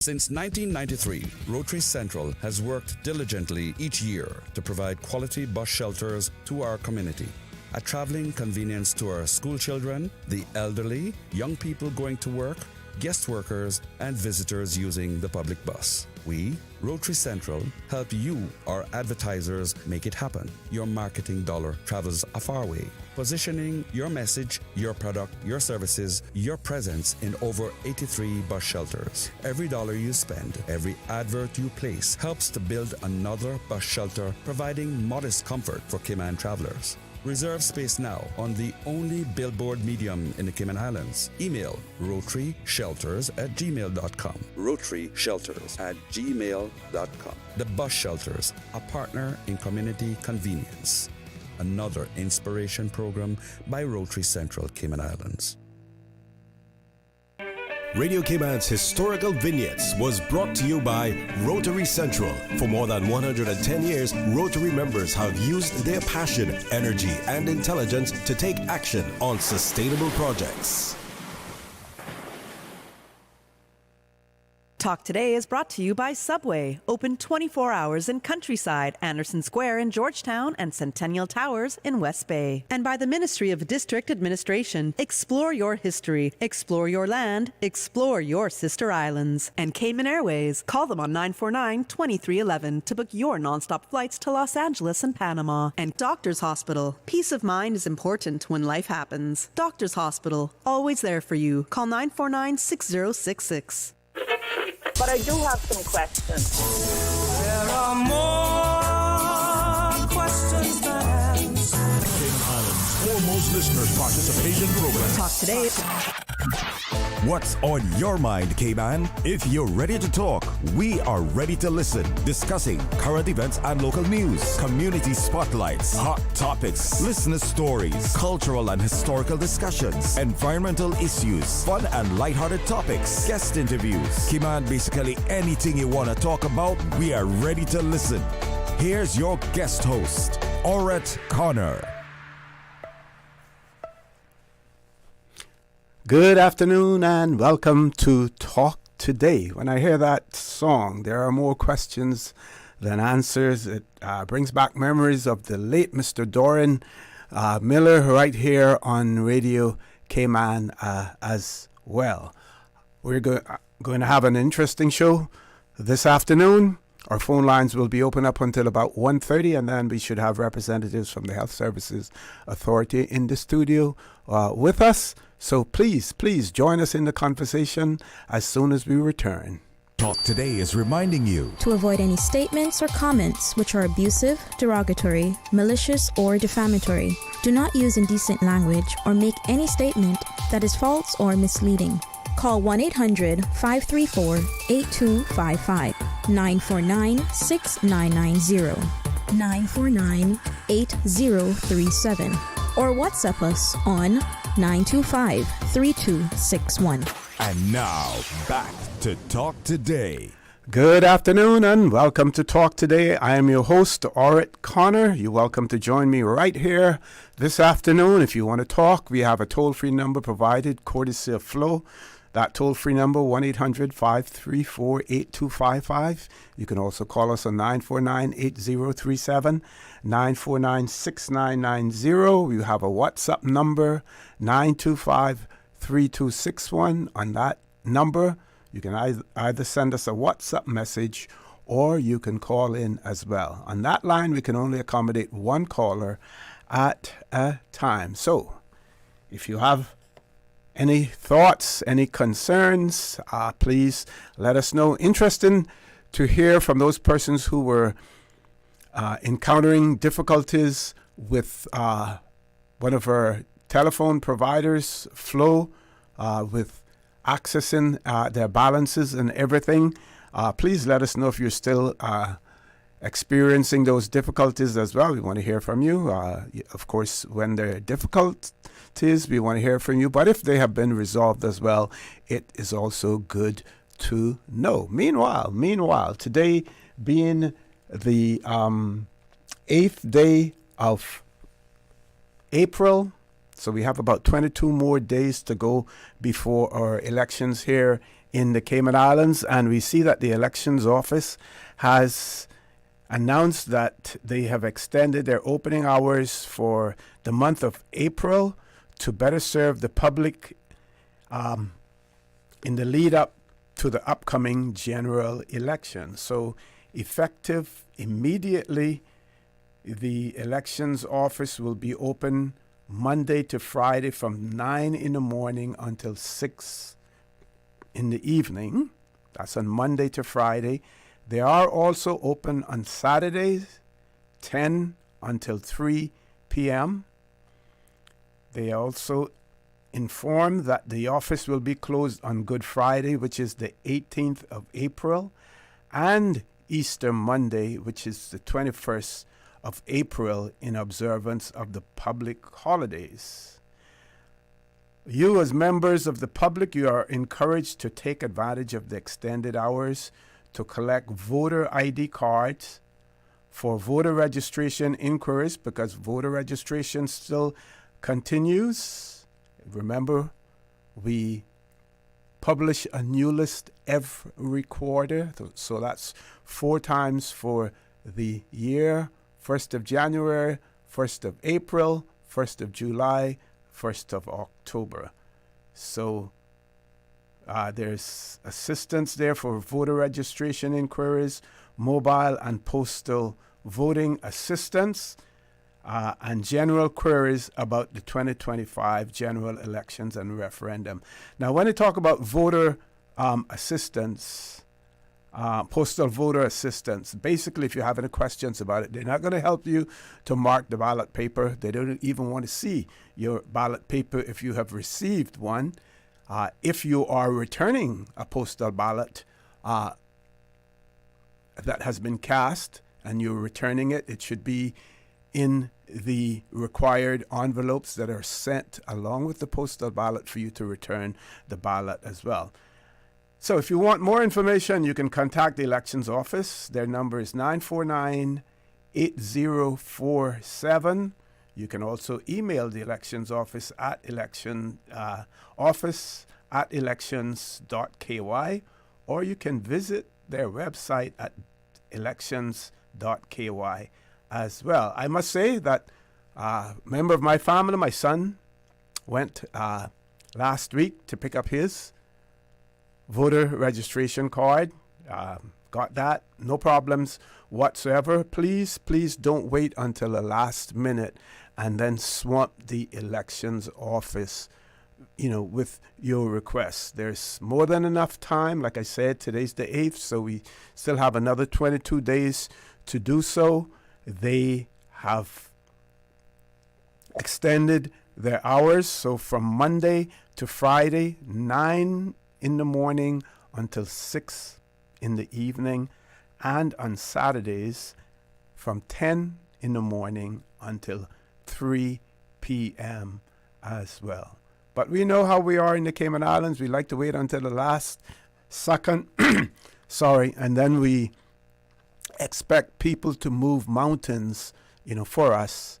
Since 1993, Rotary Central has worked diligently each year to provide quality bus shelters to our community. A traveling convenience to our school children, the elderly, young people going to work, guest workers, and visitors using the public bus. We, Rotary Central, help you, our advertisers, make it happen. Your marketing dollar travels a far way. Positioning your message, your product, your services, your presence in over 83 bus shelters. Every dollar you spend, every advert you place helps to build another bus shelter, providing modest comfort for Cayman travelers. Reserve space now on the only billboard medium in the Cayman Islands. Email rotaryshelters@gmail.com. rotaryshelters@gmail.com. The Bus Shelters, a partner in community convenience. Another inspiration program by Rotary Central Cayman Islands. Radio Cayman's historical vignettes was brought to you by Rotary Central. For more than 110 years, Rotary members have used their passion, energy, and intelligence to take action on sustainable projects. Talk Today is brought to you by Subway, open 24 hours in Countryside, Anderson Square in Georgetown, and Centennial Towers in West Bay. And by the Ministry of District Administration, explore your history, explore your land, explore your sister islands. And Cayman Airways, call them on 949-2311 to book your nonstop flights to Los Angeles and Panama. And Doctors Hospital, peace of mind is important when life happens. Doctors Hospital, always there for you. Call 949-6066. But I do have some questions. There are more questions than answers. Cayman Islands' foremost listeners' participation program. Talk Today. What's on your mind, Cayman? If you're ready to talk, we are ready to listen. Discussing current events and local news, community spotlights, hot topics, listener stories, cultural and historical discussions, environmental issues, fun and lighthearted topics, guest interviews. Cayman, basically anything you want to talk about, we are ready to listen. Here's your guest host, Orrett Connor. Good afternoon and welcome to Talk Today. When I hear that song, there are more questions than answers. It brings back memories of the late Mr. Doran Miller right here on Radio Cayman as well. We're going to have an interesting show this afternoon. Our phone lines will be open up until about 1:30, and then we should have representatives from the Health Services Authority in the studio with us. So please join us in the conversation as soon as we return. Talk Today is reminding you to avoid any statements or comments which are abusive, derogatory, malicious, or defamatory. Do not use indecent language or make any statement that is false or misleading. Call 1-800-534-8255, 949-6990, 949-8037, or WhatsApp us on 925-3261. And now, back to Talk Today. Good afternoon and welcome to Talk Today. I am your host, Orrett Connor. You're welcome to join me right here this afternoon. If you want to talk, we have a toll-free number provided, courtesy of Flo. That toll-free number, 1-800-534-8255. You can also call us on 949-8037, 949-6990. We have a WhatsApp number, 925-3261. On that number, you can either send us a WhatsApp message or you can call in as well. On that line, we can only accommodate one caller at a time. So, if you have any thoughts, any concerns, please let us know. Interesting to hear from those persons who were encountering difficulties with one of our telephone providers, Flo, with accessing their balances and everything. Please let us know if you're still experiencing those difficulties as well. We want to hear from you. Of course, when they're difficult, we want to hear from you. But if they have been resolved as well, it is also good to know. Meanwhile, today being the 8th day of April, so we have about 22 more days to go before our elections here in the Cayman Islands, and we see that the elections office has announced that they have extended their opening hours for the month of April to better serve the public in the lead up to the upcoming general election. So effective immediately, the elections office will be open Monday to Friday from 9 in the morning until 6 in the evening. That's on Monday to Friday. They are also open on Saturdays, 10 until 3 p.m. They also inform that the office will be closed on Good Friday, which is the 18th of April, and Easter Monday, which is the 21st of April, in observance of the public holidays. You, as members of the public, you are encouraged to take advantage of the extended hours to collect voter ID cards for voter registration inquiries, because voter registration still continues. Remember, we publish a new list every quarter, so that's 4 times for the year: 1st of January, 1st of April, 1st of July, 1st of October. So there's assistance there for voter registration inquiries, mobile and postal voting assistance, and general queries about the 2025 general elections and referendum. Now, when I talk about voter assistance, postal voter assistance, basically, if you have any questions about it, they're not going to help you to mark the ballot paper. They don't even want to see your ballot paper if you have received one. If you are returning a postal ballot that has been cast and you're returning it, it should be in the required envelopes that are sent along with the postal ballot for you to return the ballot as well. So if you want more information, you can contact the elections office. Their number is 949-8047. You can also email the elections office at elections.ky, or you can visit their website at elections.ky as well. I must say that a member of my family, my son, went last week to pick up his voter registration card. Got that, no problems whatsoever. Please don't wait until the last minute and then swamp the elections office, with your requests. There's more than enough time. Like I said, today's the 8th, so we still have another 22 days to do so. They have extended their hours, so from Monday to Friday, 9 in the morning until 6 in the evening, and on Saturdays from 10 in the morning until 3 p.m. as well. But we know how we are in the Cayman Islands. We like to wait until the last second, and then we expect people to move mountains, for us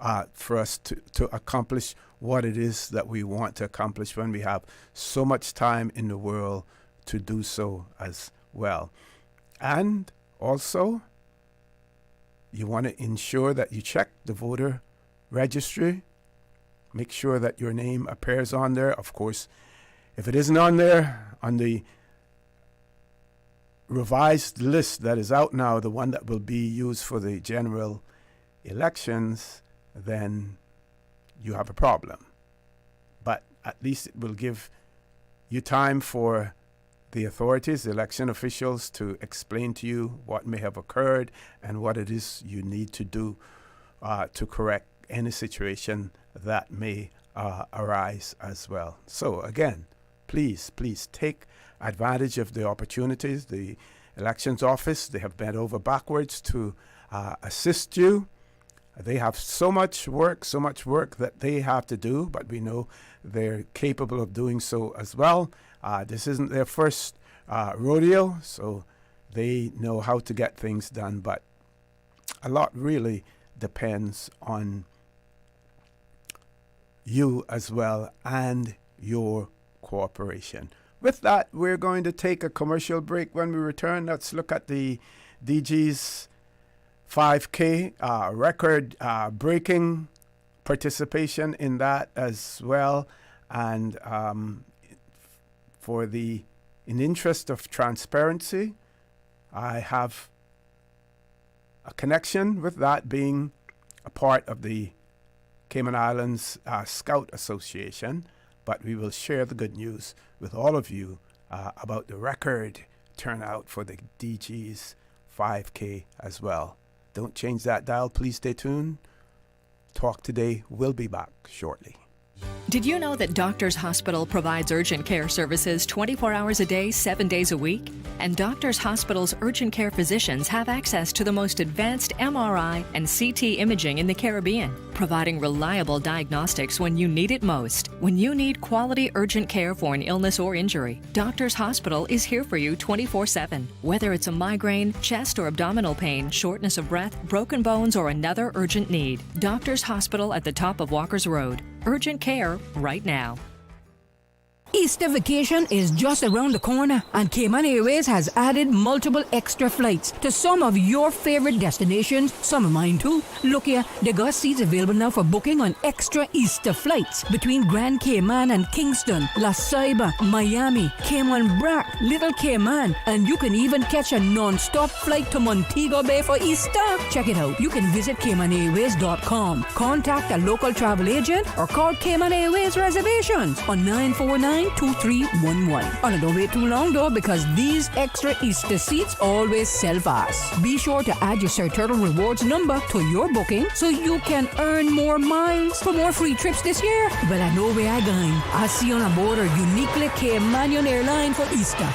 to accomplish what it is that we want to accomplish when we have so much time in the world to do so as well. And also, you want to ensure that you check the voter registry. Make sure that your name appears on there. Of course, if it isn't on there, on the revised list that is out now, the one that will be used for the general elections, then you have a problem. But at least it will give you time for the authorities, the election officials, to explain to you what may have occurred and what it is you need to do to correct any situation that may arise as well. So again, please take advantage of the opportunities. The elections office, they have bent over backwards to assist you. They have so much work that they have to do, but we know they're capable of doing so as well. This isn't their first rodeo, so they know how to get things done, but a lot really depends on you as well and your cooperation. with that, we're going to take a commercial break. When we return, let's look at the DG's 5K record breaking participation in that as well. And in interest of transparency, I have a connection with that, being a part of the Cayman Islands Scout Association. But we will share the good news with all of you about the record turnout for the DG's 5K as well. Don't change that dial. Please stay tuned. Talk Today will be back shortly. Did you know that Doctors Hospital provides urgent care services 24 hours a day, 7 days a week? And Doctors Hospital's urgent care physicians have access to the most advanced MRI and CT imaging in the Caribbean, providing reliable diagnostics when you need it most. When you need quality urgent care for an illness or injury, Doctors Hospital is here for you 24/7. Whether it's a migraine, chest or abdominal pain, shortness of breath, broken bones, or another urgent need, Doctors Hospital at the top of Walker's Road. Urgent care right now. Easter vacation is just around the corner, and Cayman Airways has added multiple extra flights to some of your favorite destinations, some of mine too. Look here, they got seats available now for booking on extra Easter flights between Grand Cayman and Kingston, La Ceiba, Miami, Cayman Brac, Little Cayman, and you can even catch a non-stop flight to Montego Bay for Easter. Check it out. You can visit CaymanAirways.com, contact a local travel agent, or call Cayman Airways Reservations on 949-2311. And don't wait too long though, because these extra Easter seats always sell fast. Be sure to add your Sir Turtle Rewards number to your booking so you can earn more miles for more free trips this year. Well, I know where I'm going. I'll see you on board a uniquely Caymanian airline for Easter.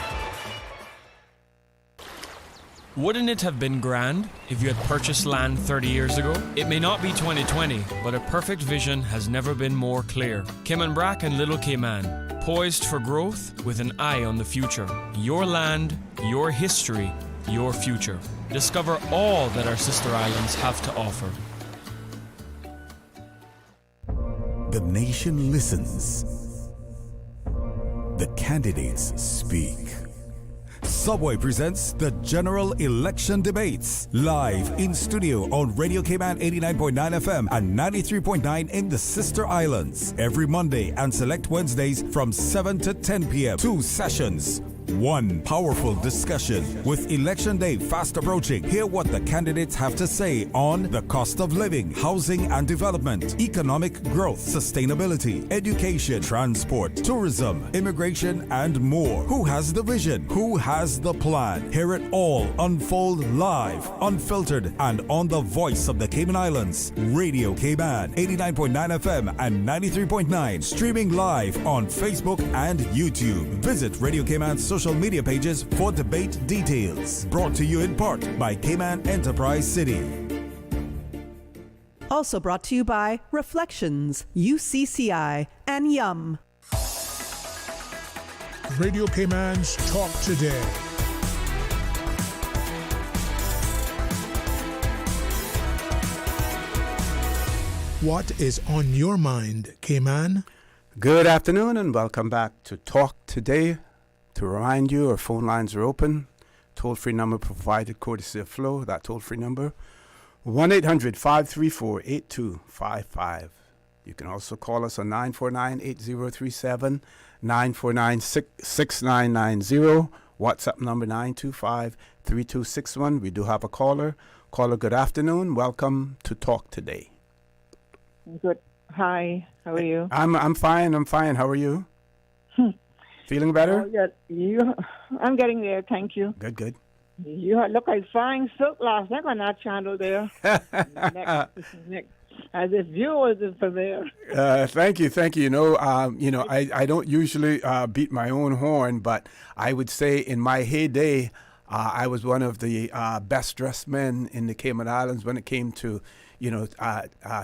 Wouldn't it have been grand if you had purchased land 30 years ago? It may not be 2020, but a perfect vision has never been more clear. Cayman Brac and Little Cayman, poised for growth with an eye on the future. Your land, your history, your future. Discover all that our sister islands have to offer. The nation listens. The candidates speak. Subway presents the General Election Debates, live in studio on Radio Cayman 89.9 FM and 93.9 in the Sister Islands. Every Monday and select Wednesdays from 7 to 10 p.m. 2 sessions. One powerful discussion. With Election Day fast approaching, hear what the candidates have to say on the cost of living, housing and development, economic growth, sustainability, education, transport, tourism, immigration, and more. Who has the vision? Who has the plan? Hear it all unfold live, unfiltered, and on the voice of the Cayman Islands. Radio Cayman, 89.9 FM and 93.9. Streaming live on Facebook and YouTube. Visit Radio Cayman's social media pages for debate details. Brought to you in part by Cayman Enterprise City. Also brought to you by Reflections, UCCI, and Yum. Radio Cayman's Talk Today. What is on your mind, Cayman? Good afternoon and welcome back to Talk Today. To remind you, our phone lines are open. Toll-free number provided courtesy of Flo. That toll-free number, 1-800-534-8255. You can also call us on 949-8037, 949-6990. WhatsApp number 925-3261. We do have a caller. Caller, good afternoon. Welcome to Talk Today. Good. Hi. How are you? I'm fine. How are you? Feeling better? Oh, yeah, I'm getting there. Thank you. Good. You look like flying silk last night on that channel there. next. As if you was for there. Thank you. I don't usually beat my own horn, but I would say in my heyday, I was one of the best dressed men in the Cayman Islands when it came to,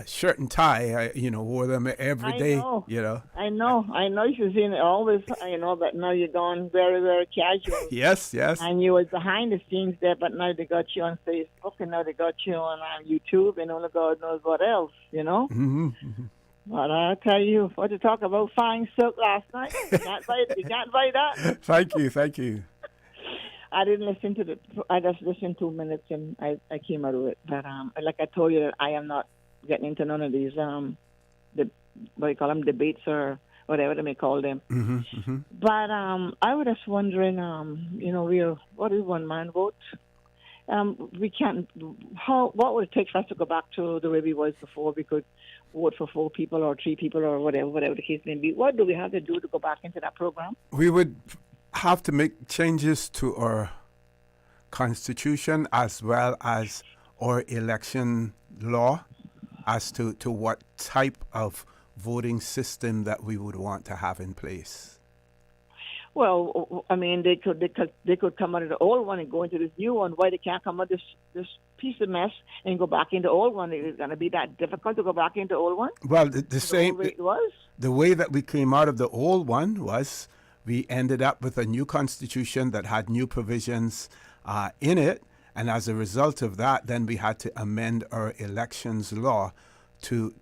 shirt and tie. I, wore them every day. I know. You should see it always, but now you're going very, very casual. Yes. And you was behind the scenes there, but now they got you on Facebook, and now they got you on YouTube, and only God knows what else, Mm-hmm. But I tell you, what you talk about fine silk last night? You can't buy that. Thank you. I didn't listen to I just listened 2 minutes and I came out of it. But like I told you, I am not getting into none of these what do you call them, debates or whatever they may call them. But I was just wondering, what is one man vote? We can't. What would it take for us to go back to the way we was before? We could vote for 4 people or 3 people or whatever the case may be. What do we have to do to go back into that program? We would have to make changes to our constitution as well as our election law as to what type of voting system that we would want to have in place. Well, I mean, they could come out of the old one and go into this new one. Why they can't come out of this piece of mess and go back into the old one? Is it going to be that difficult to go back into the old one? Well, the same way it was. The way that we came out of the old one was we ended up with a new constitution that had new provisions in it, and as a result of that, then we had to amend our elections law to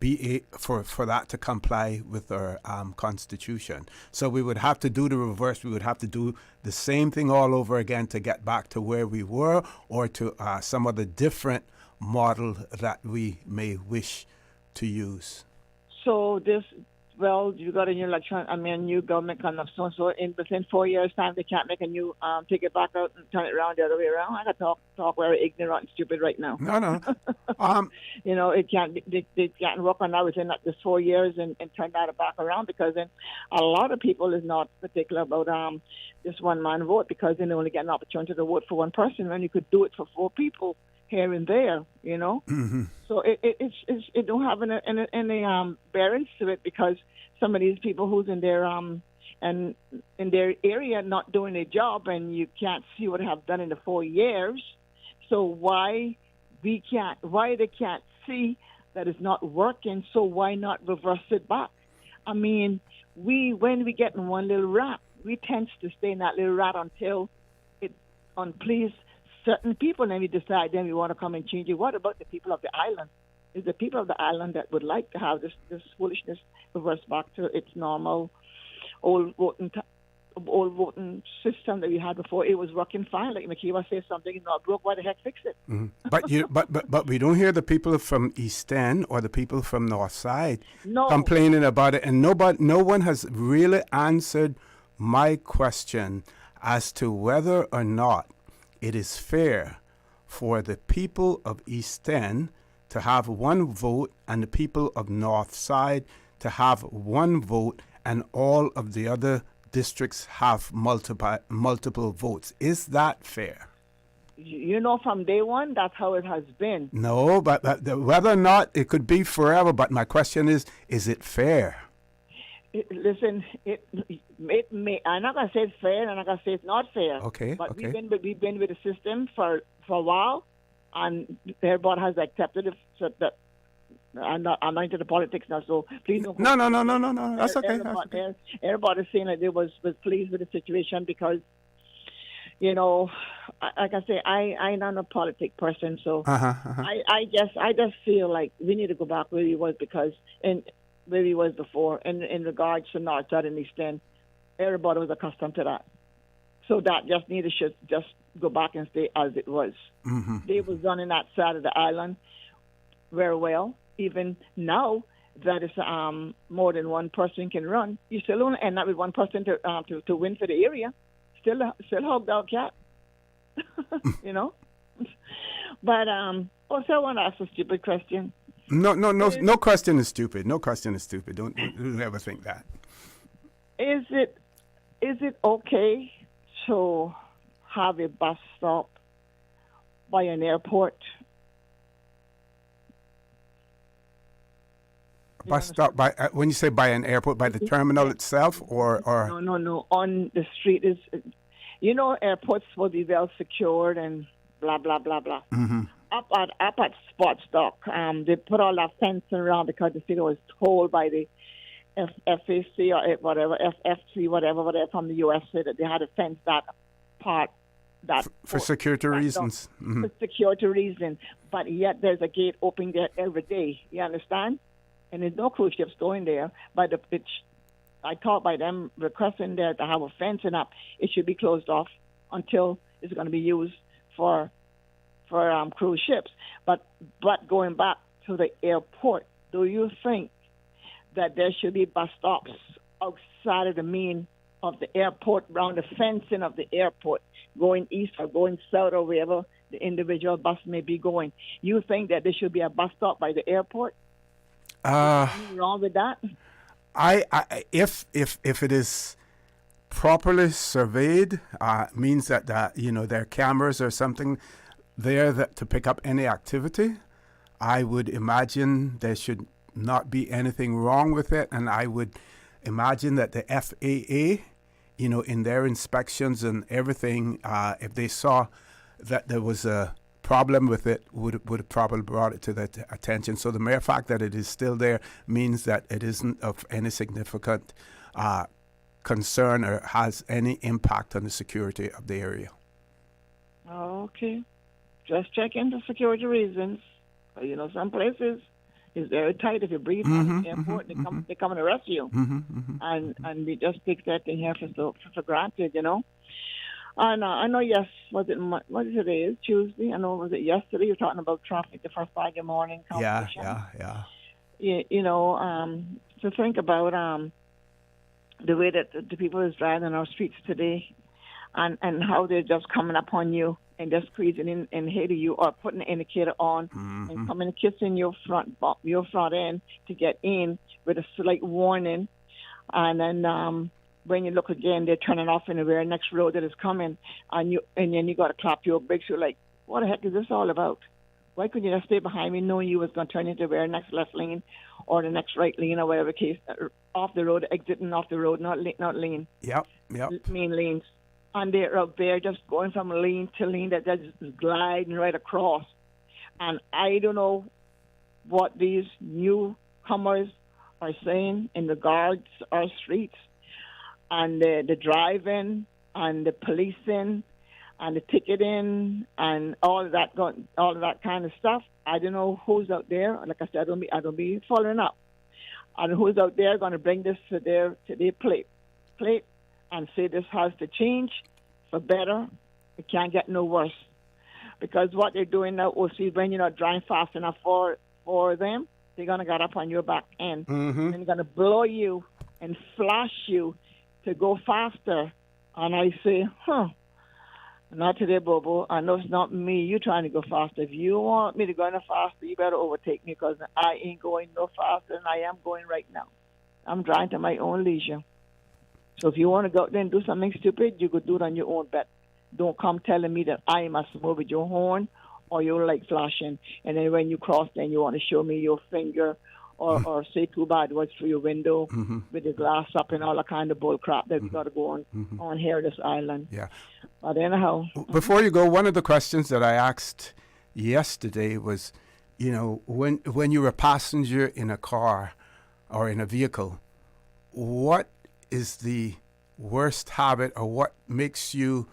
be for that to comply with our constitution. So we would have to do the reverse. We would have to do the same thing all over again to get back to where we were, or to some other different model that we may wish to use. So you got a new election. I mean, a new government kind of so in within 4 years' time they can't make a new take it back out and turn it around the other way around. I got to talk very ignorant and stupid right now. No. It can't. They can't work on that within this 4 years and turn that back around, because then a lot of people is not particular about this one man vote, because then they only get an opportunity to vote for one person when you could do it for 4 people here and there, So it don't have any bearings to it, because some of these people who's in their and in their area not doing their job, and you can't see what they have done in the 4 years. So why they can't see that it's not working? So why not reverse it back? I mean, when we get in one little rat, we tend to stay in that little rat until it unpleases certain people, and then we decide then we want to come and change it. What about the people of the island? Is the people of the island that would like to have this foolishness reversed back to its normal old voting system that we had before? It was working fine. Like McKeever says, something is not broke. Why the heck fix it? But we don't hear the people from East End or the people from North Side complaining about it, and no one has really answered my question as to whether or not it is fair for the people of East End to have one vote and the people of North Side to have one vote, and all of the other districts have multiple votes. Is that fair? From day one, that's how it has been. No, but whether or not it could be forever, but my question is it fair? Listen, it may. I'm not gonna say it's fair, and I'm not gonna say it's not fair. Okay. But we've been with the system for a while, and everybody has accepted it. So that I'm not into the politics now, so please don't. No. That's okay. Everybody's saying that they was pleased with the situation because, like I say, I'm not a politic person, so I just feel like we need to go back where we was, because where he was before, in regards to North Side and East End, everybody was accustomed to that. So that just should just go back and stay as it was. They was running that side of the island very well. Even now that it's more than one person can run, you still only end up with one person to win for the area. Still hogged out cat, But also I want to ask a stupid question. No question is stupid. No question is stupid. Don't ever think that. Is it okay to have a bus stop by an airport? Bus stop by when you say by an airport, by the terminal itself, or no on the street is, airports will be well secured and blah blah blah blah. Up at Sports Dock, they put all that fencing around because the city was told by the FAC or whatever, FFC, whatever from the U.S. that they had to fence that part that for security reasons. For security reasons. But yet there's a gate open there every day. You understand? And there's no cruise ships going there. But I thought by them requesting there to have a fencing up, it should be closed off until it's going to be used for cruise ships. But going back to the airport, do you think that there should be bus stops outside of the main of the airport, around the fencing of the airport, going east or going south or wherever the individual bus may be going? You think that there should be a bus stop by the airport? Anything wrong with that? If it is properly surveyed, means that there are cameras or something there to pick up any activity, I would imagine there should not be anything wrong with it, and I would imagine that the FAA, in their inspections and everything, if they saw that there was a problem with it, would have probably brought it to their attention. So the mere fact that it is still there means that it isn't of any significant concern or has any impact on the security of the area. Okay. Just checking for security reasons. Some places is very tight. If you breathe on the airport, they come and arrest you. And we just take that thing here for granted, And I know, yes, what is it today? It's Tuesday. I know, was it yesterday? You were talking about traffic the first Friday morning conversation. Yeah. To think about the way that the people is driving on our streets today, and how they're just coming upon you and just squeezing in and hitting you or putting the indicator on and coming and kissing your front end to get in with a slight warning. And then when you look again, they're turning off in the very next road that is coming, and then you got to clap your brakes. You're like, what the heck is this all about? Why couldn't you just stay behind me knowing you was going to turn into the very next left lane or the next right lane or whatever case, off the road, exiting off the road, not lane. Yep. Main lanes. And they're up there just going from lane to lane, that they're just gliding right across. And I don't know what these newcomers are saying in regards to our streets and the driving and the policing and the ticketing and all of that kind of stuff. I don't know who's out there. Like I said, I don't be following up. I don't know who's out there going to bring this to their plate and say this has to change for better. It can't get no worse. Because what they're doing now, see, when you're not driving fast enough for them, they're going to get up on your back end. And they're going to blow you and flash you to go faster. And I say, not today, Bobo. I know it's not me. You trying to go faster. If you want me to go no faster, you better overtake me, because I ain't going no faster than I am going right now. I'm driving to my own leisure. So if you want to go out there and do something stupid, you could do it on your own bet. Don't come telling me that I must move with your horn or your light flashing. And then when you cross, then you want to show me your finger or say too bad words through your window with the glass up and all that kind of bull crap that's got to go on here this island. Yeah. But anyhow. Before you go, one of the questions that I asked yesterday was, when you're a passenger in a car or in a vehicle, what is the worst habit or what makes you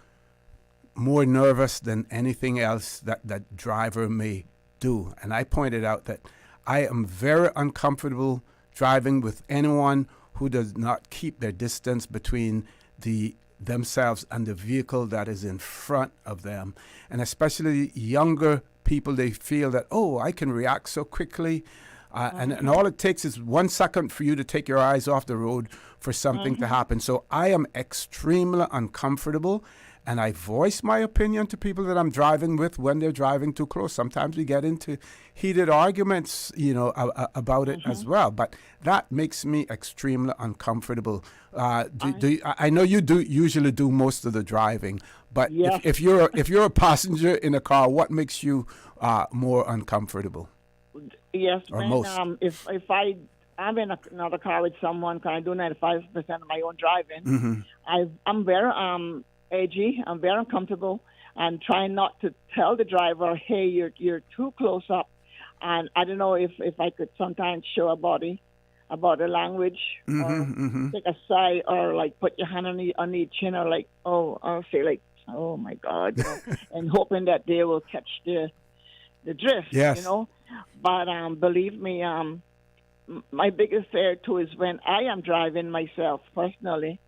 more nervous than anything else that driver may do? And I pointed out that I am very uncomfortable driving with anyone who does not keep their distance between themselves and the vehicle that is in front of them. And especially younger people, they feel that, I can react so quickly. And all it takes is 1 second for you to take your eyes off the road for something to happen. So I am extremely uncomfortable, and I voice my opinion to people that I'm driving with when they're driving too close. Sometimes we get into heated arguments, about it as well. But that makes me extremely uncomfortable. I know you usually do most of the driving, but if you're a passenger in a car, what makes you more uncomfortable? Yes, or when, most. If I'm in another car with someone, can I do 95% of my own driving? I'm very edgy. I'm very uncomfortable, and trying not to tell the driver, "Hey, you're too close up." And I don't know if I could sometimes show a body language, or take a side, or like put your hand on the chin, or like, or say like Oh my God! You know, and hoping that they will catch the drift. Yes. You know, but believe me, my biggest fear too is when I am driving myself personally,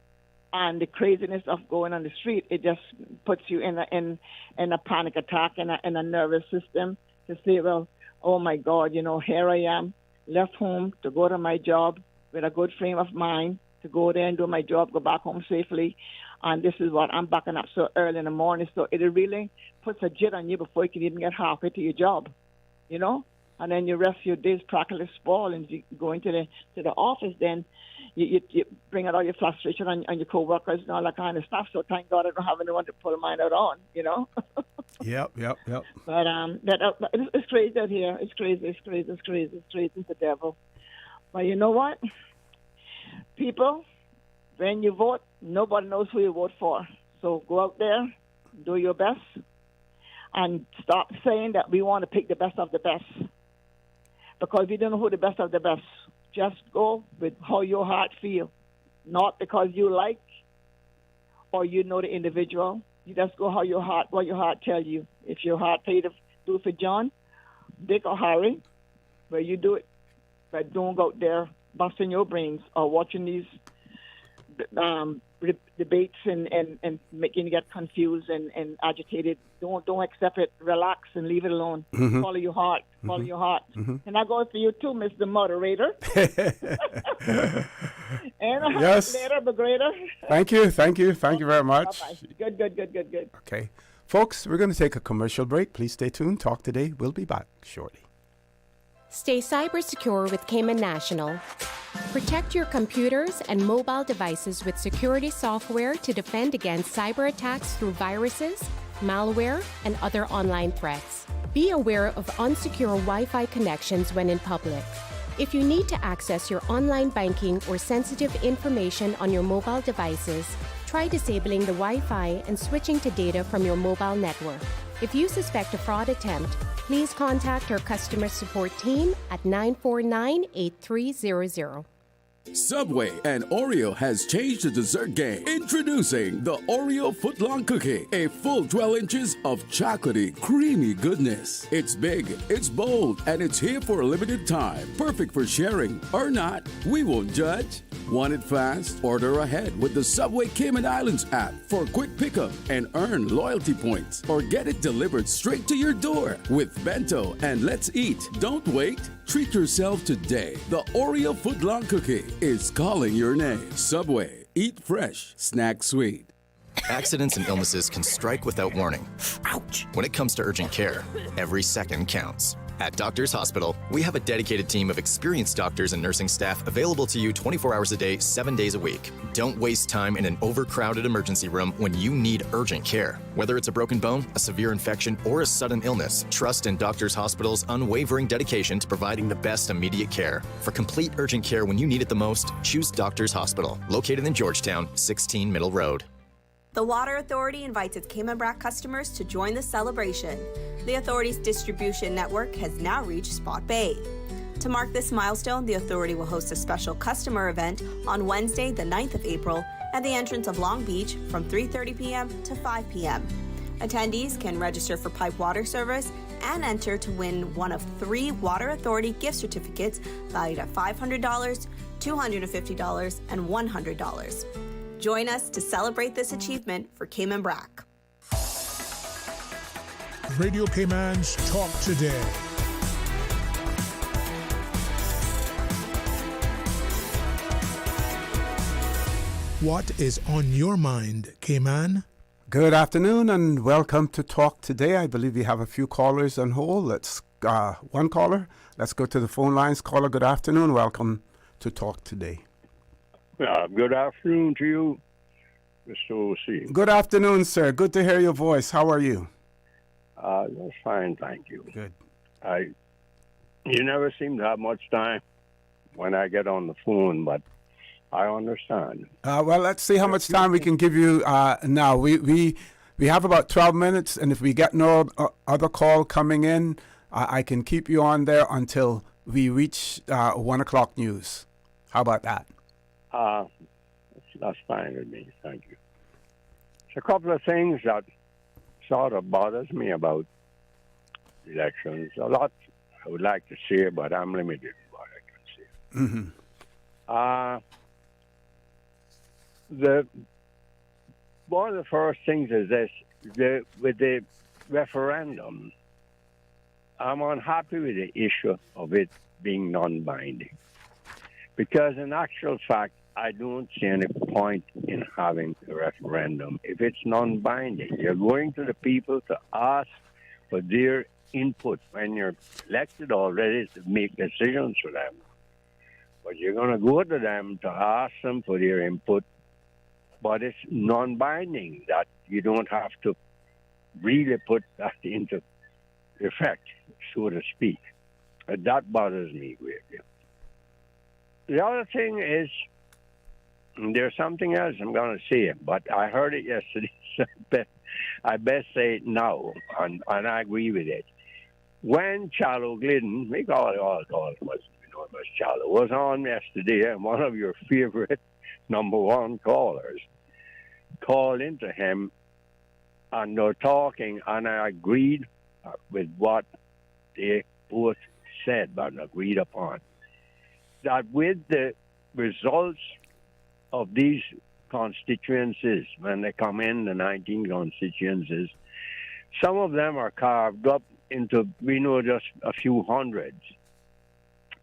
and the craziness of going on the street. It just puts you in a panic attack and a nervous system to say, well, oh my God, you know, here I am, left home to go to my job with a good frame of mind, to go there and do my job, go back home safely. And this is what I'm backing up so early in the morning. So it really puts a jit on you before you can even get halfway to your job, you know? And then you rest your days practically spoiled, and you go into the office, then you bring out all your frustration on your co-workers and all that kind of stuff. So thank God I don't have anyone to pull mine out on, you know? Yep. But it's crazy out here. It's crazy. It's the devil. But you know what? People, when you vote, nobody knows who you vote for. So go out there, do your best, and stop saying that we want to pick the best of the best. Because we don't know who the best of the best. Just go with how your heart feels, not because you like or you know the individual. You just go what your heart tells you. If your heart tell you to do it for John, Dick, or Harry, well, you do it. But don't go out there busting your brains or watching these debates and making you get confused and agitated. Don't accept it. Relax and leave it alone. Mm-hmm. Follow your heart. Follow your heart. Mm-hmm. And I go for you too, Mr. Moderator. And yes. Later, but greater. Thank you very much. Bye-bye. Good. Okay. Folks, we're going to take a commercial break. Please stay tuned. Talk today. We'll be back shortly. Stay cyber secure with Cayman National. Protect your computers and mobile devices with security software to defend against cyber attacks through viruses, malware, and other online threats. Be aware of unsecure Wi-Fi connections when in public. If you need to access your online banking or sensitive information on your mobile devices, try disabling the Wi-Fi and switching to data from your mobile network. If you suspect a fraud attempt, please contact our customer support team at 949-8300. Subway and Oreo has changed the dessert game. Introducing the Oreo footlong cookie, a full 12 inches of chocolatey, creamy goodness. It's big, it's bold, and it's here for a limited time. Perfect for sharing or not. We won't judge. Want it fast? Order ahead with the Subway Cayman Islands app for quick pickup and earn loyalty points, or get it delivered straight to your door with Bento and Let's Eat. Don't wait. Treat yourself today. The Oreo footlong cookie is calling your name. Subway. Eat fresh. Snack sweet. Accidents and illnesses can strike without warning. Ouch! When it comes to urgent care, every second counts. At Doctors Hospital, we have a dedicated team of experienced doctors and nursing staff available to you 24 hours a day, 7 days a week. Don't waste time in an overcrowded emergency room when you need urgent care. Whether it's a broken bone, a severe infection, or a sudden illness, trust in Doctors Hospital's unwavering dedication to providing the best immediate care. For complete urgent care when you need it the most, choose Doctors Hospital, located in Georgetown, 16 Middle Road. The Water Authority invites its Cayman Brac customers to join the celebration. The Authority's distribution network has now reached Spot Bay. To mark this milestone, the Authority will host a special customer event on Wednesday, the 9th of April, at the entrance of Long Beach from 3:30 p.m. to 5 p.m. Attendees can register for pipe water service and enter to win one of 3 Water Authority gift certificates valued at $500, $250, and $100. Join us to celebrate this achievement for Cayman Brac. Radio Cayman's Talk Today. What is on your mind, Cayman? Good afternoon and welcome to Talk Today. I believe we have a few callers on hold. One caller. Let's go to the phone lines. Caller, good afternoon. Welcome to Talk Today. Good afternoon to you, Mr. O.C. Good afternoon, sir. Good to hear your voice. How are you? That's fine, thank you. Good. You never seem to have much time when I get on the phone, but I understand. Well, let's see how much time we can give you now. We have about 12 minutes, and if we get no other call coming in, I can keep you on there until we reach 1 o'clock news. How about that? That's fine with me. Thank you. a couple of things that sort of bothers me about elections. A lot I would like to say, but I'm limited in what I can say. One of the first things is this: with the referendum, I'm unhappy with the issue of it being non-binding, because in actual fact, I don't see any point in having a referendum if it's non-binding. You're going to the people to ask for their input when you're elected already to make decisions for them. But you're going to go to them to ask them for their input, but it's non-binding, that you don't have to really put that into effect, so to speak. That bothers me greatly. The other thing is, there's something else I'm going to say, but I heard it yesterday, so I best say it now, and I agree with it. When Charlo Glidden, we call it Charlo, was on yesterday, and one of your favorite number one callers called into him, and they're talking, and I agreed with what they both said and agreed upon, that with the results of these constituencies, when they come in, the 19 constituencies, some of them are carved up into, just a few hundreds,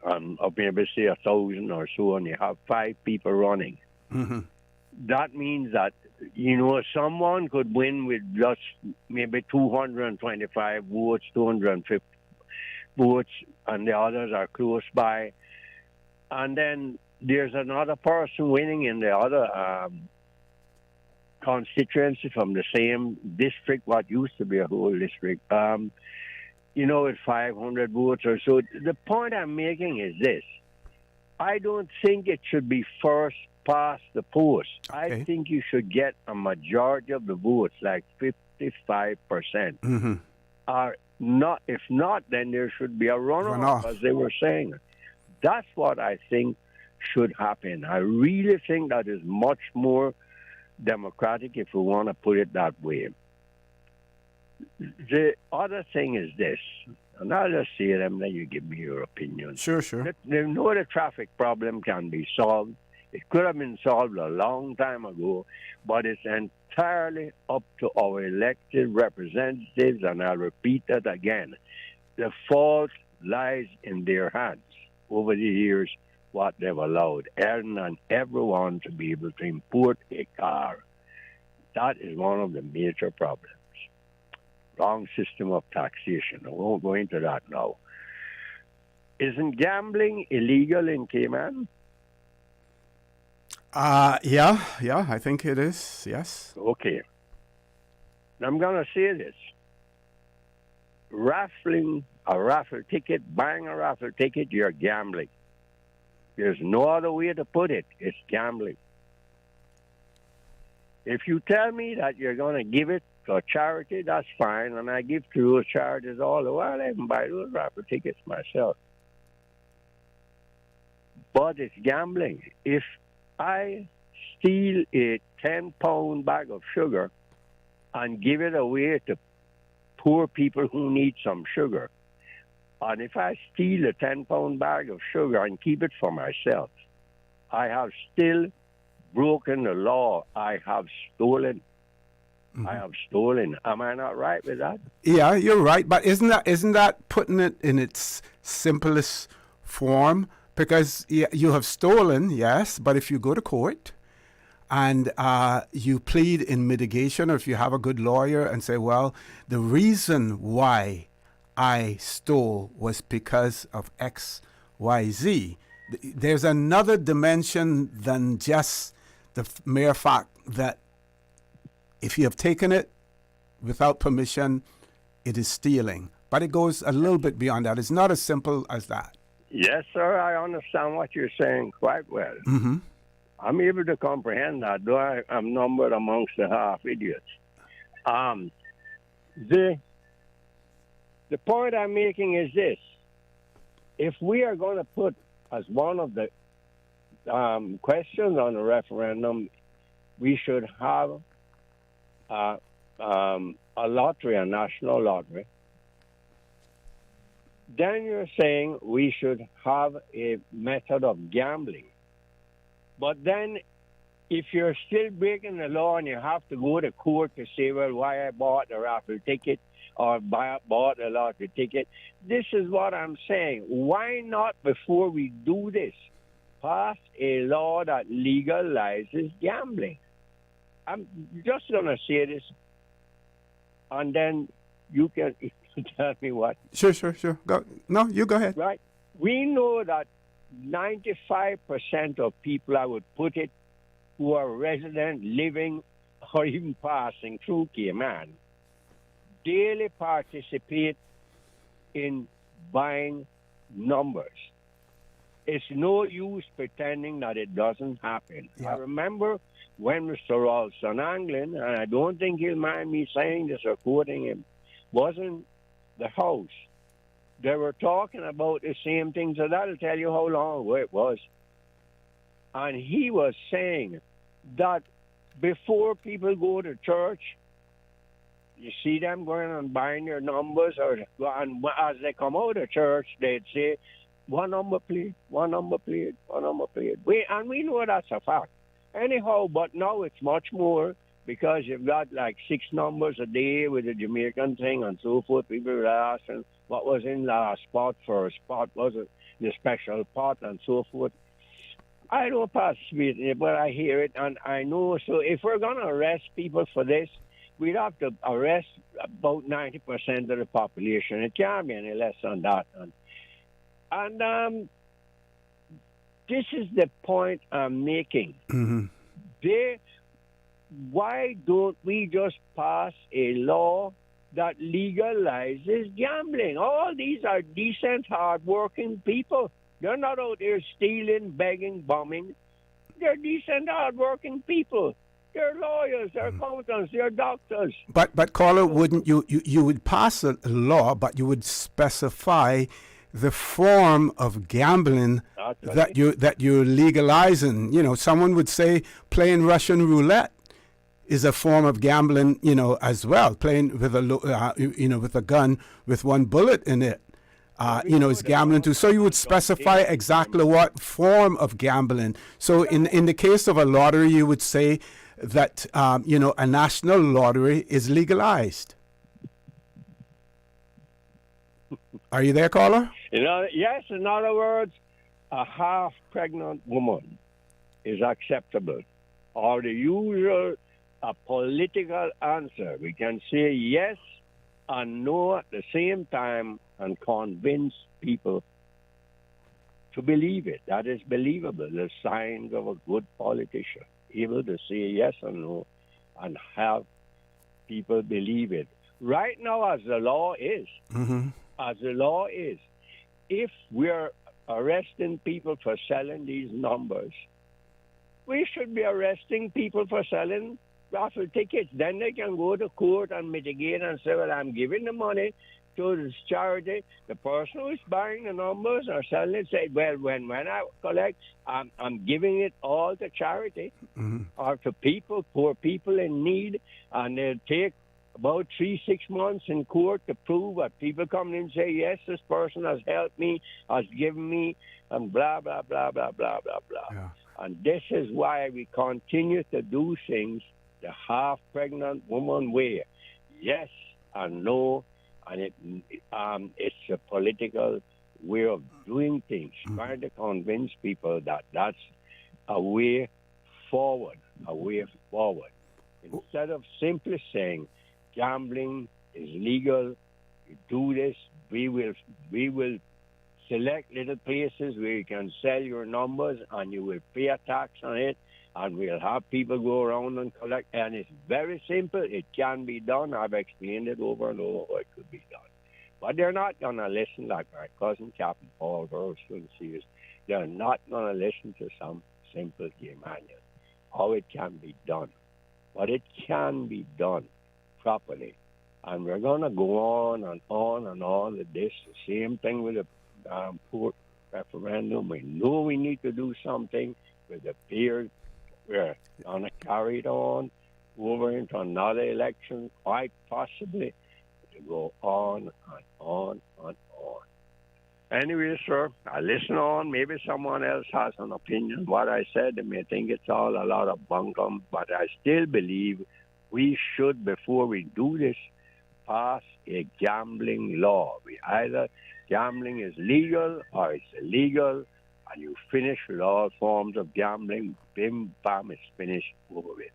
of maybe say 1,000 or so, and you have 5 people running. Mm-hmm. That means that, someone could win with just maybe 225 votes, 250 votes, and the others are close by. And then there's another person winning in the other constituency from the same district, what used to be a whole district, with 500 votes or so. The point I'm making is this. I don't think it should be first past the post. Okay. I think you should get a majority of the votes, like 55%. Mm-hmm. Or not. If not, then there should be a runoff, as they were saying. That's what I think should happen. I really think that is much more democratic, if we want to put it that way. The other thing is this, and I'll just say them, then you give me your opinion. Sure. The traffic problem can be solved. It could have been solved a long time ago, but it's entirely up to our elected representatives, and I'll repeat that again. The fault lies in their hands over the years, what they've allowed and everyone to be able to import a car. That is one of the major problems. Wrong system of taxation. I won't go into that now. Isn't gambling illegal in Cayman? Yeah, I think it is, yes. Okay. I'm going to say this. Raffling a raffle ticket, buying a raffle ticket, you're gambling. There's no other way to put it. It's gambling. If you tell me that you're going to give it to a charity, that's fine, and I give to those charities all the while. I even buy those raffle tickets myself. But it's gambling. If I steal a 10-pound bag of sugar and give it away to poor people who need some sugar, and if I steal a 10-pound bag of sugar and keep it for myself, I have still broken the law. I have stolen. Mm-hmm. I have stolen. Am I not right with that? Yeah, you're right. But isn't that putting it in its simplest form? Because you have stolen, yes, but if you go to court and you plead in mitigation, or if you have a good lawyer and say, well, the reason why I stole was because of X, Y, Z. There's another dimension than just the mere fact that if you have taken it without permission, it is stealing. But it goes a little bit beyond that. It's not as simple as that. Yes, sir. I understand what you're saying quite well. Mm-hmm. I'm able to comprehend that, though I am numbered amongst the half idiots. The point I'm making is this. If we are going to put as one of the questions on the referendum, we should have a lottery, a national lottery, then you're saying we should have a method of gambling. But then if you're still breaking the law and you have to go to court to say, well, why I bought the raffle ticket or bought a lottery ticket, this is what I'm saying. Why not, before we do this, pass a law that legalizes gambling? I'm just going to say this, and then you can tell me what. Sure. Go. No, you go ahead. Right. We know that 95% of people, I would put it, who are resident, living, or even passing through Cayman, daily participate in buying numbers. It's no use pretending that it doesn't happen. I remember when Mr. Ralston Anglin, and I don't think he'll mind me saying this or quoting him, was in the House. They were talking about the same thing, so that'll tell you how long ago it was. And he was saying that before people go to church, you see them going and buying their numbers, and as they come out of church, they'd say, one number, please, one number, please, one number, please. And we know that's a fact. Anyhow, but now it's much more, because you've got like 6 numbers a day with the Jamaican thing and so forth. People were asking what was in the spot for a spot, was it the special pot and so forth. I don't participate in it, but I hear it and I know. So if we're going to arrest people for this, we'd have to arrest about 90% of the population. It can't be any less than that. And this is the point I'm making. Mm-hmm. Why don't we just pass a law that legalizes gambling? All these are decent, hard-working people. They're not out there stealing, begging, bombing. They're decent, hard-working people. They're lawyers, they're accountants, they're doctors. But caller, wouldn't you would pass a law, but you would specify the form of gambling that you're legalizing. You know, someone would say playing Russian roulette is a form of gambling, you know, as well. Playing with with a gun with one bullet in it, is gambling too. So you would specify exactly what form of gambling. So in the case of a lottery, you would say that a national lottery is legalized. Are you there, caller? Yes. In other words, a half-pregnant woman is acceptable, or the usual political answer. We can say yes and no at the same time and convince people to believe it. That is believable. The signs of a good politician, able to say yes and no and have people believe it. Right now, as the law is, if we're arresting people for selling these numbers, we should be arresting people for selling raffle tickets. Then they can go to court and mitigate and say, well, I'm giving the money to this charity. The person who's buying the numbers or selling it say, well, when I collect, I'm giving it all to charity or to people, poor people in need, and they'll take about 3-6 months in court to prove that people come in and say, yes, this person has helped me, has given me, and blah, blah, blah, blah, blah, blah, blah. Yeah. And this is why we continue to do things the half-pregnant woman way. Yes and no, and it's a political way of doing things, trying to convince people that that's a way forward, Instead of simply saying, gambling is legal, you do this, we will select little places where you can sell your numbers and you will pay a tax on it, and we'll have people go around and collect. And it's very simple. It can be done. I've explained it over and over how it could be done. But they're not going to listen, like my cousin Captain Paul Burlston says. They're not going to listen to some simple Caymanian, how it can be done. But it can be done properly. And we're going to go on and on and on with this. The same thing with the port referendum. We know we need to do something with the peers. We're going to carry it on over into another election, quite possibly, to go on and on and on. Anyway, sir, I listen on. Maybe someone else has an opinion. What I said, they may think it's all a lot of bunkum, but I still believe we should, before we do this, pass a gambling law. Either gambling is legal or it's illegal, and you finish with all forms of gambling. Bim, bam, it's finished, over with.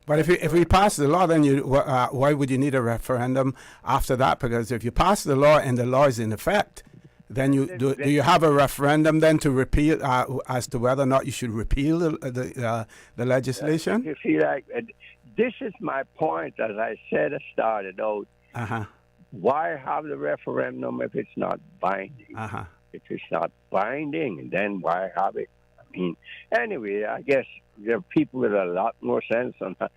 But if we pass the law, then why would you need a referendum after that? Because if you pass the law and the law is in effect, then do you have a referendum then to repeal as to whether or not you should repeal the legislation? You see, like this is my point. As I said, I started out. Why have the referendum if it's not binding? If it's not binding, then why have it? I mean, anyway, I guess there are people with a lot more sense on that.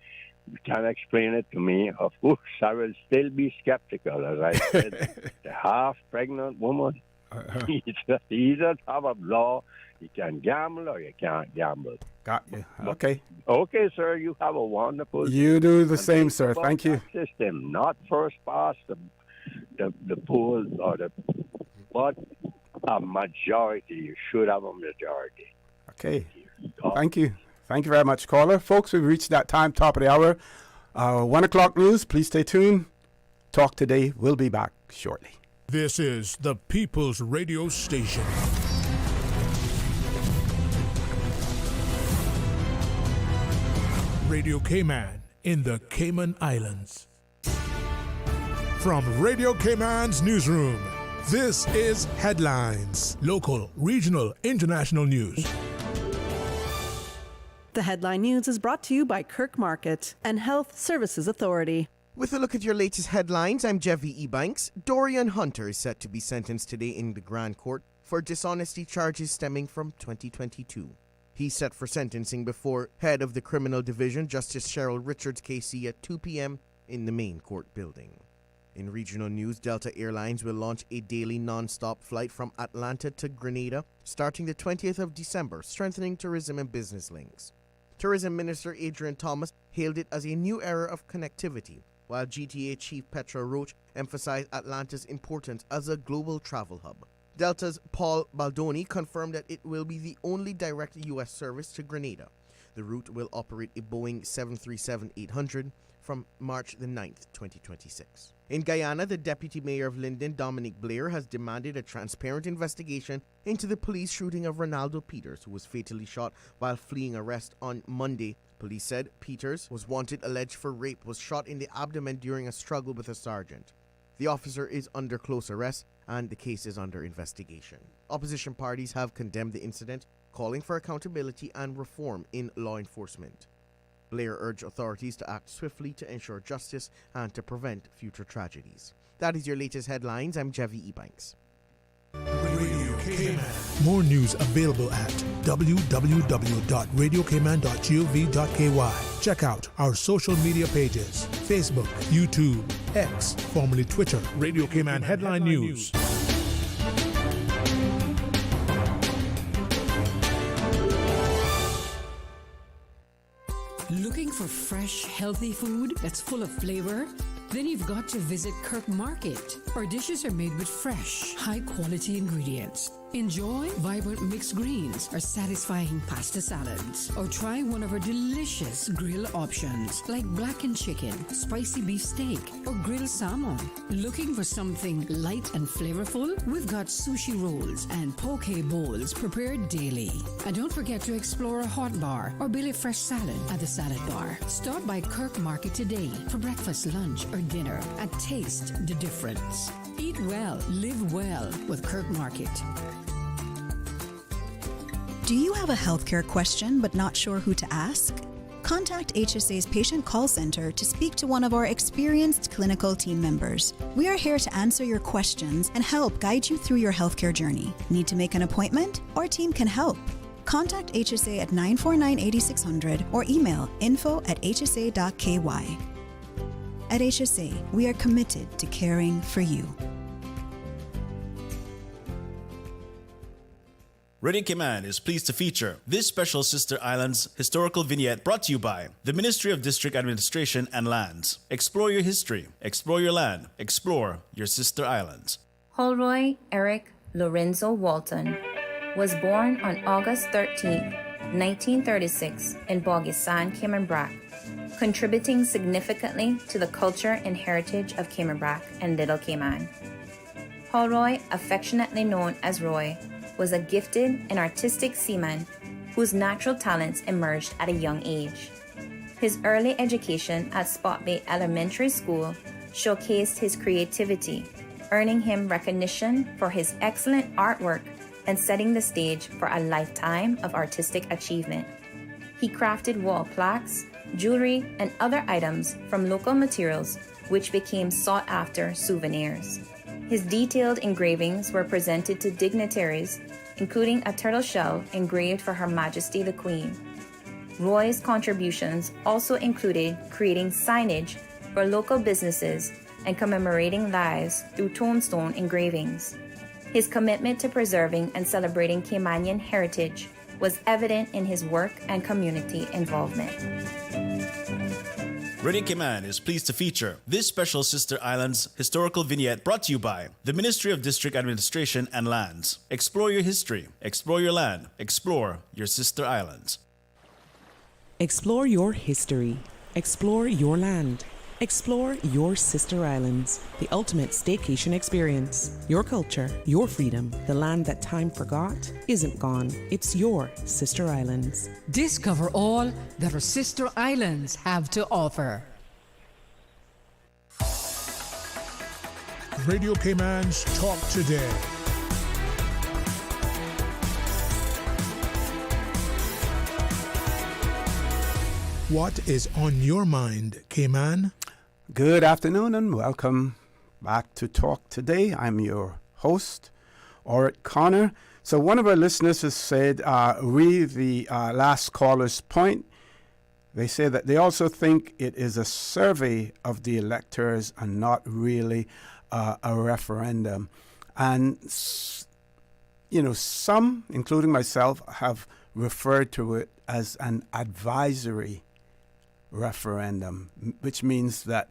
You can explain it to me. Of course, I will still be skeptical. As I said, the half-pregnant woman, either have a law, you can gamble or you can't gamble. Got you. Okay. Okay, sir, you have a wonderful You do the same, sir. Thank you. System, not first past the poll or but a majority. You should have a majority. Okay. Thank you. Thank you very much, caller. Folks, we've reached that time, top of the hour. 1 o'clock news. Please stay tuned. Talk Today. We'll be back shortly. This is the People's Radio Station. Radio Cayman in the Cayman Islands. From Radio Cayman's newsroom, this is Headlines. Local, regional, international news. The Headline News is brought to you by Kirk Market and Health Services Authority. With a look at your latest headlines, I'm Jevi Ebanks. Dorian Hunter is set to be sentenced today in the Grand Court for dishonesty charges stemming from 2022. He's set for sentencing before head of the Criminal Division, Justice Cheryl Richards KC, at 2 p.m. in the main court building. In regional news, Delta Airlines will launch a daily non-stop flight from Atlanta to Grenada starting the 20th of December, strengthening tourism and business links. Tourism Minister Adrian Thomas hailed it as a new era of connectivity, while GTA Chief Petra Roach emphasized Atlanta's importance as a global travel hub. Delta's Paul Baldoni confirmed that it will be the only direct U.S. service to Grenada. The route will operate a Boeing 737-800 from March the 9th, 2026. In Guyana, the Deputy Mayor of Linden, Dominic Blair, has demanded a transparent investigation into the police shooting of Ronaldo Peters, who was fatally shot while fleeing arrest on Monday. Police said Peters was wanted alleged for rape, was shot in the abdomen during a struggle with a sergeant. The officer is under close arrest and the case is under investigation. Opposition parties have condemned the incident, calling for accountability and reform in law enforcement. Blair urged authorities to act swiftly to ensure justice and to prevent future tragedies. That is your latest headlines. I'm Jevi Ebanks. Radio Cayman. More news available at www.radiocayman.gov.ky. Check out our social media pages: Facebook, YouTube, X, formerly Twitter, Radio Cayman Headline News. Looking for fresh, healthy food that's full of flavor? Then you've got to visit Kirk Market. Our dishes are made with fresh, high-quality ingredients. Enjoy vibrant mixed greens or satisfying pasta salads. Or try one of our delicious grill options like blackened chicken, spicy beef steak, or grilled salmon. Looking for something light and flavorful? We've got sushi rolls and poke bowls prepared daily. And don't forget to explore a hot bar or Billy Fresh salad at the salad bar. Stop by Kirk Market today for breakfast, lunch, or dinner and taste the difference. Eat well, live well with Kirk Market. Do you have a healthcare question but not sure who to ask? Contact HSA's Patient Call Center to speak to one of our experienced clinical team members. We are here to answer your questions and help guide you through your healthcare journey. Need to make an appointment? Our team can help. Contact HSA at 949-8600 or email info@hsa.ky. At HSA, we are committed to caring for you. Radio Cayman is pleased to feature this special Sister Islands historical vignette brought to you by the Ministry of District Administration and Lands. Explore your history, explore your land, explore your Sister Islands. Holroy Eric Lorenzo Walton was born on August 13, 1936 in Bogisan, Cayman Brac, contributing significantly to the culture and heritage of Cayman Brac and Little Cayman. Holroy, affectionately known as Roy, was a gifted and artistic seaman whose natural talents emerged at a young age. His early education at Spot Bay Elementary School showcased his creativity, earning him recognition for his excellent artwork and setting the stage for a lifetime of artistic achievement. He crafted wall plaques, jewelry, and other items from local materials which became sought-after souvenirs. His detailed engravings were presented to dignitaries, including a turtle shell engraved for Her Majesty the Queen. Roy's contributions also included creating signage for local businesses and commemorating lives through tombstone engravings. His commitment to preserving and celebrating Caymanian heritage was evident in his work and community involvement. Radio Cayman is pleased to feature this special Sister Islands historical vignette brought to you by the Ministry of District Administration and Lands. Explore your history, explore your land, explore your Sister Islands. Explore your history, explore your land, explore your Sister Islands, the ultimate staycation experience. Your culture, your freedom, the land that time forgot isn't gone. It's your Sister Islands. Discover all that our Sister Islands have to offer. Radio Cayman's Talk Today. What is on your mind, Cayman? Good afternoon and welcome back to Talk Today. I'm your host, Orrett Connor. So one of our listeners has said, read the last caller's point. They say that they also think it is a survey of the electors and not really a referendum. And, you know, some, including myself, have referred to it as an advisory referendum, which means that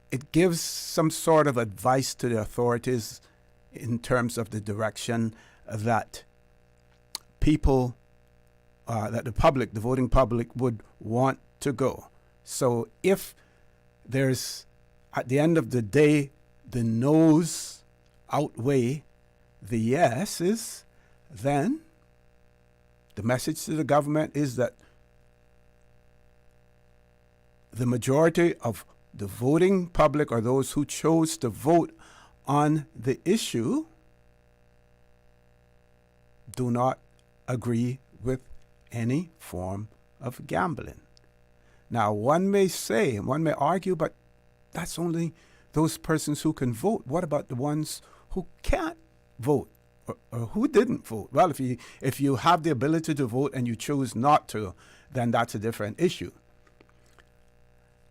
it gives some sort of advice to the authorities in terms of the direction that people, that the public, the voting public, would want to go. So if there's, at the end of the day, the no's outweigh the yeses, then the message to the government is that the majority of the voting public, or those who chose to vote on the issue, do not agree with any form of gambling. Now, one may say, one may argue, but that's only those persons who can vote. What about the ones who can't vote or who didn't vote? Well, if you have the ability to vote and you choose not to, then that's a different issue.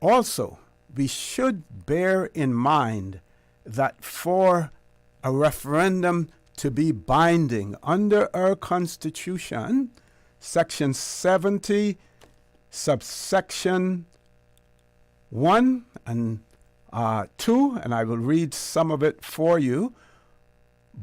Also, we should bear in mind that for a referendum to be binding under our Constitution, Section 70, subsection 1 and 2, and I will read some of it for you,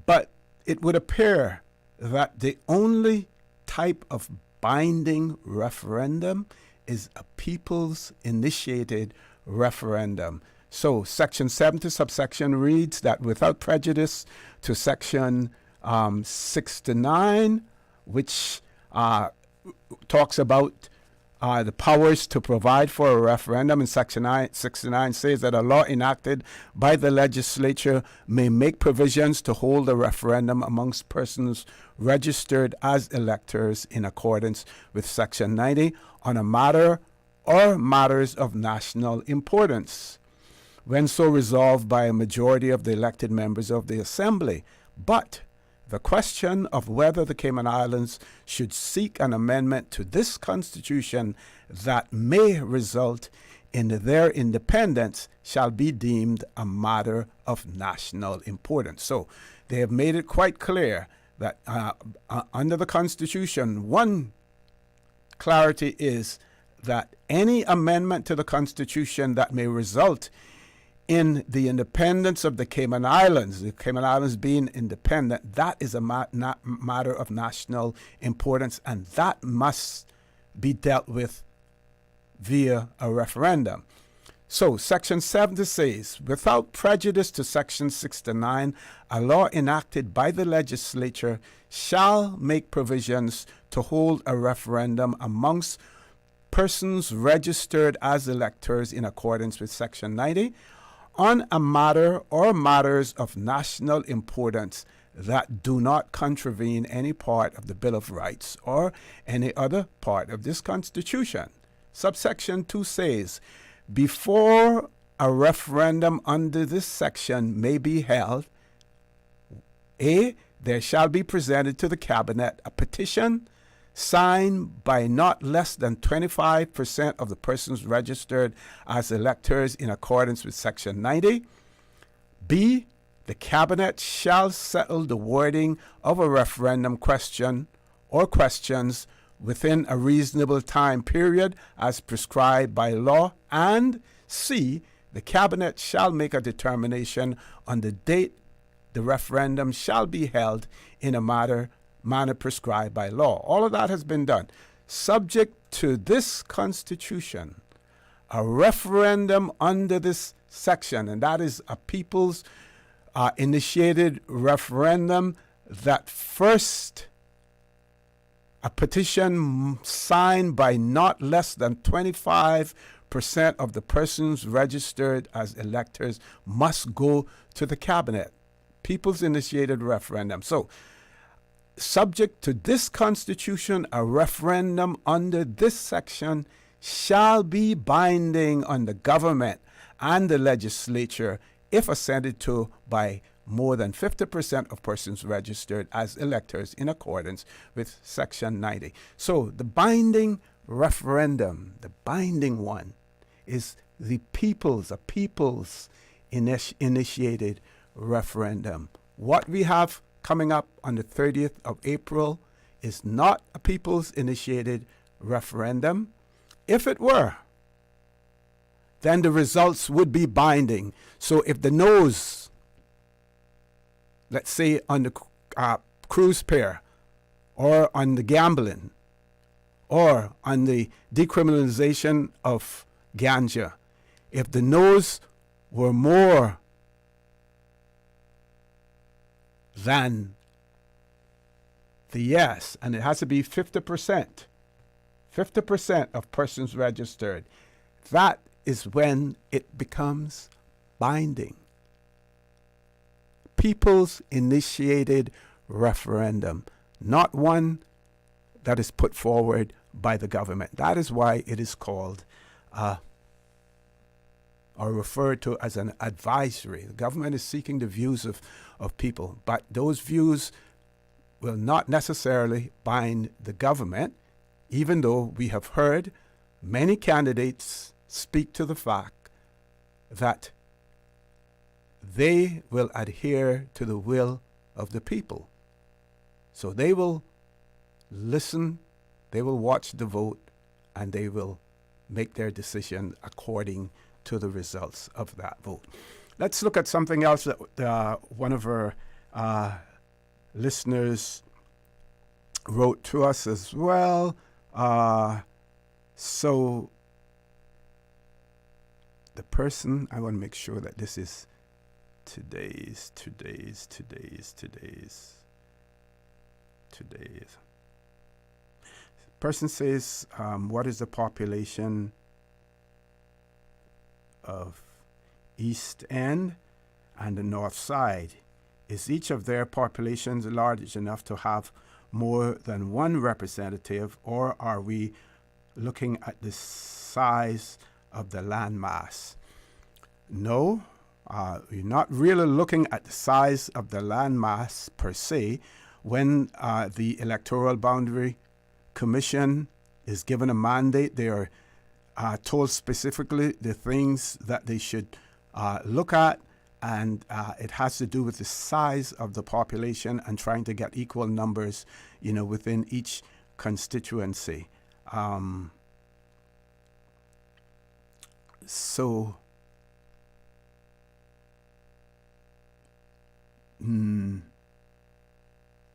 but it would appear that the only type of binding referendum is a people's initiated referendum. So Section 70 subsection reads that without prejudice to Section 69, which talks about the powers to provide for a referendum, and Section 69 says that a law enacted by the legislature may make provisions to hold a referendum amongst persons registered as electors in accordance with Section 90 on a matter or matters of national importance, when so resolved by a majority of the elected members of the Assembly. But the question of whether the Cayman Islands should seek an amendment to this Constitution that may result in their independence shall be deemed a matter of national importance. So they have made it quite clear that under the Constitution, one clarity is that any amendment to the Constitution that may result in the independence of the Cayman Islands being independent, that is a matter of national importance, and that must be dealt with via a referendum. So Section 70 says, without prejudice to Section 69, a law enacted by the legislature shall make provisions to hold a referendum amongst persons registered as electors in accordance with Section 90 on a matter or matters of national importance that do not contravene any part of the Bill of Rights or any other part of this Constitution. Subsection 2 says, before a referendum under this section may be held, A, there shall be presented to the Cabinet a petition signed by not less than 25% of the persons registered as electors in accordance with Section 90. B, the Cabinet shall settle the wording of a referendum question or questions within a reasonable time period as prescribed by law. And C, the Cabinet shall make a determination on the date the referendum shall be held in a manner prescribed by law. All of that has been done. Subject to this Constitution, a referendum under this section, and that is a people's initiated referendum, that first a petition signed by not less than 25% of the persons registered as electors must go to the Cabinet. People's initiated referendum. So, subject to this Constitution, a referendum under this section shall be binding on the government and the legislature if assented to by more than 50% of persons registered as electors in accordance with Section 90. So the binding referendum, the binding one, is a people's initiated referendum. What we have coming up on the 30th of April is not a people's initiated referendum. If it were, then the results would be binding. So if the no's, let's say on the cruise fare, or on the gambling, or on the decriminalization of ganja, if the no's were more than the yes, and it has to be 50% of persons registered, that is when it becomes binding. People's initiated referendum, not one that is put forward by the government. That is why it is called or referred to as an advisory. The government is seeking the views of people, but those views will not necessarily bind the government, even though we have heard many candidates speak to the fact that they will adhere to the will of the people. So they will listen, they will watch the vote, and they will make their decision according to the results of that vote. Let's look at something else that one of our listeners wrote to us as well. So the person, I want to make sure that this is today's. Person says, what is the population of East End and the North Side? Is each of their populations large enough to have more than one representative, or are we looking at the size of the landmass? No, we're not really looking at the size of the landmass per se. When the Electoral Boundary Commission is given a mandate, they are told specifically the things that they should look at, and it has to do with the size of the population and trying to get equal numbers, within each constituency.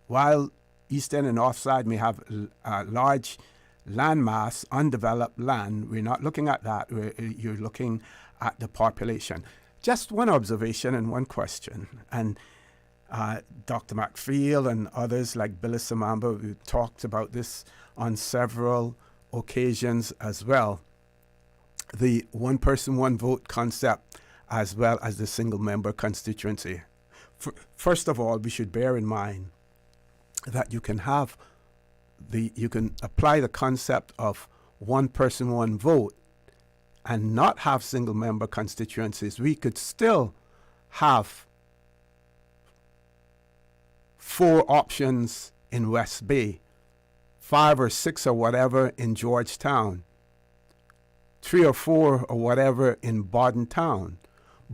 While East End and North Side may have a large landmass, undeveloped land, we're not looking at that. You're looking at the population. Just one observation and one question. And Dr. McField and others like Billy Samamba, we talked about this on several occasions as well. The one person, one vote concept, as well as the single member constituency. First of all, we should bear in mind that you can apply the concept of one person, one vote and not have single member constituencies. We could still have 4 options in West Bay, 5 or 6 or whatever in Georgetown, 3 or 4 or whatever in Bordentown.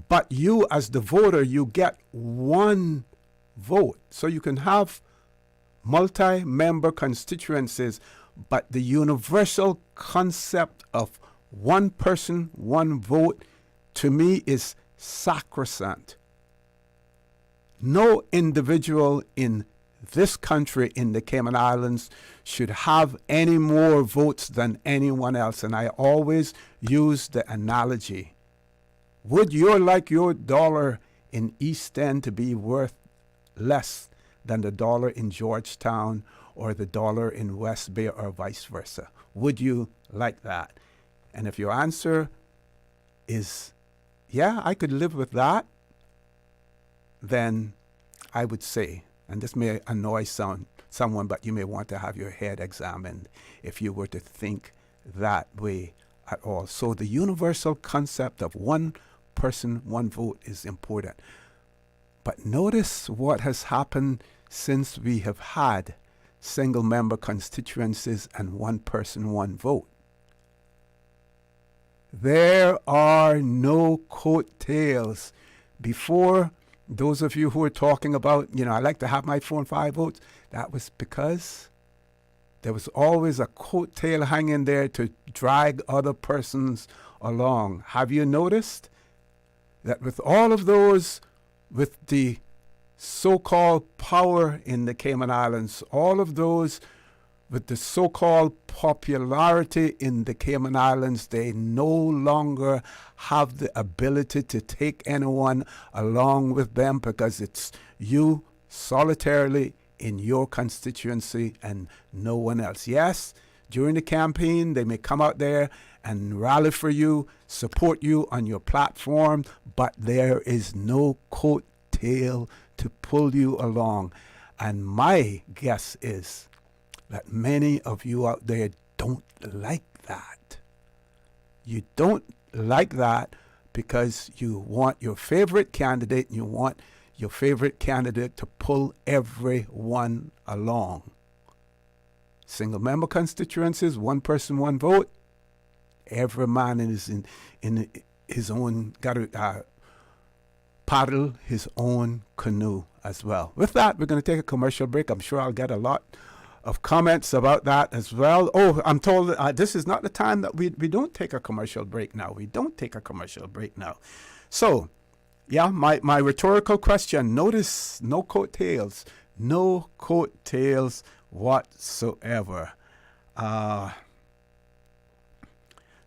But you, as the voter, you get one vote. So you can have multi-member constituencies, but the universal concept of one person, one vote, to me is sacrosanct. No individual in this country, in the Cayman Islands, should have any more votes than anyone else. And I always use the analogy. Would you like your dollar in East End to be worth less than the dollar in Georgetown or the dollar in West Bay or vice versa? Would you like that? And if your answer is, yeah, I could live with that, then I would say, and this may annoy someone, but you may want to have your head examined if you were to think that way at all. So the universal concept of one person, one vote is important. But notice what has happened since we have had single member constituencies and one person, one vote. There are no coattails. Before, those of you who are talking about, I like to have my 4 and 5 votes, that was because there was always a coattail hanging there to drag other persons along. Have you noticed that with all of those, with the so-called power in the Cayman Islands, all of those with the so-called popularity in the Cayman Islands, they no longer have the ability to take anyone along with them because it's you solitarily in your constituency and no one else. Yes, during the campaign, they may come out there and rally for you, support you on your platform, but there is no coattail to pull you along. And my guess is that many of you out there don't like that. You don't like that because you want your favorite candidate and you want your favorite candidate to pull everyone along. Single member constituencies, one person, one vote. Every man is in his own, got to paddle his own canoe as well. With that, we're going to take a commercial break. I'm sure I'll get a lot of comments about that as well. Oh, I'm told this is not the time that we don't take a commercial break now. We don't take a commercial break now. So, yeah, my rhetorical question, notice no coattails. No coattails whatsoever.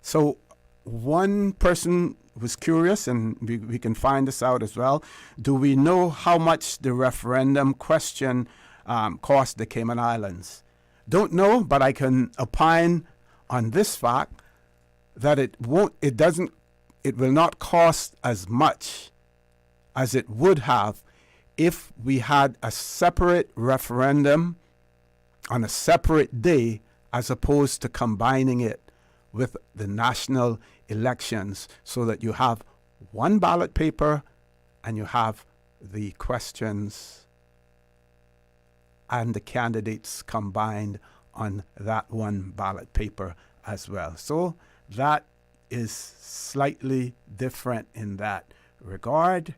So one person was curious, and we can find this out as well. Do we know how much the referendum question cost the Cayman Islands? Don't know, but I can opine on this fact that it will not cost as much as it would have if we had a separate referendum on a separate day as opposed to combining it with the national elections so that you have one ballot paper and you have the questions and the candidates combined on that one ballot paper as well. So that is slightly different in that regard.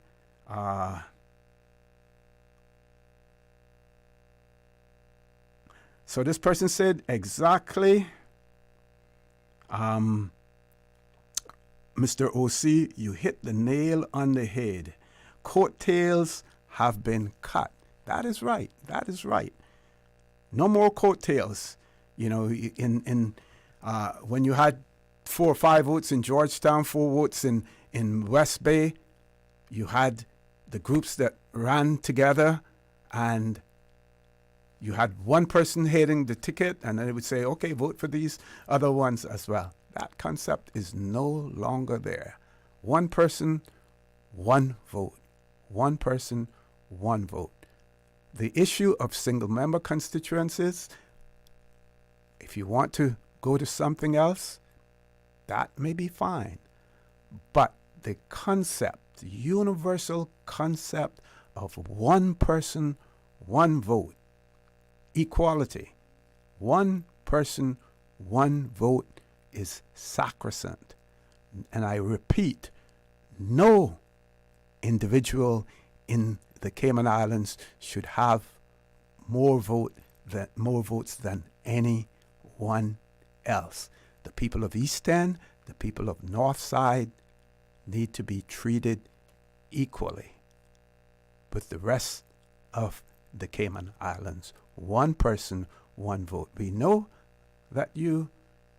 So this person said exactly, Mr. OC, you hit the nail on the head. Coattails have been cut. That is right. That is right. No more coattails. You know, when you had 4 or 5 votes in Georgetown, 4 votes in West Bay, you had the groups that ran together, and you had one person heading the ticket, and then it would say, okay, vote for these other ones as well. That concept is no longer there. One person, one vote. One person, one vote. The issue of single-member constituencies, if you want to go to something else, that may be fine. But the concept, the universal concept of one person, one vote, equality, one person, one vote is sacrosanct. And I repeat, no individual in the Cayman Islands should have more votes than anyone else. The people of East End, the people of North Side need to be treated equally with the rest of the Cayman Islands. One person, one vote. We know that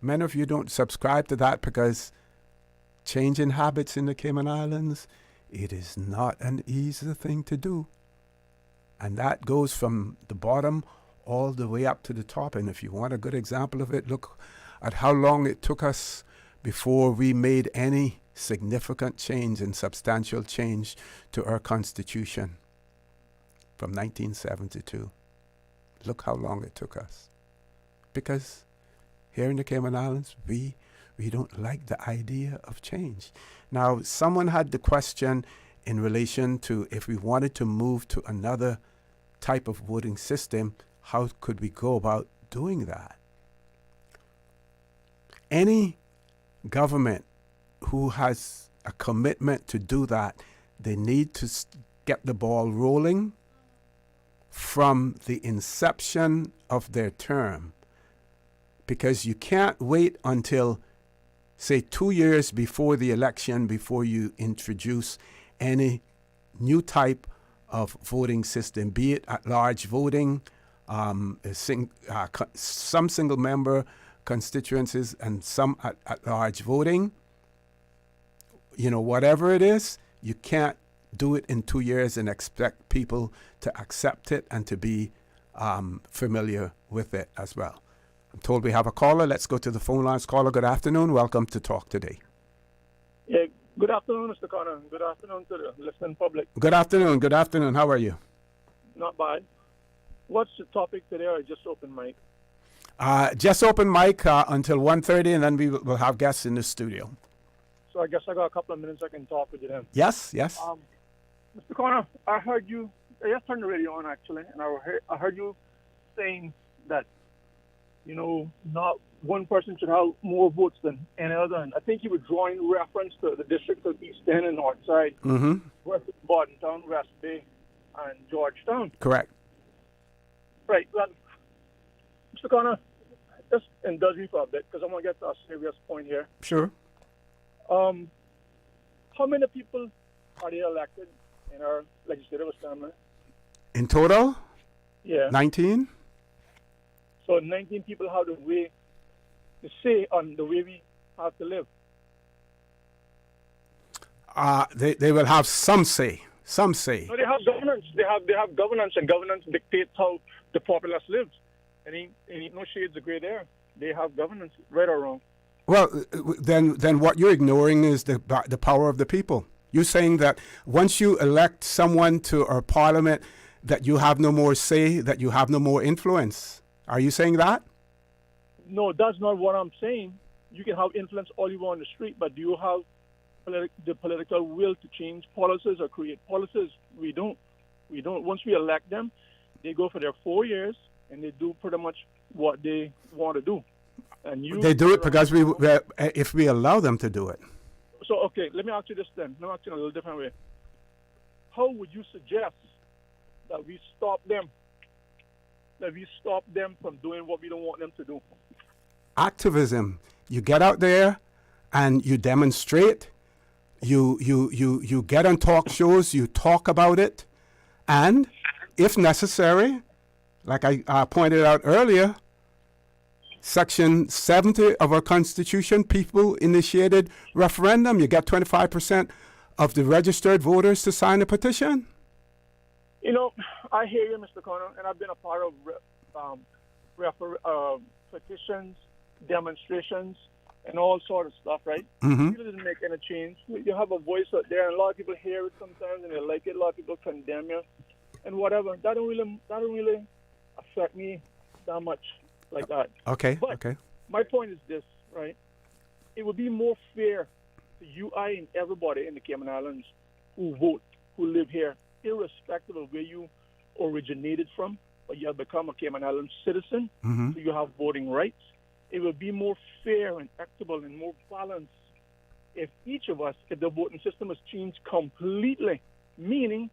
many of you don't subscribe to that because changing habits in the Cayman Islands, it is not an easy thing to do. And that goes from the bottom all the way up to the top. And if you want a good example of it, look at how long it took us before we made any significant change and substantial change to our Constitution from 1972. Look how long it took us. Because here in the Cayman Islands, we don't like the idea of change. Now, someone had the question in relation to if we wanted to move to another type of voting system, how could we go about doing that? Any government who has a commitment to do that, they need to get the ball rolling from the inception of their term. Because you can't wait until, say, 2 years before the election before you introduce any new type of voting system, be it at-large voting, some single-member constituencies and some at-large voting. You know, whatever it is, you can't do it in 2 years and expect people to accept it and to be familiar with it as well. I'm told we have a caller. Let's go to the phone lines. Caller, good afternoon. Welcome to Talk Today. Yeah, good afternoon, Mr. Connor. Good afternoon to the listening public. Good afternoon. Good afternoon. How are you? Not bad. What's the topic today, or just open mic? Just open mic until 1:30, and then we will have guests in the studio. So I guess I got a couple of minutes I can talk with you then. Yes, yes. Mr. Connor, I heard you, I just turned the radio on actually, and I heard you saying that, you know, not one person should have more votes than any other. And I think you were drawing reference to the district of East End and North Side, West Bordentown, West Bay, and Georgetown. Correct. Right. Well, Mr. Connor, just indulge me for a bit because I want to get to a serious point here. Sure. How many people are they elected in our legislative assembly? In total? Yeah. 19? So 19 people have the say on the way we have to live. They will have some say. Some say. No, they have governance. They have governance, and governance dictates how the populace lives. And ain't no shades of gray there. They have governance, right or wrong. Well, then what you're ignoring is the power of the people. You're saying that once you elect someone to our parliament, that you have no more say, that you have no more influence. Are you saying that? No, that's not what I'm saying. You can have influence all you want on the street, but do you have the political will to change policies or create policies? We don't. Once we elect them, they go for their 4 years, and they do pretty much what they want to do. And they do it because if we allow them to do it. So, okay, let me ask you this then. Let me ask you in a little different way. how would you suggest that we stop them? That we stop them from doing what we don't want them to do? Activism. You get out there and you demonstrate. You get on talk shows. You talk about it, and if necessary, like I pointed out earlier, Section 70 of our Constitution, people-initiated referendum. You get 25% of the registered voters to sign a petition. You know, I hear you, Mr. Connor, and I've been a part of petitions, demonstrations, and all sort of stuff, right? Mm-hmm. It doesn't make any change. You have a voice out there, and a lot of people hear it sometimes, and they like it. A lot of people condemn you, and whatever. That don't really affect me that much like that. Okay. But okay. my point is this, right? It would be more fair to you, I, and everybody in the Cayman Islands who vote, who live here, irrespective of where you originated from, or you have become a Cayman Islands citizen, Mm-hmm. so you have voting rights. It would be more fair and equitable and more balanced if each of us, if the voting system is changed completely, meaning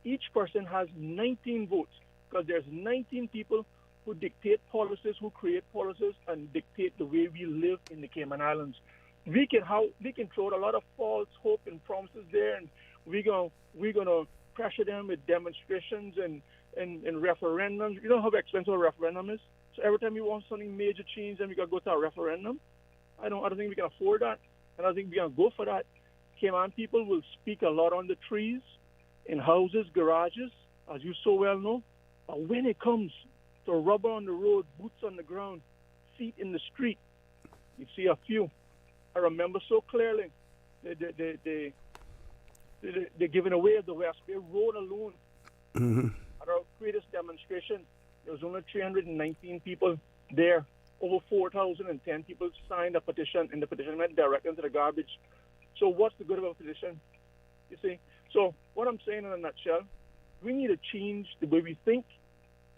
each person has 19 votes, because there's 19 people who dictate policies, who create policies, and dictate the way we live in the Cayman Islands. We can throw a lot of false hope and promises there, and we're gonna pressure them with demonstrations and referendums. You know how expensive a referendum is? So every time we want something major change, then we gotta go to a referendum. I don't think we can afford that, and I think we're gonna go for that. Cayman people will speak a lot on the trees, in houses, garages, as you so well know. But when it comes to rubber on the road, boots on the ground, feet in the street, you see a few. I remember so clearly they giving away the West Bay Road alone. Mm-hmm. At our greatest demonstration, there was only 319 people there. Over 4,010 people signed a petition, and the petition went directly into the garbage. So what's the good of a petition? You see? So what I'm saying in a nutshell, we need to change the way we think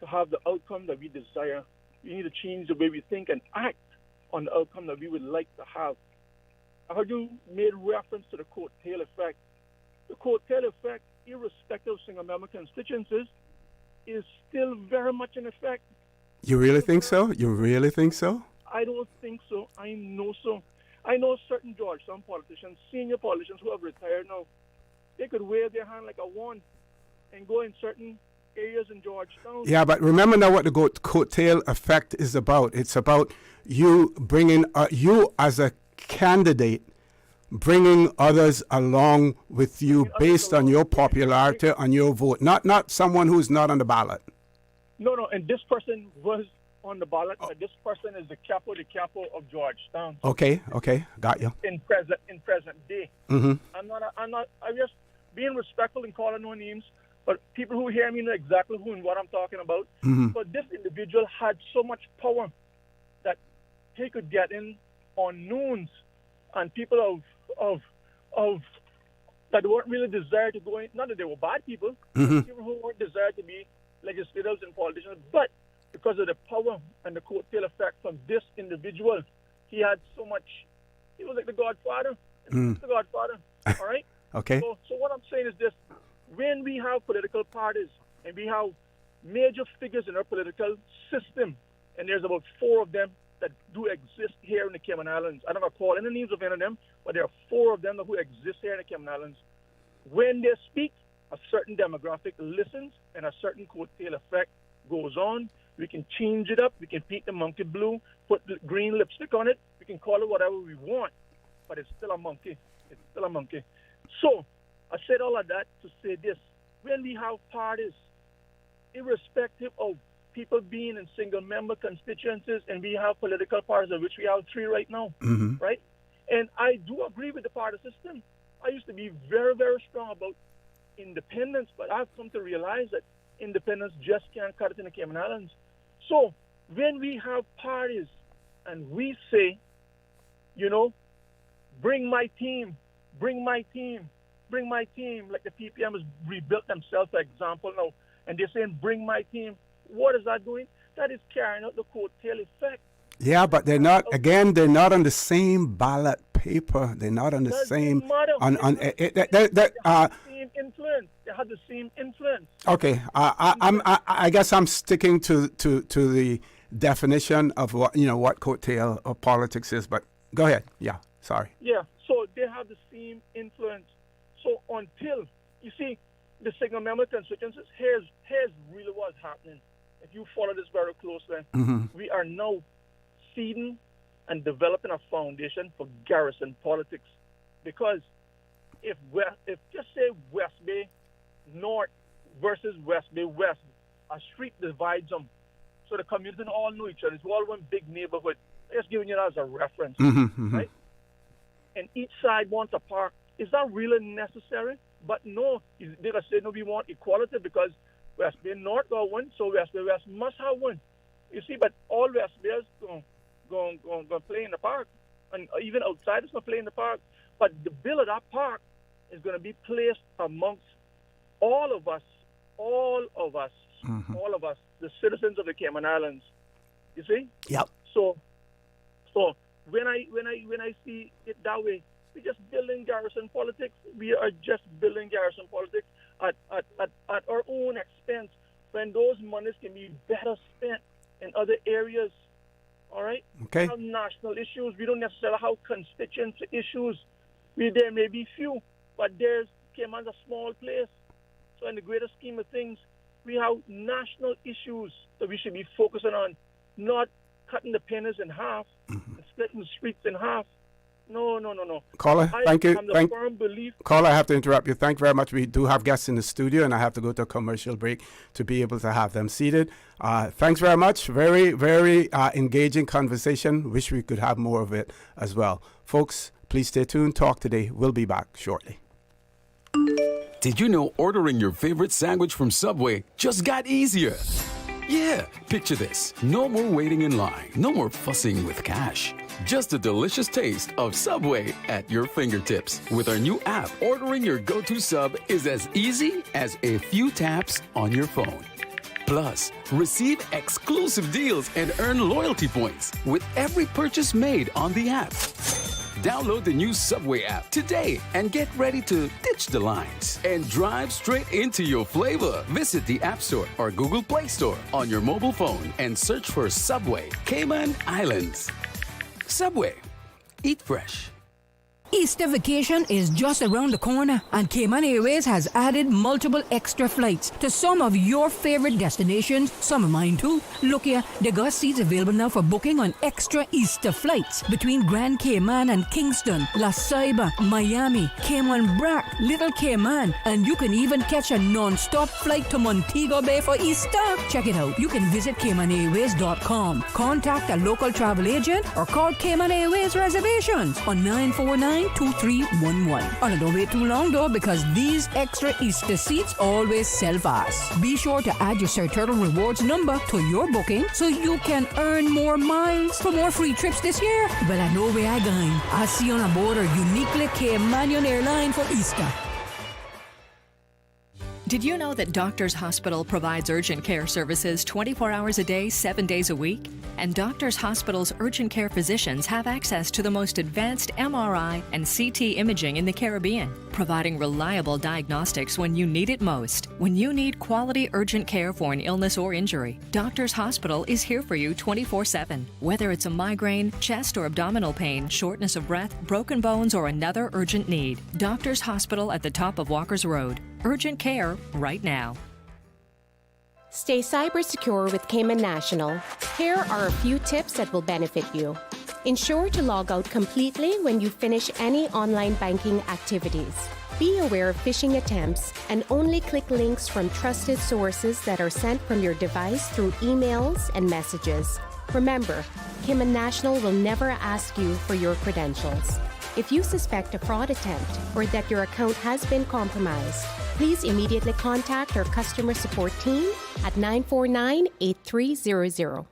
to have the outcome that we desire. We need to change the way we think and act on the outcome that we would like to have. I heard you made reference to the coattail effect. The coattail effect, irrespective of single-member constituencies, is still very much in effect. You really think so? You really think so? I don't think so. I know so. I know certain Georgetown politicians, senior politicians who have retired now, they could wave their hand like a wand and go in certain areas in Georgetown. Yeah, but remember now what the coattail effect is about. It's about you bringing, you as a candidate, bringing others along with you based on your popularity, on your vote, not someone who's not on the ballot. No, and this person was on the ballot, but this person is the capo of Georgetown. Okay, got you. In present day. Mm-hmm. I'm just being respectful and calling no names, but people who hear me know exactly who and what I'm talking about. Mm-hmm. But this individual had so much power that he could get in on noons, and people of that weren't really desired to go in. Not that they were bad people, Mm-hmm. people who weren't desired to be legislators and politicians, but because of the power and the coattail effect from this individual, he had so much. He was like the Godfather. The Godfather. All right. Okay. So what I'm saying is this: when we have political parties and we have major figures in our political system, and there's about 4 of them that do exist here in the Cayman Islands. I don't know call any names of any of them, but there are 4 of them who exist here in the Cayman Islands. When they speak, a certain demographic listens, and a certain coattail effect goes on. We can change it up. We can paint the monkey blue, put green lipstick on it. We can call it whatever we want, but it's still a monkey. It's still a monkey. So I said all of that to say this. When we have parties, irrespective of people being in single-member constituencies, and we have political parties, of which we have 3 right now, Mm-hmm. right? And I do agree with the party system. I used to be very, very strong about independence, but I've come to realize that independence just can't cut it in the Cayman Islands. So when we have parties and we say, bring my team, like the PPM has rebuilt themselves, for example, now, and they're saying, bring my team, what is that doing? That is carrying out the coattail effect. Yeah, but they're not on the same ballot paper. They're not on the same. same influence. They have the same influence. Okay, I guess I'm sticking to the definition of what coattail of politics is. But go ahead. Yeah, sorry. Yeah, so they have the same influence. So until you see the single member constituencies, here's really what's happening. If you follow this very closely, we are now seeding and developing a foundation for garrison politics, because if just say West Bay North versus West Bay West, a street divides them, so the communities all know each other. It's all one big neighborhood. Just giving you that as a reference, right? And each side wants a park. Is that really necessary? But no, they're gonna say no. We want equality because West Bay North got one, so West Bay West must have one. You see, but all West Bayers going to play in the park, and even outsiders going to play in the park. But the bill of that park is going to be placed amongst all of us, the citizens of the Cayman Islands. You see? Yep. So when I see it that way, we're just building garrison politics. We are just building garrison politics at our own expense, when those monies can be better spent in other areas. All right? Okay. We have national issues. We don't necessarily have constituency issues. There may be few, but Cayman's a small place. So in the greater scheme of things, we have national issues that we should be focusing on, not cutting the pennies in half and splitting the streets in half. No. Caller, thank you. Caller, I have to interrupt you. Thank you very much. We do have guests in the studio, and I have to go to a commercial break to be able to have them seated. Thanks very much. Very, very engaging conversation. Wish we could have more of it as well. Folks, please stay tuned. Talk today. We'll be back shortly. Did you know ordering your favorite sandwich from Subway just got easier? Yeah, picture this. No more waiting in line. No more fussing with cash. Just a delicious taste of Subway at your fingertips. With our new app, ordering your go-to sub is as easy as a few taps on your phone. Plus, receive exclusive deals and earn loyalty points with every purchase made on the app. Download the new Subway app today and get ready to ditch the lines and drive straight into your flavor. Visit the App Store or Google Play Store on your mobile phone and search for Subway Cayman Islands. Subway. Eat fresh. Easter vacation is just around the corner, and Cayman Airways has added multiple extra flights to some of your favorite destinations, some of mine too. Look here, they got seats available now for booking on extra Easter flights between Grand Cayman and Kingston, La Ceiba, Miami, Cayman Brac, Little Cayman, and you can even catch a non-stop flight to Montego Bay for Easter. Check it out. You can visit CaymanAirways.com, contact a local travel agent, or call Cayman Airways Reservations on 949-2311. And don't wait too long though, because these extra Easter seats always sell fast. Be sure to add your Sir Turtle Rewards number to your booking so you can earn more miles for more free trips this year. But I know where I'm going. I'll see you on board our uniquely Caymanian airline for Easter. Did you know that Doctors Hospital provides urgent care services 24 hours a day, 7 days a week? And Doctors Hospital's urgent care physicians have access to the most advanced MRI and CT imaging in the Caribbean, providing reliable diagnostics when you need it most. When you need quality urgent care for an illness or injury, Doctors Hospital is here for you 24/7. Whether it's a migraine, chest or abdominal pain, shortness of breath, broken bones, or another urgent need, Doctors Hospital at the top of Walker's Road. Urgent care right now. Stay cyber secure with Cayman National. Here are a few tips that will benefit you. Ensure to log out completely when you finish any online banking activities. Be aware of phishing attempts and only click links from trusted sources that are sent from your device through emails and messages. Remember, Cayman National will never ask you for your credentials. If you suspect a fraud attempt or that your account has been compromised, please immediately contact our customer support team at 949-8300.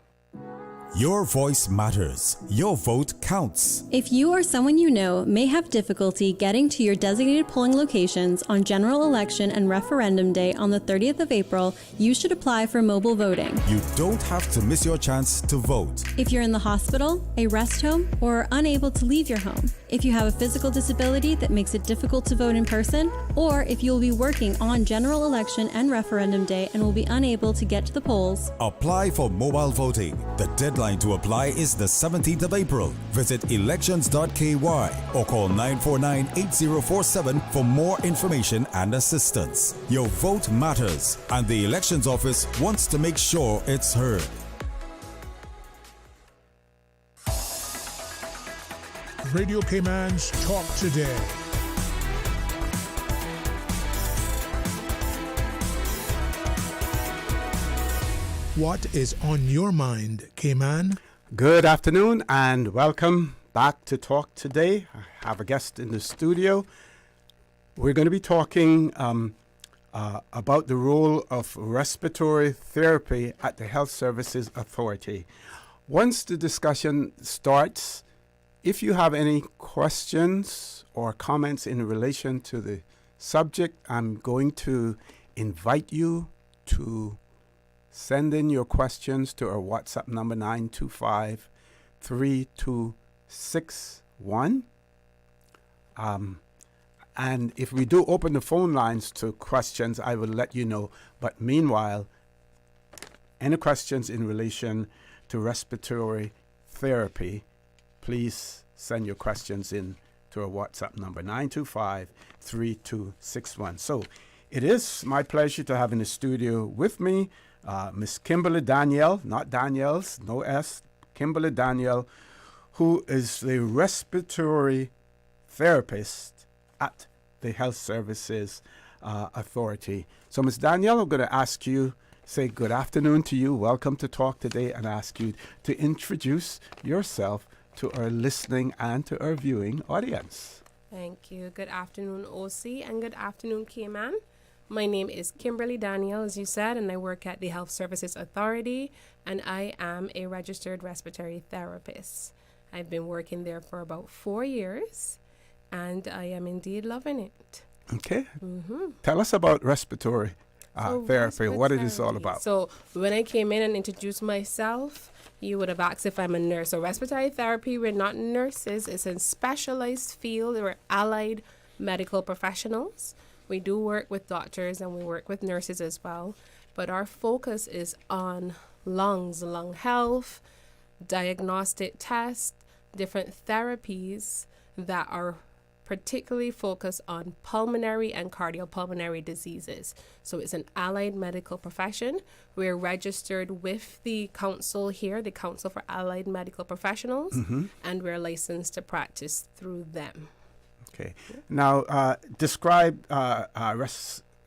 Your voice matters. Your vote counts. If you or someone you know may have difficulty getting to your designated polling locations on general election and referendum day on the 30th of April, you should apply for mobile voting. You don't have to miss your chance to vote. If you're in the hospital, a rest home, or are unable to leave your home, If you have a physical disability that makes it difficult to vote in person, or if you will be working on general election and referendum day and will be unable to get to the polls. Apply for mobile voting. The deadline to apply is the 17th of April. Visit elections.ky or call 949-8047 for more information and assistance. Your vote matters, and the Elections Office wants to make sure it's heard. Radio Cayman's Talk Today. What is on your mind, Cayman? Good afternoon and welcome back to Talk Today. I have a guest in the studio. We're going to be talking about the role of respiratory therapy at the Health Services Authority. Once the discussion starts, if you have any questions or comments in relation to the subject, I'm going to invite you to send in your questions to our WhatsApp number 925-3261. And if we do open the phone lines to questions, I will let you know. But meanwhile, any questions in relation to respiratory therapy, please send your questions in to our WhatsApp number 925-3261. So it is my pleasure to have in the studio with me Miss Kimberley Daniel, not Daniels, no S, Kimberley Daniel, who is the respiratory therapist at the Health Services Authority. So Ms. Daniel, I'm going to ask you, say good afternoon to you, welcome to Talk Today, and ask you to introduce yourself to our listening and to our viewing audience. Thank you. Good afternoon, OC, and good afternoon, Cayman. My name is Kimberly Daniel, as you said, and I work at the Health Services Authority, and I am a registered respiratory therapist. I've been working there for about 4 years, and I am indeed loving it. Okay. Tell us about respiratory therapy, what it is all about. So when I came in and introduced myself, you would have asked if I'm a nurse. So respiratory therapy, we're not nurses. It's a specialized field. We're allied medical professionals. We do work with doctors and we work with nurses as well. But our focus is on lungs, lung health, diagnostic tests, different therapies that are particularly focused on pulmonary and cardiopulmonary diseases. So it's an allied medical profession. We're registered with the council here, the Council for Allied Medical Professionals, and we're licensed to practice through them. Okay. Now, describe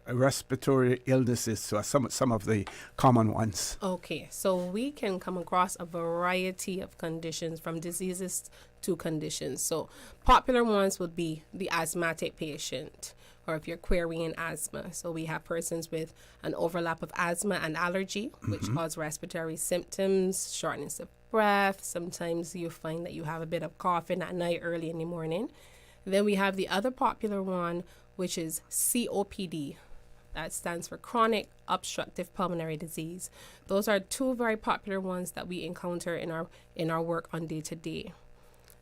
respiratory illnesses, so some of the common ones. Okay, so we can come across a variety of conditions, from diseases to conditions. So popular ones would be the asthmatic patient, or if you're querying asthma. So we have persons with an overlap of asthma and allergy, which cause respiratory symptoms, shortness of breath. Sometimes you find that you have a bit of coughing at night, early in the morning. Then we have the other popular one, which is COPD. That stands for chronic obstructive pulmonary disease. Those are two very popular ones that we encounter in our work on day to day.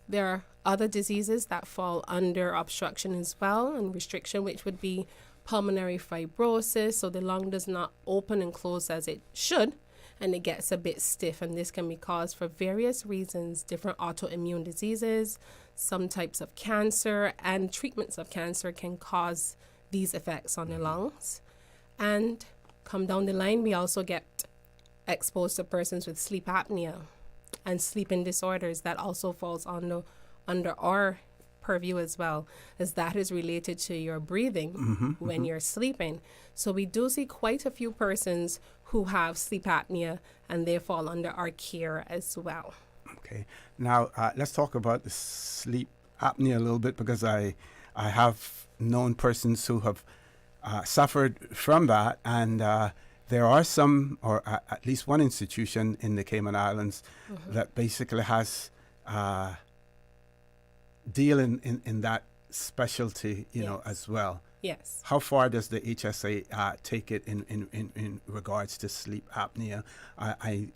There are other diseases that fall under obstruction as well and restriction, which would be pulmonary fibrosis. So the lung does not open and close as it should, and it gets a bit stiff. And this can be caused for various reasons, different autoimmune diseases, some types of cancer, and treatments of cancer can cause these effects on the lungs. And come down the line, we also get exposed to persons with sleep apnea and sleeping disorders. That also falls under our purview as well, as that is related to your breathing when you're sleeping. So we do see quite a few persons who have sleep apnea, and they fall under our care as well. Okay. Now, let's talk about the sleep apnea a little bit, because I have known persons who have suffered from that, and there are some, or at least one institution in the Cayman Islands that basically has deal in that specialty, you know, as well. Yes. How far does the HSA take it in regards to sleep apnea? I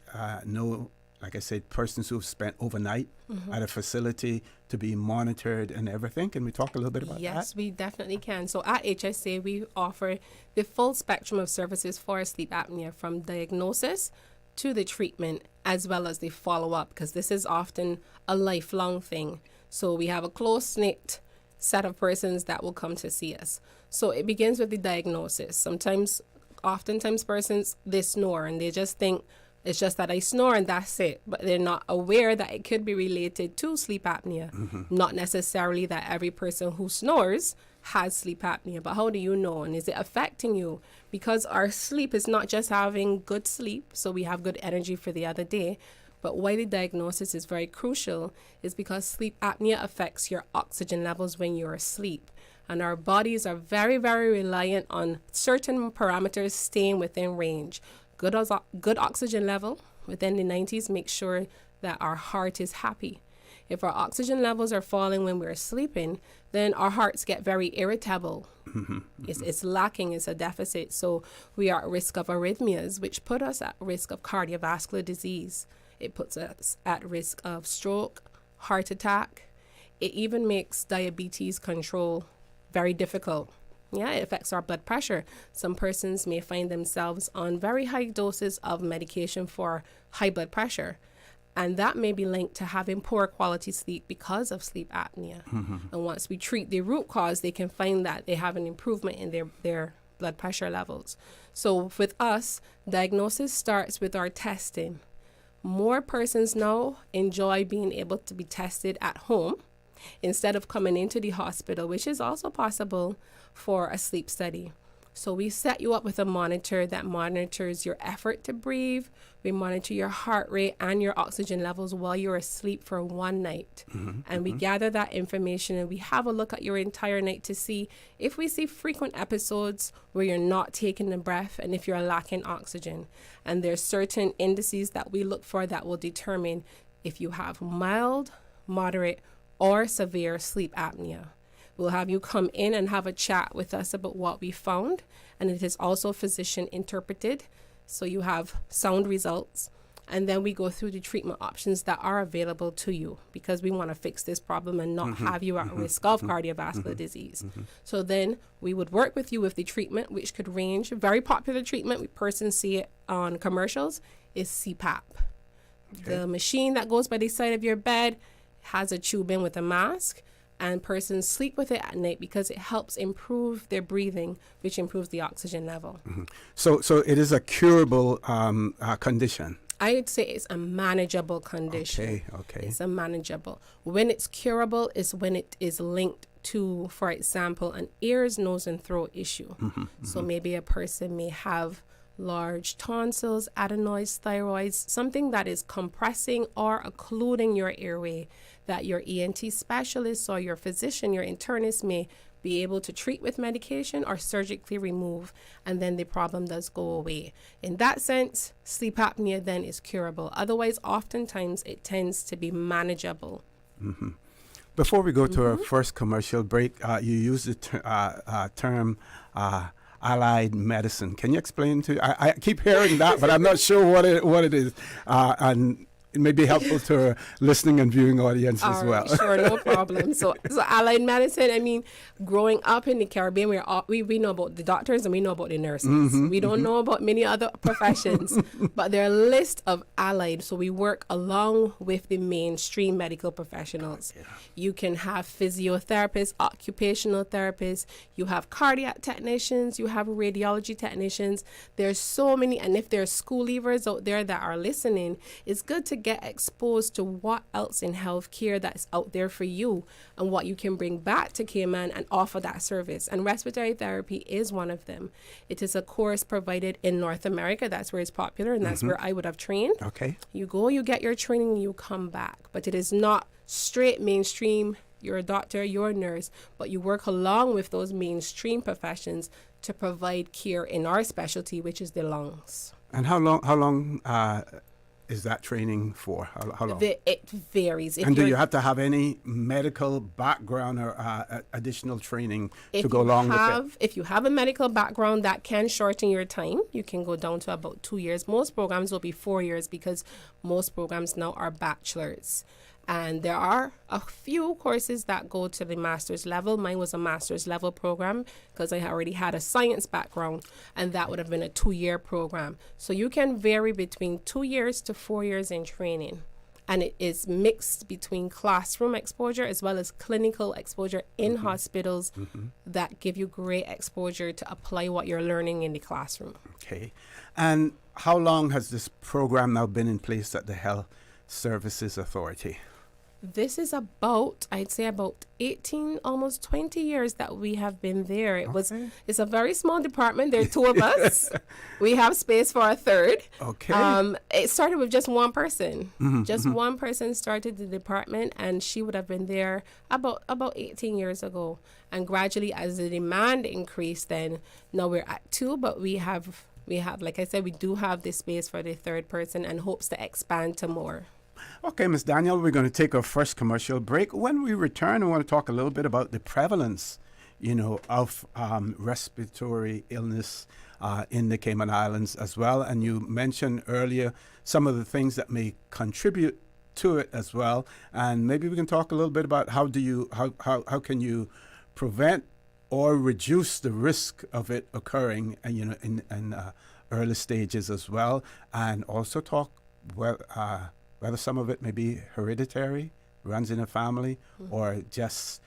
know like I said, persons who've spent overnight at a facility to be monitored and everything. Can we talk a little bit about that? Yes, we definitely can. So at HSA, we offer the full spectrum of services for sleep apnea, from diagnosis to the treatment, as well as the follow-up, because this is often a lifelong thing. So we have a close-knit set of persons that will come to see us. So it begins with the diagnosis. Oftentimes persons, they snore and they just think it's just that I snore and that's it. But they're not aware that it could be related to sleep apnea. Not necessarily that every person who snores has sleep apnea, but how do you know? And is it affecting you? Because our sleep is not just having good sleep, so we have good energy for the other day. But why the diagnosis is very crucial is because sleep apnea affects your oxygen levels when you're asleep. And our bodies are very, very reliant on certain parameters staying within range. Good oxygen level within the 90s makes sure that our heart is happy. If our oxygen levels are falling when we're sleeping, then our hearts get very irritable. It's lacking, it's a deficit. So we are at risk of arrhythmias, which put us at risk of cardiovascular disease. It puts us at risk of stroke, heart attack. It even makes diabetes control very difficult. Yeah, it affects our blood pressure. Some persons may find themselves on very high doses of medication for high blood pressure. And that may be linked to having poor quality sleep because of sleep apnea. And once we treat the root cause, they can find that they have an improvement in their blood pressure levels. So with us, diagnosis starts with our testing. More persons now enjoy being able to be tested at home instead of coming into the hospital, which is also possible for a sleep study. So we set you up with a monitor that monitors your effort to breathe. We monitor your heart rate and your oxygen levels while you're asleep for one night. And we gather that information and we have a look at your entire night to see if we see frequent episodes where you're not taking a breath and if you're lacking oxygen. And there's certain indices that we look for that will determine if you have mild, moderate, or severe sleep apnea. We'll have you come in and have a chat with us about what we found, and it is also physician interpreted, so you have sound results. And then we go through the treatment options that are available to you, because we want to fix this problem and not have you at risk of cardiovascular disease. So then we would work with you with the treatment, which could range. Very popular treatment, we persons see it on commercials, is CPAP. The machine that goes by the side of your bed has a tube in with a mask, and persons sleep with it at night because it helps improve their breathing, which improves the oxygen level. So it is a curable condition. I would say it's a manageable condition. Okay. It's a manageable. When it's curable is when it is linked to, for example, an ears, nose, and throat issue. So maybe a person may have large tonsils, adenoids, thyroids, something that is compressing or occluding your airway, that your ENT specialist or your physician, your internist may be able to treat with medication or surgically remove, and then the problem does go away. In that sense, sleep apnea then is curable. Otherwise, oftentimes it tends to be manageable. Before we go to our first commercial break, you used the term allied medicine. Can you explain to? I keep hearing that, but I'm not sure what it is, and it may be helpful to our listening and viewing audience as well. Sure, no problem. So allied medicine, I mean, growing up in the Caribbean, we know about the doctors and we know about the nurses. We don't know about many other professions, but there are a list of allied. So we work along with the mainstream medical professionals. You can have physiotherapists, occupational therapists, you have cardiac technicians, you have radiology technicians. There's so many, and if there are school leavers out there that are listening, it's good to get exposed to what else in healthcare that's out there for you and what you can bring back to Cayman and offer that service. And respiratory therapy is one of them. It is a course provided in North America. That's where it's popular, and that's where I would have trained. You go, you get your training, you come back. But it is not straight mainstream. You're a doctor, you're a nurse, but you work along with those mainstream professions to provide care in our specialty, which is the lungs. And how long is that training for? How long? It varies. And do you have to have any medical background or additional training to go along with it? If you have a medical background, that can shorten your time. You can go down to about 2 years. Most programs will be 4 years because most programs now are bachelors. And there are a few courses that go to the master's level. Mine was a master's level program because I already had a science background, and that would have been a 2-year program. So you can vary between 2 years to 4 years in training. And it is mixed between classroom exposure as well as clinical exposure in hospitals that give you great exposure to apply what you're learning in the classroom. Okay. And how long has this program now been in place at the Health Services Authority? This is about, I'd say about 18, almost 20 years that we have been there. It's a very small department. There are 2 of us. We have space for a third. Okay. It started with just one person. Just one person started the department, and she would have been there about 18 years ago. And gradually, as the demand increased, then now we're at 2, but we have, like I said, we do have the space for the third person and hopes to expand to more. Okay, Ms. Daniel, we're going to take our first commercial break. When we return, we want to talk a little bit about the prevalence, of respiratory illness in the Cayman Islands as well. And you mentioned earlier some of the things that may contribute to it as well. And maybe we can talk a little bit about how can you prevent or reduce the risk of it occurring, in early stages as well, and also talk whether some of it may be hereditary, runs in a family, or just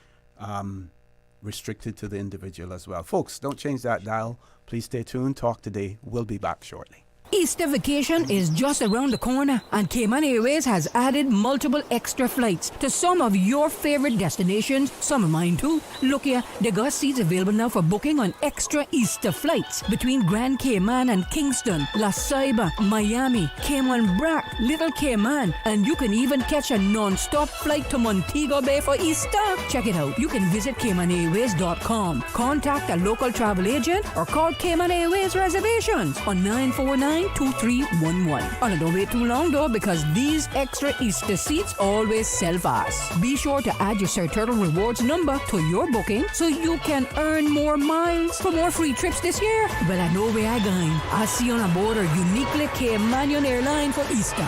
restricted to the individual as well. Folks, don't change that dial. Please stay tuned. Talk today. We'll be back shortly. Easter vacation is just around the corner, and Cayman Airways has added multiple extra flights to some of your favorite destinations, some of mine too. Look here, they got seats available now for booking on extra Easter flights between Grand Cayman and Kingston, La Ceiba, Miami, Cayman Brac, Little Cayman, and you can even catch a non-stop flight to Montego Bay for Easter. Check it out. You can visit CaymanAirways.com, contact a local travel agent, or call Cayman Airways Reservations on 949-2311. And don't wait too long though, because these extra Easter seats always sell fast. Be sure to add your Sir Turtle Rewards number to your booking so you can earn more miles for more free trips this year. Well, I know where I'm going. I'll see you on board a uniquely Caymanian airline for Easter.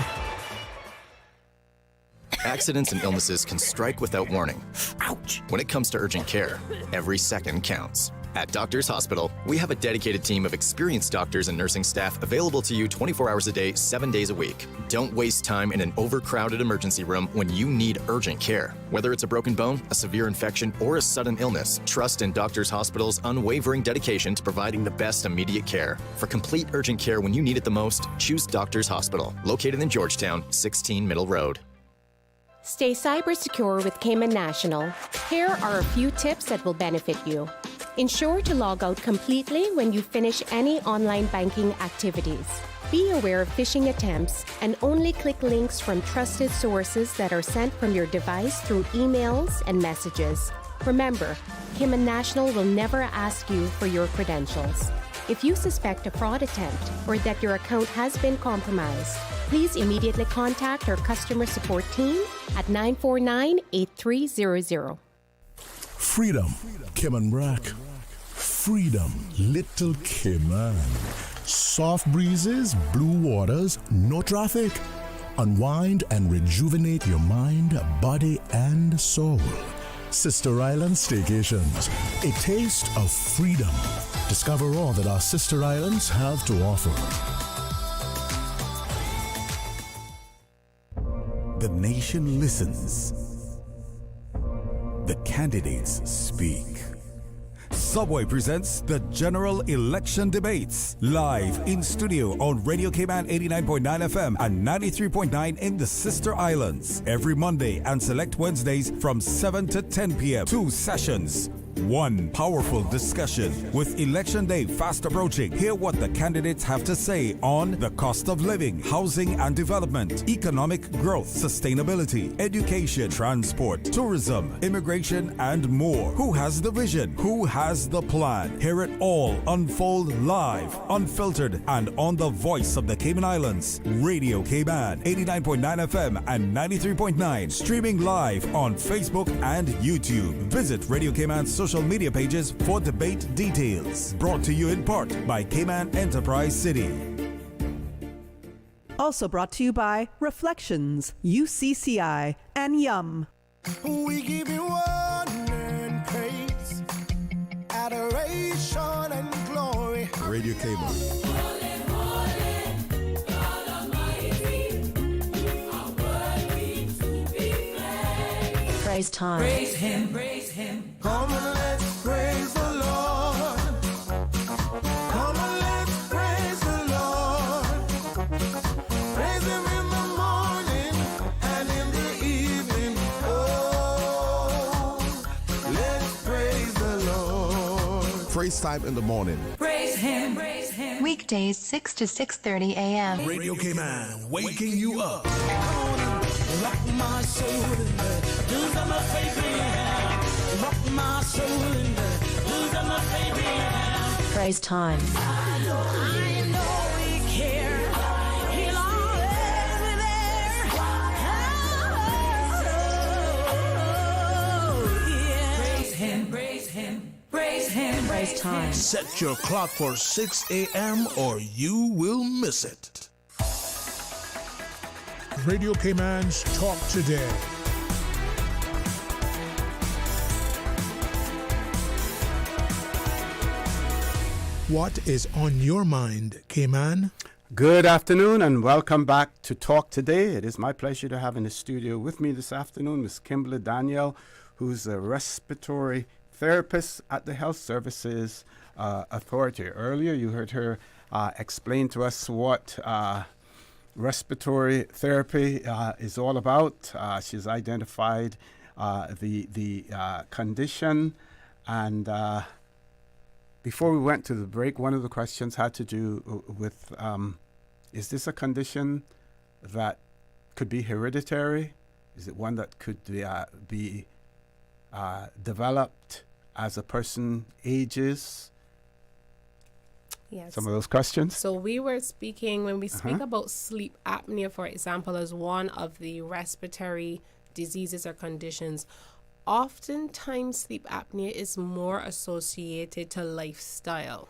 Accidents and illnesses can strike without warning. Ouch! When it comes to urgent care, every second counts. At Doctors Hospital, we have a dedicated team of experienced doctors and nursing staff available to you 24 hours a day, 7 days a week. Don't waste time in an overcrowded emergency room when you need urgent care. Whether it's a broken bone, a severe infection, or a sudden illness, trust in Doctors Hospital's unwavering dedication to providing the best immediate care. For complete urgent care when you need it the most, choose Doctors Hospital, located in Georgetown, 16 Middle Road. Stay cyber secure with Cayman National. Here are a few tips that will benefit you. Ensure to log out completely when you finish any online banking activities. Be aware of phishing attempts and only click links from trusted sources that are sent from your device through emails and messages. Remember, Cayman National will never ask you for your credentials. If you suspect a fraud attempt or that your account has been compromised, please immediately contact our customer support team at 949-8300. Freedom, Cayman Brac. Freedom, Little Cayman. Soft breezes, blue waters, no traffic. Unwind and rejuvenate your mind, body, and soul. Sister Island Staycations, a taste of freedom. Discover all that our sister islands have to offer. The nation listens. The candidates speak. Subway presents the General Election Debates, live in studio on Radio Cayman 89.9 FM and 93.9 in the Sister Islands. Every Monday and select Wednesdays from 7 to 10 p.m. 2 sessions. One powerful discussion. With Election Day fast approaching, hear what the candidates have to say on the cost of living, housing and development, economic growth, sustainability, education, transport, tourism, immigration, and more. Who has the vision? Who has the plan? Hear it all unfold live, unfiltered, and on the voice of the Cayman Islands. Radio Cayman, 89.9 FM and 93.9. Streaming live on Facebook and YouTube. Visit Radio Cayman's social media pages for debate details. Brought to you in part by Cayman Enterprise City. Also brought to you by Reflections, UCCI, and Yum. We give you honor and praise, adoration and glory. Radio Cayman. Praise time. Praise him, praise him. Come and let's praise the Lord. Come and let's praise the Lord. Praise him in the morning and in the evening. Oh, let's praise the Lord. Praise time in the morning. Praise him, praise him. Weekdays 6 to 6:30 a.m. Radio Cayman, waking you up. Rock my soul in the blues of my baby. Rock my soul in the blues of my baby. Praise time. I know he cares. He'll always be there. Oh, yeah. Praise him, praise him, praise him. Praise time. Set your clock for 6 a.m. or you will miss it. Radio Cayman's Talk Today. What is on your mind, Cayman? Good afternoon and welcome back to Talk Today. It is my pleasure to have in the studio with me this afternoon Ms. Kimberley Daniel, who's a respiratory therapist at the Health Services Authority. Earlier you heard her explain to us what respiratory therapy is all about. She's identified the condition, and before we went to the break, one of the questions had to do with is this a condition that could be hereditary? Is it one that could be developed as a person ages? Yes. Some of those questions. So we were speaking, when we speak about sleep apnea, for example, as one of the respiratory diseases or conditions, oftentimes sleep apnea is more associated to lifestyle.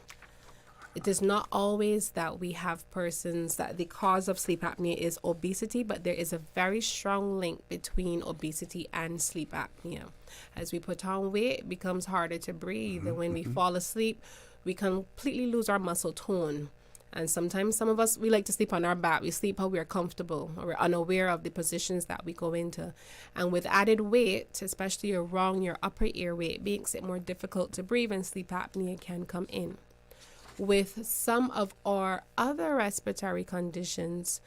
It is not always that we have persons that the cause of sleep apnea is obesity, but there is a very strong link between obesity and sleep apnea. As we put on weight, it becomes harder to breathe. And when we fall asleep, we completely lose our muscle tone. And sometimes some of us, we like to sleep on our back. We sleep how we're comfortable, or we're unaware of the positions that we go into. And with added weight, especially around your upper airway, it makes it more difficult to breathe, and sleep apnea can come in. With some of our other respiratory conditions,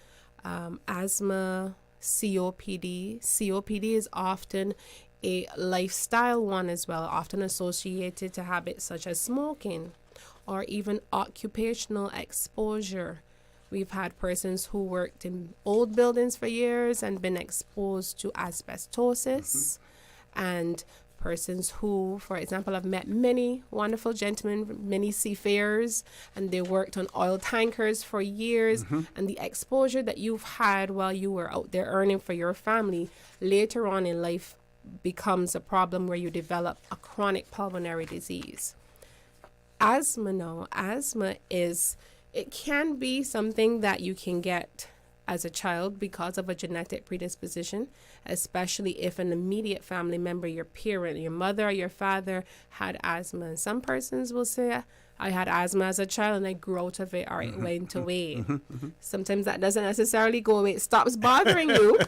asthma, COPD. COPD is often a lifestyle one as well, often associated to habits such as smoking or even occupational exposure. We've had persons who worked in old buildings for years and been exposed to asbestosis, and persons who, for example, I've met many wonderful gentlemen, many seafarers, and they worked on oil tankers for years, and the exposure that you've had while you were out there earning for your family, later on in life becomes a problem where you develop a chronic pulmonary disease. Asthma is, it can be something that you can get as a child because of a genetic predisposition, especially if an immediate family member, your parent, your mother or your father had asthma. And some persons will say, I had asthma as a child and I grew out of it, or it went away. Sometimes that doesn't necessarily go away. It stops bothering you.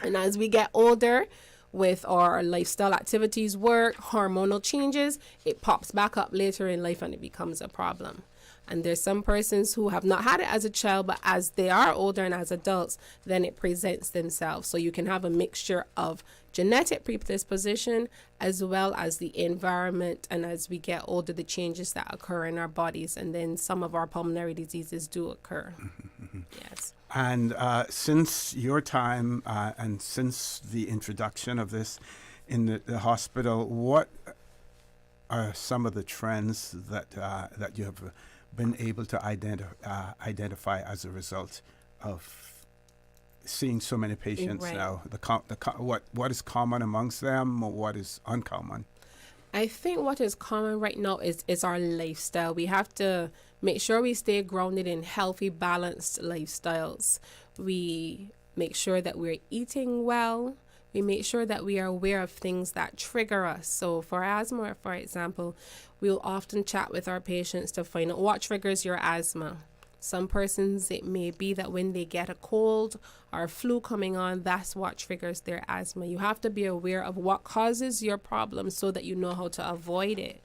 And as we get older, with our lifestyle activities, work, hormonal changes, it pops back up later in life and it becomes a problem. And there's some persons who have not had it as a child, but as they are older and as adults, then it presents themselves. So you can have a mixture of genetic predisposition as well as the environment, and as we get older, the changes that occur in our bodies, and then some of our pulmonary diseases do occur. Yes. And since your time and since the introduction of this in the hospital, what are some of the trends that you have been able to identify as a result of seeing so many patients now? What is common amongst them, or what is uncommon? I think what is common right now is our lifestyle. We have to make sure we stay grounded in healthy, balanced lifestyles. We make sure that we're eating well. We make sure that we are aware of things that trigger us. So for asthma, for example, we'll often chat with our patients to find out what triggers your asthma. Some persons, it may be that when they get a cold or flu coming on, that's what triggers their asthma. You have to be aware of what causes your problem so that you know how to avoid it.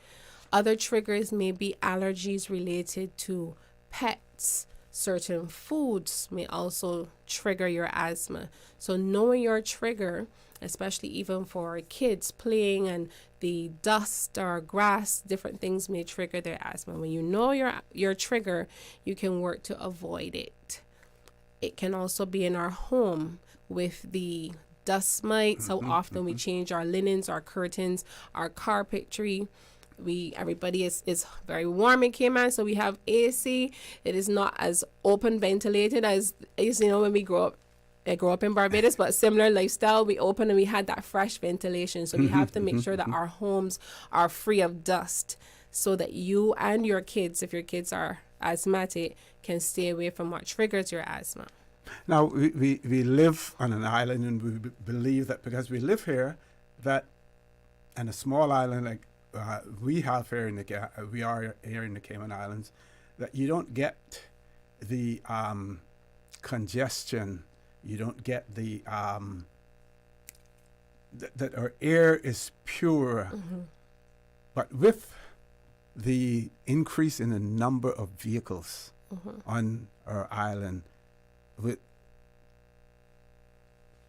Other triggers may be allergies related to pets. Certain foods may also trigger your asthma. So knowing your trigger, especially even for kids playing and the dust or grass, different things may trigger their asthma. When you know your trigger, you can work to avoid it. It can also be in our home with the dust mites, how often we change our linens, our curtains, our carpentry. Everybody is very warm in Cayman, so we have AC. It is not as open ventilated as when we grow up. I grew up in Barbados, but similar lifestyle. We open and we had that fresh ventilation. So we have to make sure that our homes are free of dust so that you and your kids, if your kids are asthmatic, can stay away from what triggers your asthma. Now, we live on an island, and we believe that because we live here, that on a small island like we have here we are here in the Cayman Islands, that you don't get the congestion. You don't get the that our air is pure. But with the increase in the number of vehicles on our island,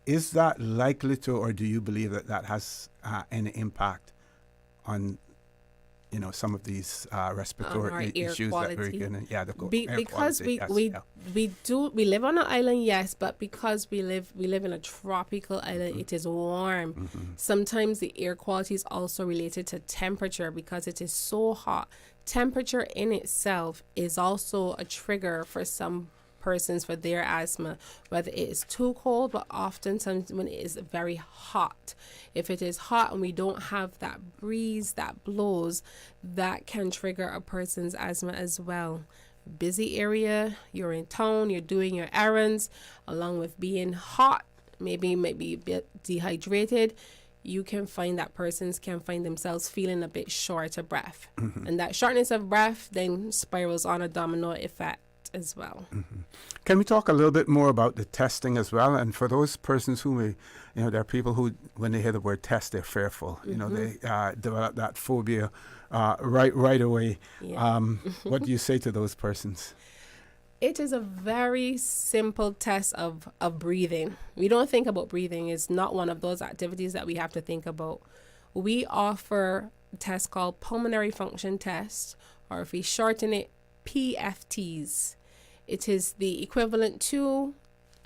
is that likely to, or do you believe that has any impact on some of these respiratory issues that we're getting? Because we live on an island, yes, but because we live in a tropical island, it is warm. Sometimes the air quality is also related to temperature because it is so hot. Temperature in itself is also a trigger for some persons for their asthma, whether it is too cold, but oftentimes when it is very hot. If it is hot and we don't have that breeze that blows, that can trigger a person's asthma as well. Busy area, you're in town, you're doing your errands, along with being hot, maybe a bit dehydrated, you can find that persons can find themselves feeling a bit short of breath. And that shortness of breath then spirals on a domino effect as well. Can we talk a little bit more about the testing as well? And for those persons who may, there are people who, when they hear the word test, they're fearful. They develop that phobia right away. Yeah. What do you say to those persons? It is a very simple test of breathing. We don't think about breathing. It's not one of those activities that we have to think about. We offer a test called pulmonary function test, or if we shorten it, PFTs. It is the equivalent to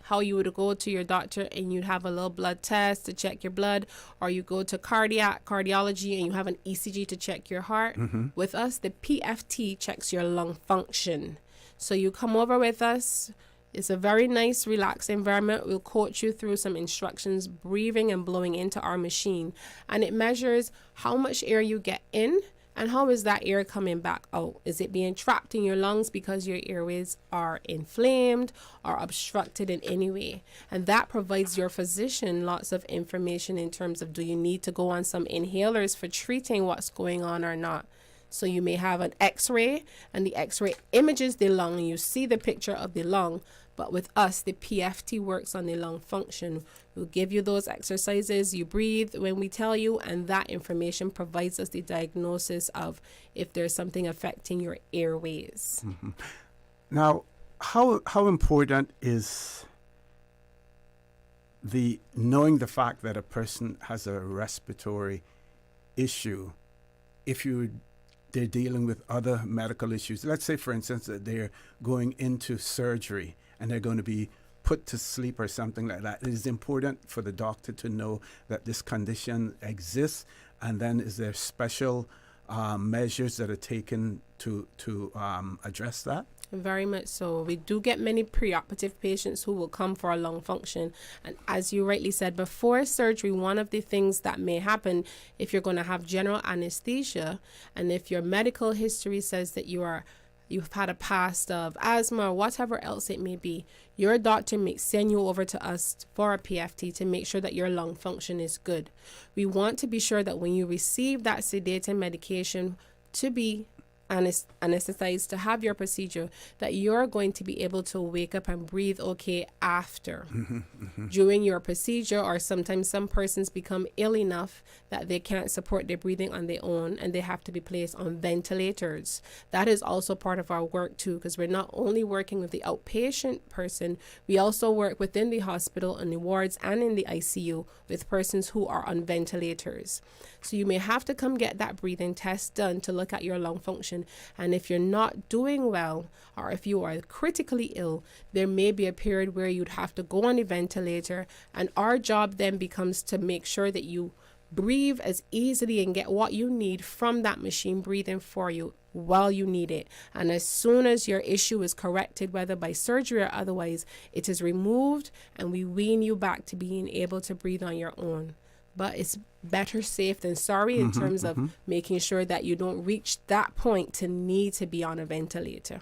how you would go to your doctor and you'd have a little blood test to check your blood, or you go to cardiology and you have an ECG to check your heart. With us, the PFT checks your lung function. So you come over with us. It's a very nice, relaxed environment. We'll coach you through some instructions, breathing and blowing into our machine. And it measures how much air you get in and how is that air coming back out. Is it being trapped in your lungs because your airways are inflamed or obstructed in any way? And that provides your physician lots of information in terms of, do you need to go on some inhalers for treating what's going on or not? So you may have an x-ray, and the x-ray images the lung, and you see the picture of the lung. But with us, the PFT works on the lung function. We'll give you those exercises, you breathe when we tell you, and that information provides us the diagnosis of if there's something affecting your airways. Mm-hmm. Now, how important is knowing the fact that a person has a respiratory issue if they're dealing with other medical issues? Let's say, for instance, that they're going into surgery and they're going to be put to sleep or something like that. It is important for the doctor to know that this condition exists, and then is there special measures that are taken to address that? Very much so. We do get many preoperative patients who will come for a lung function. And as you rightly said, before surgery, one of the things that may happen if you're going to have general anesthesia, and if your medical history says that you've had a past of asthma or whatever else it may be, your doctor may send you over to us for a PFT to make sure that your lung function is good. We want to be sure that when you receive that sedating medication to be anesthetized, to have your procedure, that you're going to be able to wake up and breathe okay after. During your procedure, or sometimes some persons become ill enough that they can't support their breathing on their own, and they have to be placed on ventilators. That is also part of our work too, because we're not only working with the outpatient person, we also work within the hospital, in the wards and in the ICU with persons who are on ventilators. So you may have to come get that breathing test done to look at your lung function. And if you're not doing well, or if you are critically ill, there may be a period where you'd have to go on a ventilator. And our job then becomes to make sure that you breathe as easily and get what you need from that machine breathing for you while you need it. And as soon as your issue is corrected, whether by surgery or otherwise, it is removed and we wean you back to being able to breathe on your own. But it's better safe than sorry in terms of making sure that you don't reach that point to need to be on a ventilator.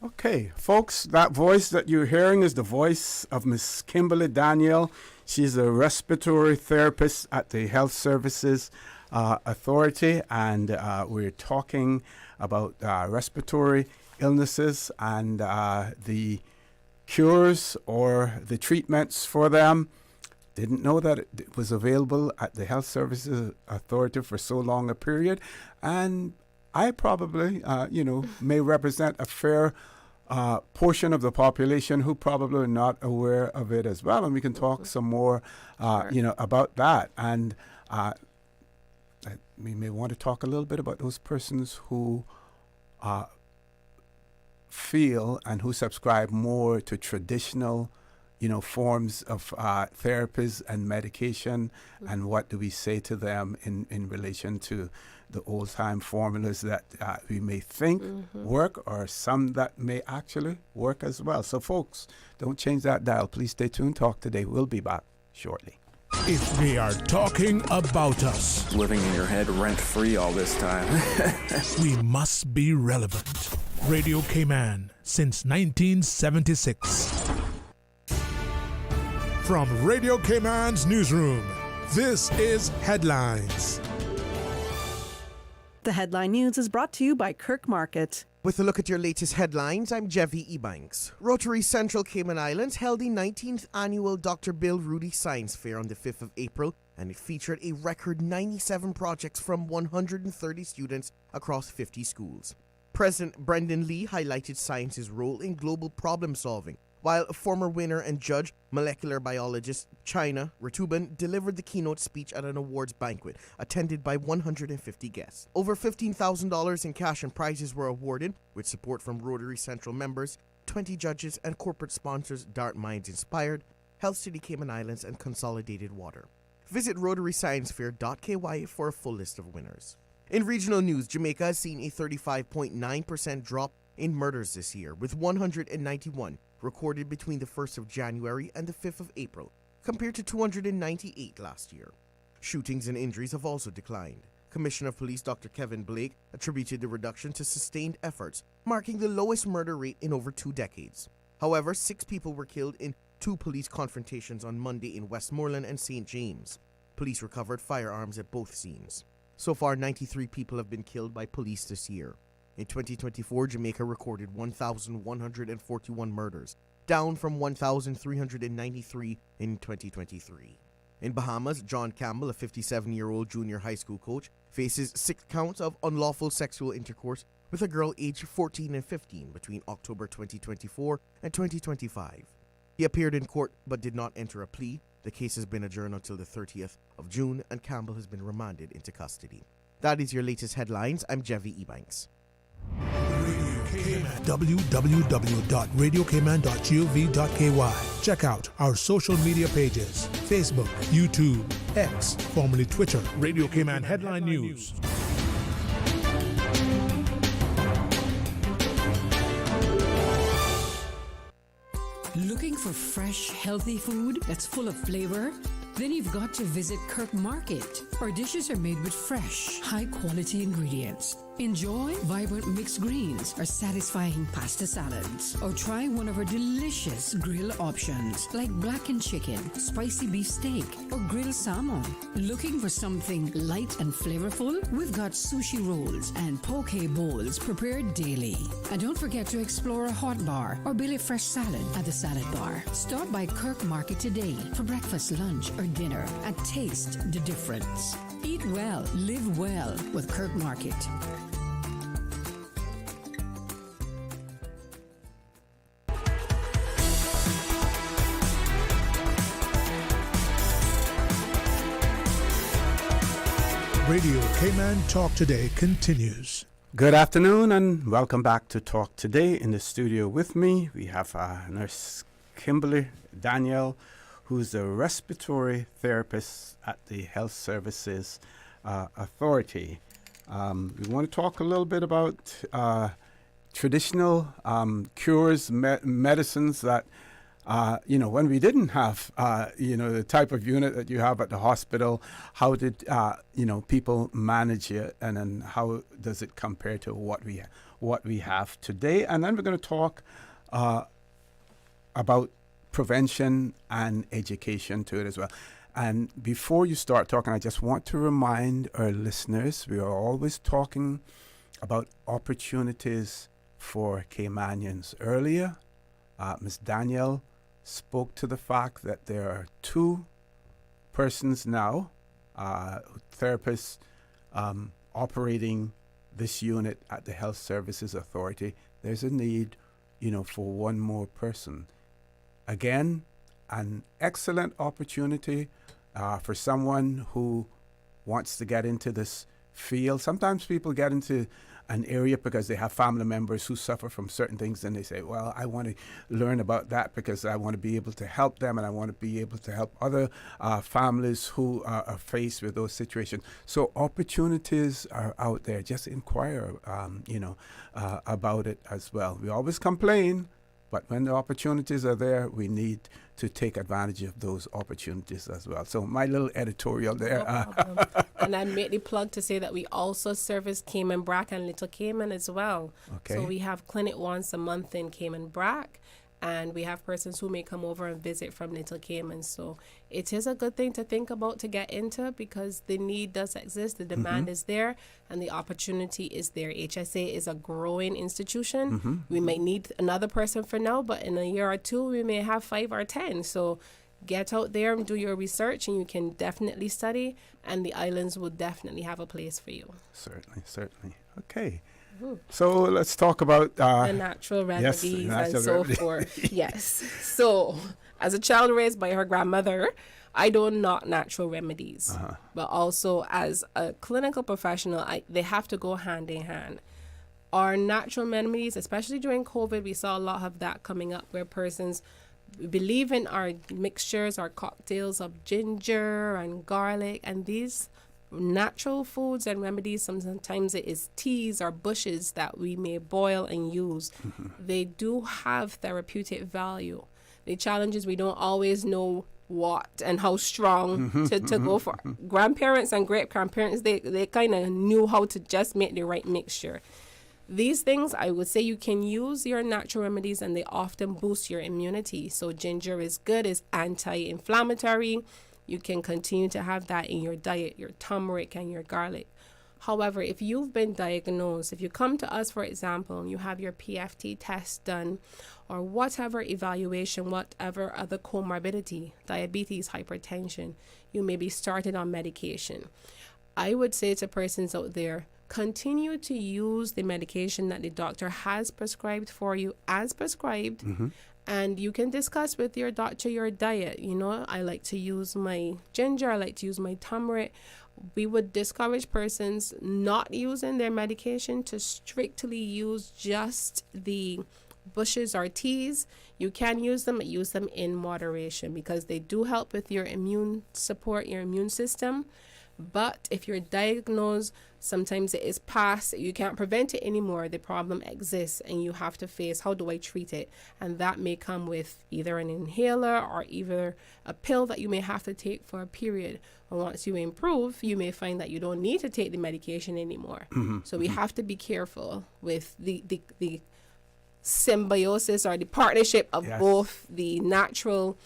Okay, folks, that voice that you're hearing is the voice of Miss Kimberley Daniel. She's a respiratory therapist at the Health Services Authority, and we're talking about respiratory illnesses and the cures or the treatments for them. Didn't know that it was available at the Health Services Authority for so long a period. And I probably, may represent a fair portion of the population who probably are not aware of it as well. And we can talk some more, about that. And we may want to talk a little bit about those persons who feel and who subscribe more to traditional forms of therapies and medication, and what do we say to them in relation to the old-time formulas that we may think work, or some that may actually work as well. So, folks, don't change that dial. Please stay tuned. Talk today. We'll be back shortly. If they are talking about us, living in your head rent-free all this time, we must be relevant. Radio Cayman since 1976. From Radio Cayman's newsroom, this is Headlines. The Headline News is brought to you by Kirk Market. With a look at your latest headlines, I'm Jeffy Ebanks. Rotary Central Cayman Islands held the 19th annual Dr. Bill Rudy Science Fair on the 5th of April, and it featured a record 97 projects from 130 students across 50 schools. President Brendan Lee highlighted science's role in global problem solving, while former winner and judge, molecular biologist China Ratubin, delivered the keynote speech at an awards banquet attended by 150 guests. Over $15,000 in cash and prizes were awarded, with support from Rotary Central members, 20 judges, and corporate sponsors Dart Minds Inspired, Health City Cayman Islands, and Consolidated Water. Visit rotarysciencefair.ky for a full list of winners. In regional news, Jamaica has seen a 35.9% drop in murders this year, with 191 recorded between the 1st of January and the 5th of April, compared to 298 last year. Shootings and injuries have also declined. Commissioner of Police Dr. Kevin Blake attributed the reduction to sustained efforts, marking the lowest murder rate in over 2 decades. However, 6 people were killed in 2 police confrontations on Monday in Westmoreland and St. James. Police recovered firearms at both scenes. So far, 93 people have been killed by police this year. In 2024, Jamaica recorded 1,141 murders, down from 1,393 in 2023. In Bahamas, John Campbell, a 57-year-old junior high school coach, faces 6 counts of unlawful sexual intercourse with a girl aged 14 and 15 between October 2024 and 2025. He appeared in court but did not enter a plea. The case has been adjourned until the 30th of June, and Campbell has been remanded into custody. That is your latest headlines. I'm Jevy Ebanks. www.radiocayman.gov.ky. Check out our social media pages: Facebook, YouTube, X, formerly Twitter, Radio Cayman Headline News. Looking for fresh, healthy food that's full of flavor? Then you've got to visit Kirk Market. Our dishes are made with fresh, high-quality ingredients. Enjoy vibrant mixed greens or satisfying pasta salads. Or try one of our delicious grill options like blackened chicken, spicy beef steak, or grilled salmon. Looking for something light and flavorful? We've got sushi rolls and poke bowls prepared daily. And don't forget to explore a hot bar or Billy Fresh salad at the salad bar. Stop by Kirk Market today for breakfast, lunch, or dinner and taste the difference. Eat well, live well with Kirk Market. Radio Cayman Talk Today continues. Good afternoon and welcome back to Talk Today. In the studio with me, we have Nurse Kimberley Daniel, who's a respiratory therapist at the Health Services Authority. We want to talk a little bit about traditional cures, medicines that, when we didn't have, the type of unit that you have at the hospital, how did, people manage it, and then how does it compare to what we have today? And then we're going to talk about prevention and education to it as well. And before you start talking, I just want to remind our listeners, we are always talking about opportunities for Caymanians. Earlier, Ms. Daniel spoke to the fact that there are 2 persons now, therapists, operating this unit at the Health Services Authority. There's a need, for 1 more person. Again, an excellent opportunity for someone who wants to get into this field. Sometimes people get into an area because they have family members who suffer from certain things, and they say, well, I want to learn about that because I want to be able to help them, and I want to be able to help other families who are faced with those situations. So opportunities are out there. Just inquire, about it as well. We always complain, but when the opportunities are there, we need to take advantage of those opportunities as well. So my little editorial there. No problem. And I made the plug to say that we also service Cayman Brac and Little Cayman as well. Okay. So we have clinic once a month in Cayman Brac, and we have persons who may come over and visit from Little Cayman. So it is a good thing to think about to get into, because the need does exist, the demand is there, and the opportunity is there. HSA is a growing institution. We might need another person for now, but in a year or 2, we may have 5 or 10. So get out there and do your research, and you can definitely study, and the islands will definitely have a place for you. Certainly. Okay. So let's talk about the natural remedies and so forth. Yes. So as a child raised by her grandmother, I don't knock natural remedies, but also as a clinical professional, they have to go hand in hand. Our natural remedies, especially during COVID, we saw a lot of that coming up, where persons believe in our mixtures, our cocktails of ginger and garlic, and these natural foods and remedies. Sometimes it is teas or bushes that we may boil and use. They do have therapeutic value. The challenge is we don't always know what and how strong to go for. Grandparents and great-grandparents, they kind of knew how to just make the right mixture. These things, I would say you can use your natural remedies, and they often boost your immunity. So ginger is good, it's anti-inflammatory. You can continue to have that in your diet, your turmeric and your garlic. However, if you've been diagnosed, if you come to us, for example, and you have your PFT test done, or whatever evaluation, whatever other comorbidity, diabetes, hypertension, you may be started on medication. I would say to persons out there, continue to use the medication that the doctor has prescribed for you as prescribed. And you can discuss with your doctor your diet. You know, I like to use my ginger, I like to use my turmeric. We would discourage persons not using their medication to strictly use just the bushes or teas. You can use them, but use them in moderation because they do help with your immune support, your immune system. But if you're diagnosed, sometimes it is past, you can't prevent it anymore. The problem exists and you have to face, how do I treat it? And that may come with either an inhaler or either a pill that you may have to take for a period. And once you improve, you may find that you don't need to take the medication anymore. So we have to be careful with the symbiosis or the partnership of both the natural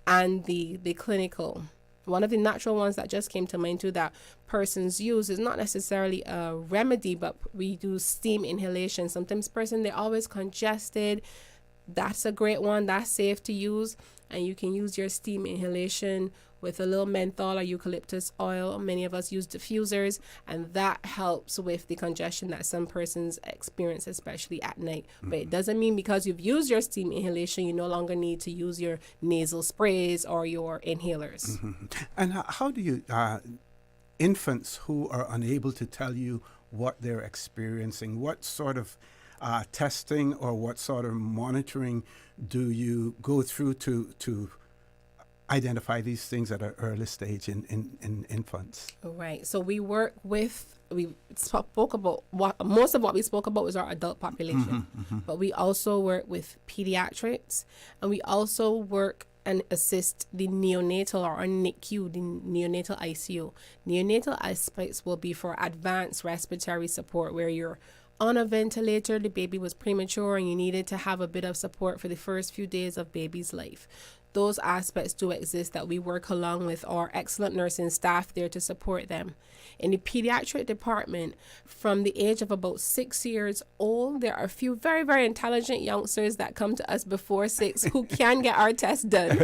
and the clinical. One of the natural ones that just came to mind too that persons use is not necessarily a remedy, but we do steam inhalation. Sometimes they're always congested. That's a great one. That's safe to use. And you can use your steam inhalation with a little menthol or eucalyptus oil. Many of us use diffusers, and that helps with the congestion that some persons experience, especially at night. But it doesn't mean because you've used your steam inhalation, you no longer need to use your nasal sprays or your inhalers. And how do you, infants who are unable to tell you what they're experiencing, what sort of testing or what sort of monitoring do you go through to identify these things at an early stage in infants? Right. So we work with, we spoke about, most of what we spoke about was our adult population. But we also work with pediatrics, and we also work and assist the neonatal or NICU, the neonatal ICU. Neonatal aspects will be for advanced respiratory support, where you're on a ventilator, the baby was premature, and you needed to have a bit of support for the first few days of baby's life. Those aspects do exist that we work along with our excellent nursing staff there to support them. In the pediatric department, from the age of about 6 years old, there are a few very, very intelligent youngsters that come to us before 6 who can get our test done.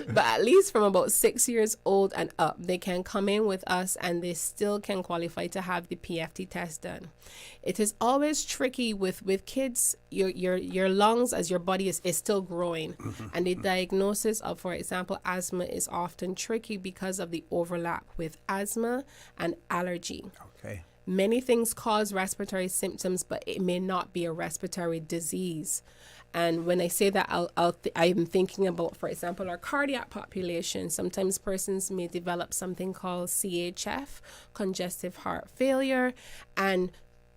But at least from about 6 years old and up, they can come in with us and they still can qualify to have the PFT test done. It is always tricky with kids. Your lungs, as your body is still growing, and the diagnosis of, for example, asthma is often tricky because of the overlap with asthma and allergy. Okay. Many things cause respiratory symptoms, but it may not be a respiratory disease. And when I say that, I'm thinking about, for example, our cardiac population. Sometimes persons may develop something called CHF, congestive heart failure, and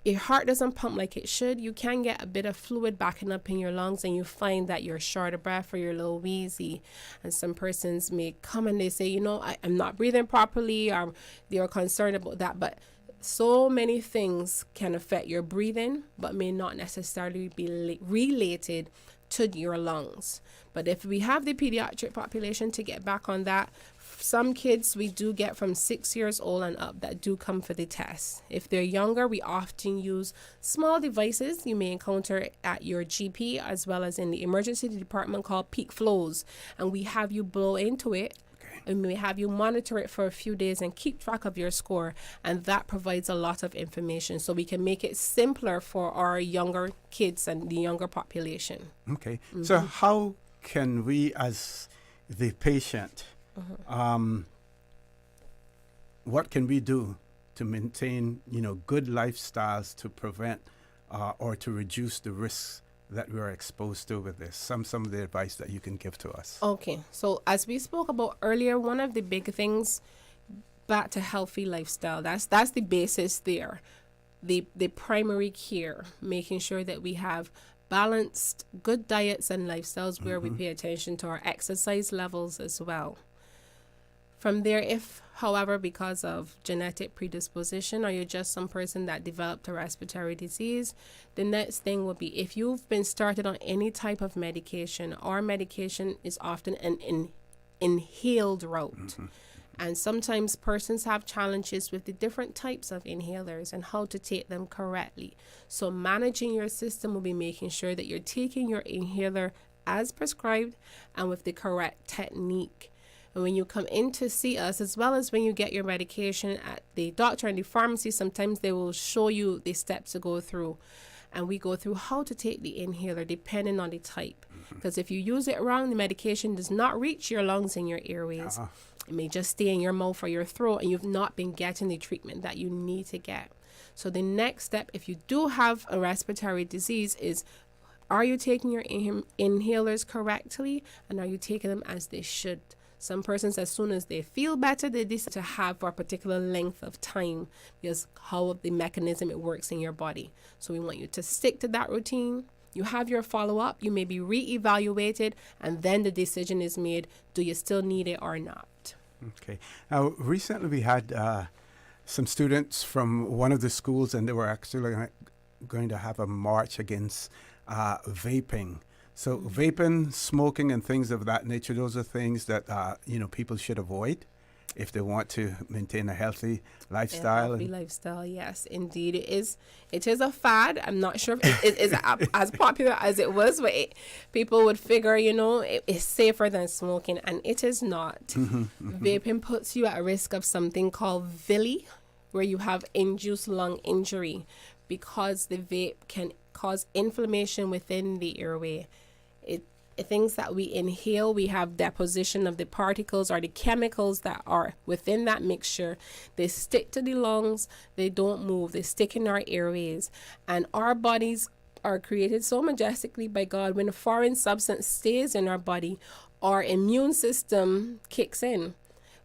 your heart doesn't pump like it should. You can get a bit of fluid backing up in your lungs, and you find that you're short of breath or you're a little wheezy. And some persons may come and they say, you know, I'm not breathing properly, or they're concerned about that. But so many things can affect your breathing, but may not necessarily be related to your lungs. But if we have the pediatric population, to get back on that, some kids we do get from 6 years old and up that do come for the test. If they're younger, we often use small devices you may encounter at your GP as well as in the emergency department called peak flows. And we have you blow into it. And we have you monitor it for a few days and keep track of your score. And that provides a lot of information. So we can make it simpler for our younger kids and the younger population. Okay. So how can we, as the patient, what can we do to maintain, good lifestyles to prevent or to reduce the risks that we are exposed to with this? Some of the advice that you can give to us. Okay, so as we spoke about earlier, one of the big things, back to healthy lifestyle, that's the basis there. The primary care, making sure that we have balanced, good diets and lifestyles where we pay attention to our exercise levels as well. From there, if, however, because of genetic predisposition or you're just some person that developed a respiratory disease, the next thing would be if you've been started on any type of medication, our medication is often an inhaled route, And sometimes persons have challenges with the different types of inhalers and how to take them correctly. So managing your system will be making sure that you're taking your inhaler as prescribed and with the correct technique. And when you come in to see us, as well as when you get your medication at the doctor and the pharmacy, sometimes they will show you the steps to go through. And we go through how to take the inhaler depending on the type. Because if you use it wrong, the medication does not reach your lungs and your airways. It may just stay in your mouth or your throat, and you've not been getting the treatment that you need to get. So the next step, if you do have a respiratory disease, is are you taking your inhalers correctly, and are you taking them as they should? Some persons, as soon as they feel better, they decide to have for a particular length of time because how the mechanism it works in your body. So we want you to stick to that routine. You have your follow-up, you may be re-evaluated, and then the decision is made, do you still need it or not? Okay. Now, recently we had some students from one of the schools, and they were actually going to have a march against vaping. So vaping, smoking, and things of that nature, those are things that, people should avoid if they want to maintain a healthy lifestyle. A healthy lifestyle, yes, indeed. It is a fad. I'm not sure if it is as popular as it was, but people would figure, it is safer than smoking, and it is not. Vaping puts you at risk of something called VILI, where you have induced lung injury, because the vape can cause inflammation within the airway. Things that we inhale, we have deposition of the particles or the chemicals that are within that mixture. They stick to the lungs, they don't move, they stick in our airways. And our bodies are created so majestically by God. When a foreign substance stays in our body, our immune system kicks in.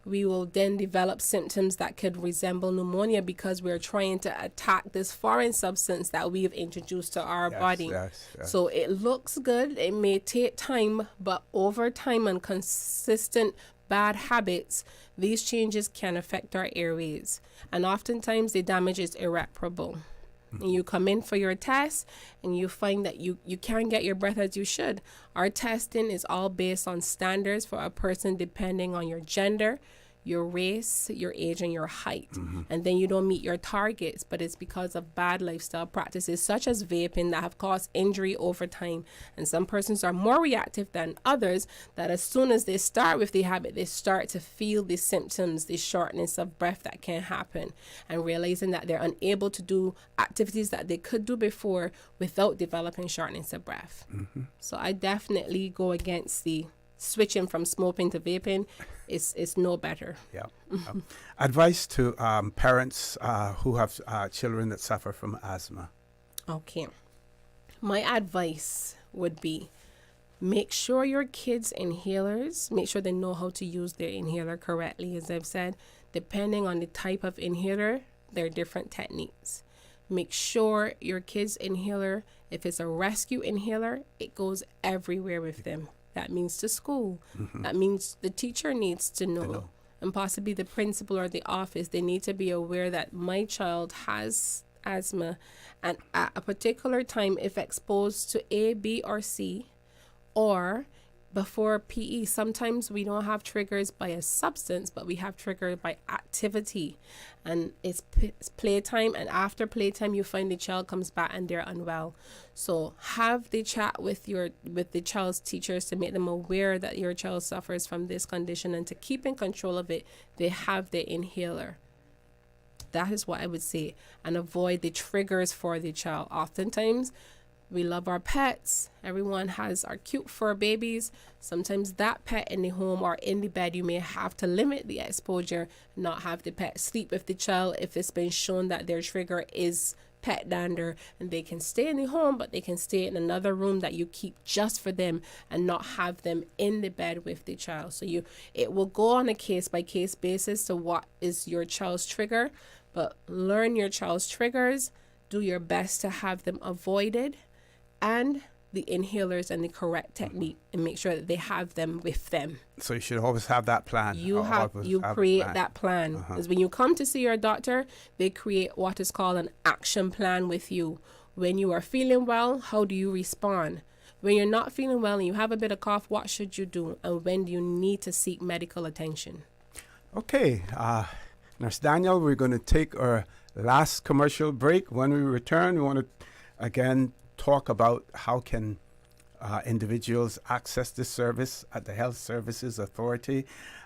We will then develop symptoms that could resemble pneumonia because we're trying to attack this foreign substance that we've introduced to our body. Yes. So it looks good. It may take time, but over time and consistent bad habits, these changes can affect our airways. And oftentimes the damage is irreparable. And you come in for your test and you find that you can't get your breath as you should. Our testing is all based on standards for a person depending on your gender, your race, your age, and your height. And then you don't meet your targets, but it's because of bad lifestyle practices such as vaping that have caused injury over time. And some persons are more reactive than others, that as soon as they start with the habit, they start to feel the symptoms, the shortness of breath that can happen, and realizing that they're unable to do activities that they could do before without developing shortness of breath. So I definitely go against the switching from smoking to vaping. Is no better. Yeah. Advice to parents who have children that suffer from asthma. Okay. My advice would be, make sure your kids' inhalers, make sure they know how to use their inhaler correctly. As I've said, depending on the type of inhaler, there are different techniques. Make sure your kids' inhaler, if it's a rescue inhaler, it goes everywhere with them. That means to school. That means the teacher needs to know. And possibly the principal or the office, they need to be aware that my child has asthma. And at a particular time, if exposed to A, B, or C, or before PE, sometimes we don't have triggers by a substance, but we have triggers by activity. And it's playtime, and after playtime, you find the child comes back and they're unwell. So have the chat with the child's teachers to make them aware that your child suffers from this condition, and to keep in control of it, they have the inhaler. That is what I would say, and avoid the triggers for the child. Oftentimes, we love our pets. Everyone has our cute fur babies. Sometimes that pet in the home or in the bed, you may have to limit the exposure, not have the pet sleep with the child if it's been shown that their trigger is pet dander, and they can stay in the home, but they can stay in another room that you keep just for them and not have them in the bed with the child. So it will go on a case-by-case basis to what is your child's trigger, but learn your child's triggers, do your best to have them avoided, and the inhalers and the correct technique, and make sure that they have them with them. So you should always have that plan. You create that plan. Because when you come to see your doctor, they create what is called an action plan with you. When you are feeling well, how do you respond? When you're not feeling well and you have a bit of cough, what should you do? And when do you need to seek medical attention? Okay, Nurse Daniel, we're going to take our last commercial break. When we return, we want to again talk about how can individuals access this service at the Health Services Authority,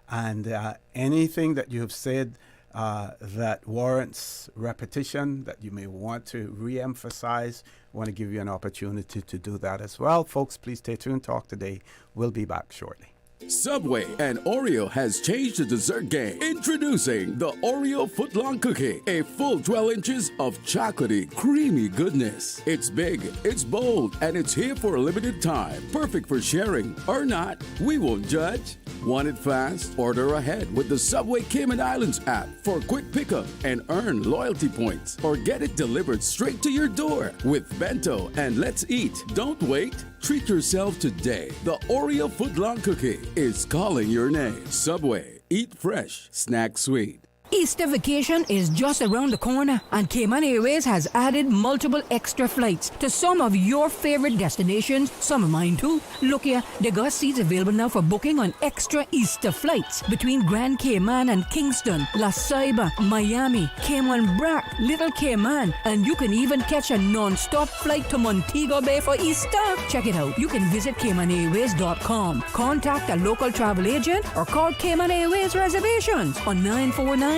and anything that you have said that warrants repetition that you may want to re-emphasize. We want to give you an opportunity to do that as well. Folks, please stay tuned. Talk Today. We'll be back shortly. Subway and Oreo has changed the dessert game. Introducing the Oreo footlong cookie, a full 12 inches of chocolatey, creamy goodness. It's big, it's bold, and it's here for a limited time. Perfect for sharing or not. We won't judge. Want it fast? Order ahead with the Subway Cayman Islands app for quick pickup and earn loyalty points, or get it delivered straight to your door with Bento and Let's Eat. Don't wait. Treat yourself today. The Oreo footlong cookie is calling your name. Subway. Eat fresh. Snack sweet. Easter vacation is just around the corner, and Cayman Airways has added multiple extra flights to some of your favorite destinations, some of mine too. Look here, they got seats available now for booking on extra Easter flights between Grand Cayman and Kingston, La Ceiba, Miami, Cayman Brac, Little Cayman, and you can even catch a non-stop flight to Montego Bay for Easter. Check it out. You can visit CaymanAirways.com, contact a local travel agent, or call Cayman Airways Reservations on 949-2311.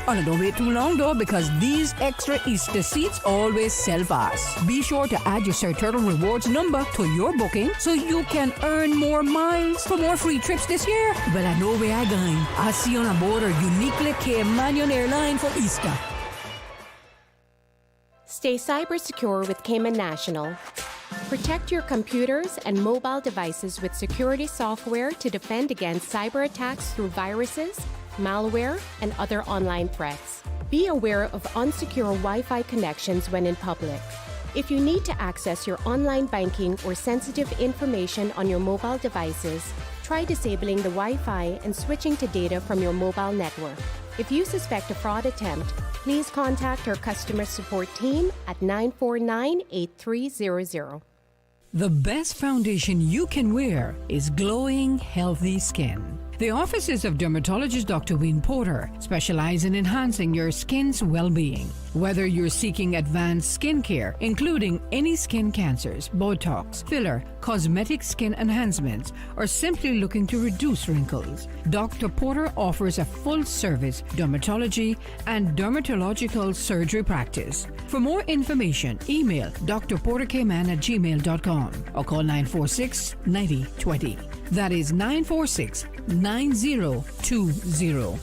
And don't wait too long though, because these extra Easter seats always sell fast. Be sure to add your Sir Turtle Rewards number to your booking so you can earn more miles for more free trips this year. Well, I know where I'm going. I'll see you on board a uniquely Caymanian airline for Easter. Stay cyber secure with Cayman National. Protect your computers and mobile devices with security software to defend against cyber attacks through viruses, malware, and other online threats. Be aware of unsecure Wi-Fi connections when in public. If you need to access your online banking or sensitive information on your mobile devices, try disabling the Wi-Fi and switching to data from your mobile network. If you suspect a fraud attempt, please contact our customer support team at 949-8300. The best foundation you can wear is glowing, healthy skin. The offices of dermatologist Dr. Wayne Porter specialize in enhancing your skin's well-being. Whether you're seeking advanced skin care, including any skin cancers, Botox, filler, cosmetic skin enhancements, or simply looking to reduce wrinkles, Dr. Porter offers a full-service dermatology and dermatological surgery practice. For more information, email drportercayman@gmail.com or call 946-9020. That is 946-9020.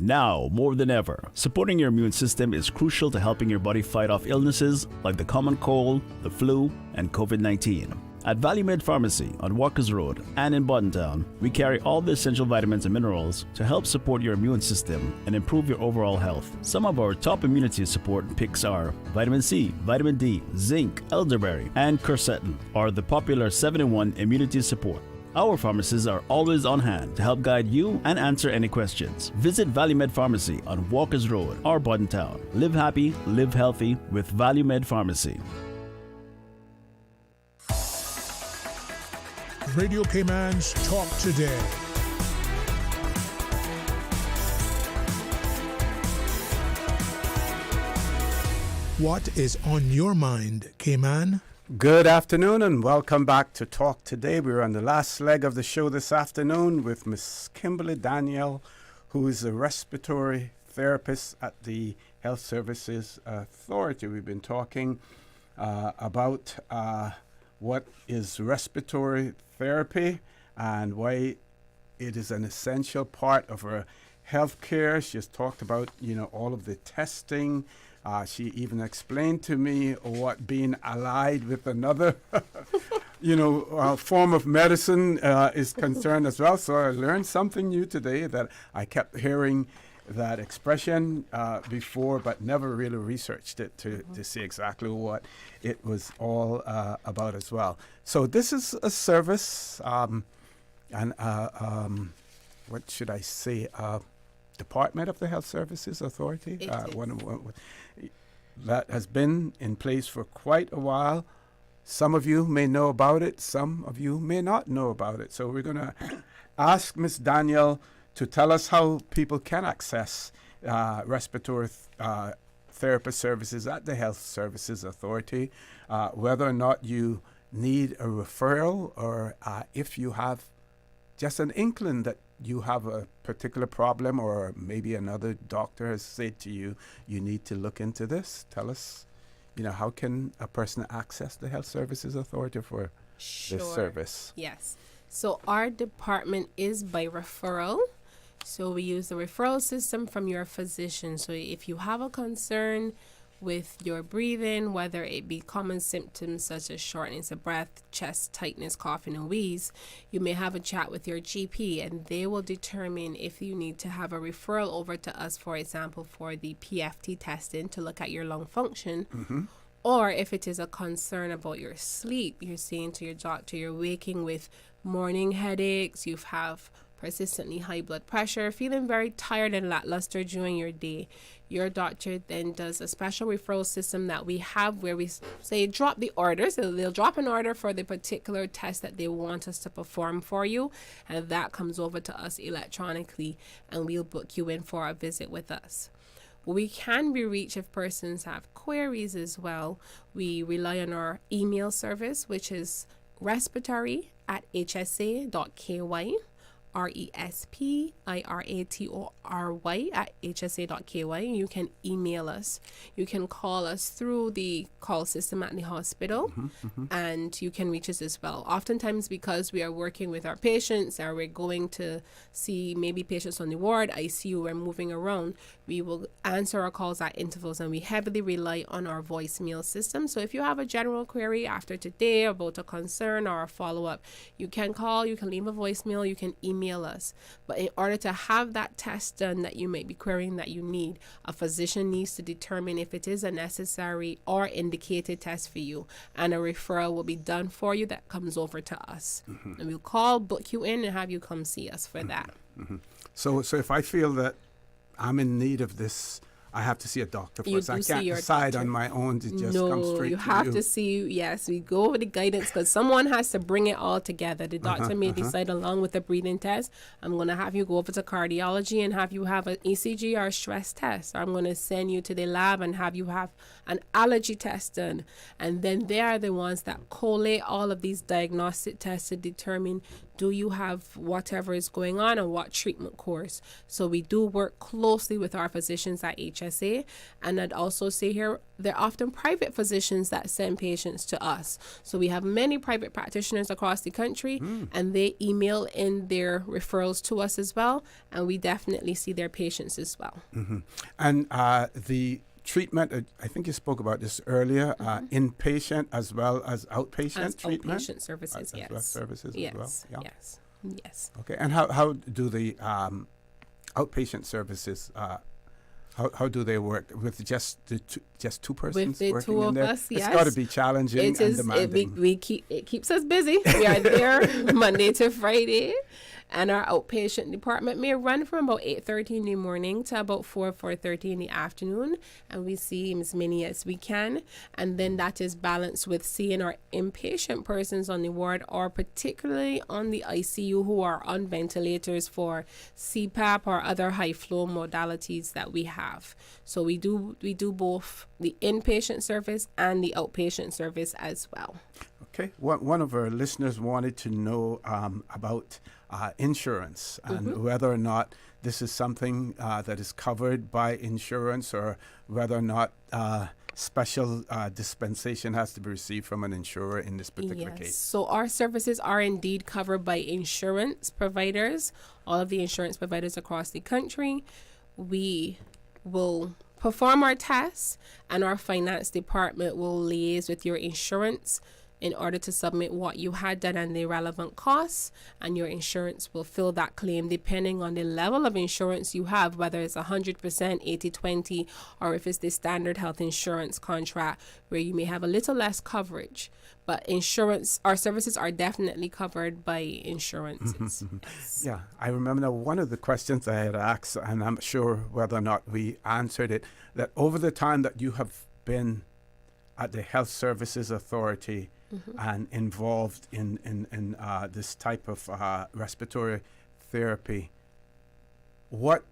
Now, more than ever, supporting your immune system is crucial to helping your body fight off illnesses like the common cold, the flu, and COVID-19. At Valley Med Pharmacy on Walkers Road and in Buttontown, we carry all the essential vitamins and minerals to help support your immune system and improve your overall health. Some of our top immunity support picks are vitamin C, vitamin D, zinc, elderberry, and quercetin, or the popular 7-in-1 immunity support. Our pharmacists are always on hand to help guide you and answer any questions. Visit Valley Med Pharmacy on Walkers Road or Buttontown. Live happy, live healthy with Valley Med Pharmacy. Radio Cayman's Talk Today. What is on your mind, Cayman? Good afternoon and welcome back to Talk Today. We're on the last leg of the show this afternoon with Miss Kimberly Daniel, who is a respiratory therapist at the Health Services Authority. We've been talking about what is respiratory therapy and why it is an essential part of our health care. She's talked about, all of the testing. She even explained to me what being allied with another, form of medicine is concerned as well. So I learned something new today that I kept hearing that expression before, but never really researched it to see exactly what it was all about as well. So this is a service, and what should I say? Department of the Health Services Authority, that has been in place for quite a while. Some of you may know about it, some of you may not know about it. So we're going to ask Ms. Daniel to tell us how people can access respiratory therapist services at the Health Services Authority, whether or not you need a referral, or if you have just an inkling that you have a particular problem, or maybe another doctor has said to you, you need to look into this. Tell us, how can a person access the Health Services Authority for this service? Yes. So our department is by referral. So we use the referral system from your physician. So if you have a concern with your breathing, whether it be common symptoms such as shortness of breath, chest tightness, coughing, and wheeze, you may have a chat with your GP, and they will determine if you need to have a referral over to us, for example, for the PFT testing to look at your lung function. Or if it is a concern about your sleep, you're saying to your doctor you're waking with morning headaches, you have persistently high blood pressure, feeling very tired and lackluster during your day, your doctor then does a special referral system that we have where we say drop the order. So they'll drop an order for the particular test that they want us to perform for you, and that comes over to us electronically, and we'll book you in for a visit with us. We can be reached if persons have queries as well. We rely on our email service, which is respiratory@hsa.ky. respiratory@hsa.ky. You can email us. You can call us through the call system at the hospital, and you can reach us as well. Oftentimes, because we are working with our patients, or we're going to see maybe patients on the ward, ICU, we're moving around, we will answer our calls at intervals, and we heavily rely on our voicemail system. So if you have a general query after today about a concern or a follow-up, you can call, you can leave a voicemail, you can email us. But in order to have that test done that you may be querying that you need, a physician needs to determine if it is a necessary or indicated test for you, and a referral will be done for you that comes over to us. And we'll call, book you in, and have you come see us for that. So if I feel that I'm in need of this, I have to see a doctor first. I can't decide on my own to just come straight to you. You have to see, yes, we go over the guidance because someone has to bring it all together. The doctor may decide along with the breathing test, I'm going to have you go over to cardiology and have you have an ECG or a stress test. Or I'm going to send you to the lab and have you have an allergy test done. And then they are the ones that collate all of these diagnostic tests to determine, do you have whatever is going on and what treatment course? So we do work closely with our physicians at HSA. And I'd also say here, they're often private physicians that send patients to us. So we have many private practitioners across the country, and they email in their referrals to us as well. And we definitely see their patients as well. And the treatment, I think you spoke about this earlier, inpatient as well as outpatient treatment? Outpatient services, yes. Well, services as well? Yeah. Yes. Okay, and how do the outpatient services, how do they work? With just two persons with the working two in of there? us, yes. It's got to be challenging and demanding. It keeps us busy. We are there Monday to Friday. And our outpatient department may run from about 8:30 in the morning to about 4:30 in the afternoon. And we see as many as we can. And then that is balanced with seeing our inpatient persons on the ward, or particularly on the ICU, who are on ventilators for CPAP or other high flow modalities that we have. So we do both the inpatient service and the outpatient service as well. Okay. One of our listeners wanted to know about insurance and whether or not this is something that is covered by insurance, or whether or not special dispensation has to be received from an insurer in this particular case. So our services are indeed covered by insurance providers, all of the insurance providers across the country. We will perform our tests, and our finance department will liaise with your insurance in order to submit what you had done and the relevant costs, and your insurance will fill that claim depending on the level of insurance you have, whether it's 100%, 80-20, or if it's the standard health insurance contract where you may have a little less coverage. But insurance, our services are definitely covered by insurances. Yeah, I remember now one of the questions I had asked, and I'm not sure whether or not we answered it, that over the time that you have been at the Health Services Authority, and involved in this type of respiratory therapy. What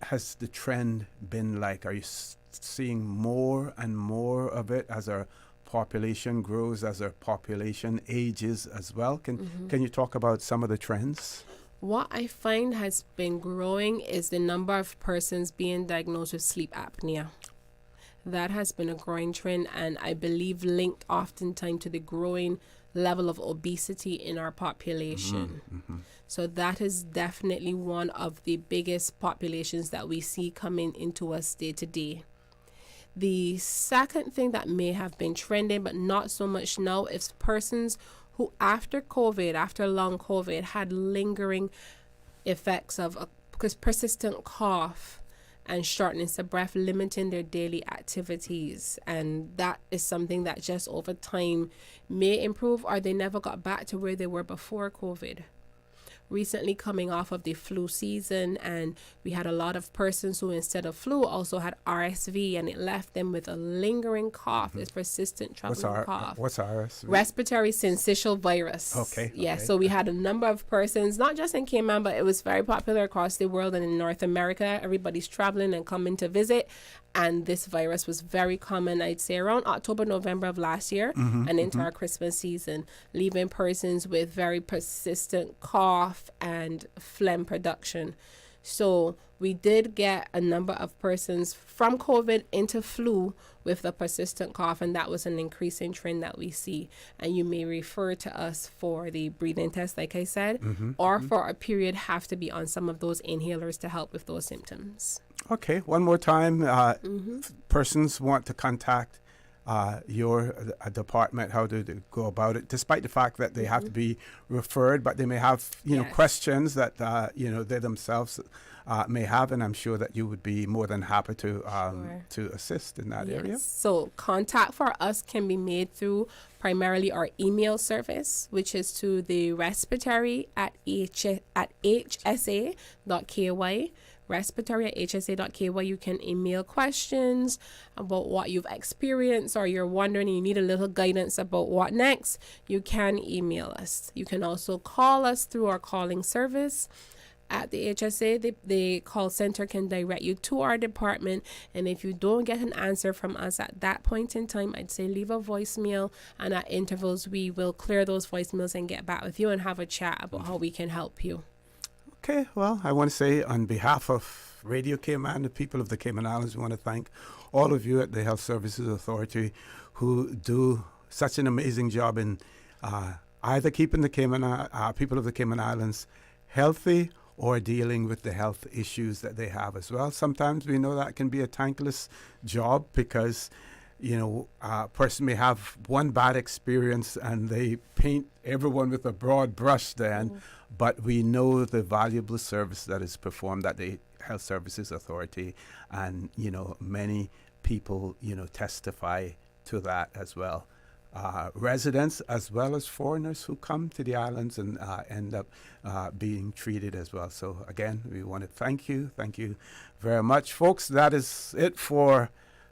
has the trend been like? Are you seeing more and more of it as our population grows, as our population ages as well? Can you talk about some of the trends? What I find has been growing is the number of persons being diagnosed with sleep apnea. That has been a growing trend, and I believe linked oftentimes to the growing level of obesity in our population. So that is definitely one of the biggest populations that we see coming into us day to day. The second thing that may have been trending, but not so much now, is persons who after COVID, after long COVID, had lingering effects of a persistent cough and shortness of breath, limiting their daily activities. And that is something that just over time may improve, or they never got back to where they were before COVID. Recently coming off of the flu season, and we had a lot of persons who instead of flu also had RSV, and it left them with a lingering cough, this persistent troubling cough. What's RSV? Respiratory syncytial virus. Okay. Yeah, so we had a number of persons, not just in Cayman, but it was very popular across the world and in North America. Everybody's traveling and coming to visit, and this virus was very common, I'd say, around October, November of last year and into our Christmas season, leaving persons with very persistent cough and phlegm production. So we did get a number of persons from COVID into flu with the persistent cough, and that was an increasing trend that we see. And you may refer to us for the breathing test, like I said, or for a period have to be on some of those inhalers to help with those symptoms. Okay, one more time. Persons want to contact your department. How do they go about it? Despite the fact that they have to be referred, but they may have know questions that they themselves may have, and I'm sure that you would be more than happy to assist in that area. So contact for us can be made through primarily our email service, which is to the respiratory at hsa.ky. respiratory@hsa.ky. You can email questions about what you've experienced, or you're wondering and you need a little guidance about what next. You can email us. You can also call us through our calling service. At the HSA, the call center can direct you to our department, and if you don't get an answer from us at that point in time, I'd say leave a voicemail, and at intervals we will clear those voicemails and get back with you and have a chat about how we can help you. Okay, well, I want to say on behalf of Radio Cayman, the people of the Cayman Islands, we want to thank all of you at the Health Services Authority who do such an amazing job in either keeping the people of the Cayman Islands healthy or dealing with the health issues that they have as well. Sometimes we know that can be a thankless job because a person may have one bad experience and they paint everyone with a broad brush then, but we know the valuable service that is performed at the Health Services Authority, and many people testify to that as well. Residents as well as foreigners who come to the islands and end up being treated as well. So again, we want to thank you very much, folks. That is it for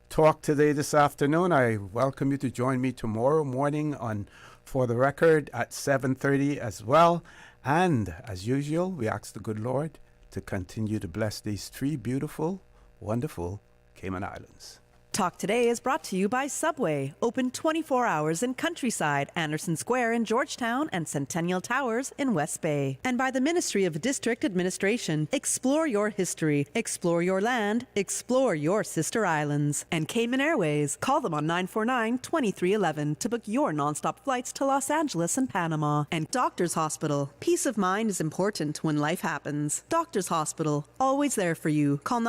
Talk Today this afternoon. I welcome you to join me tomorrow morning on For the Record at 7:30 as well. And as usual, we ask the good Lord to continue to bless these three beautiful, wonderful Cayman Islands. Talk Today is brought to you by Subway, open 24 hours in Countryside, Anderson Square in Georgetown, and Centennial Towers in West Bay. And by the Ministry of District Administration, explore your history, explore your land, explore your sister islands. And Cayman Airways, call them on 949-2311 to book your nonstop flights to Los Angeles and Panama. And Doctors Hospital, peace of mind is important when life happens. Doctors Hospital, always there for you. Call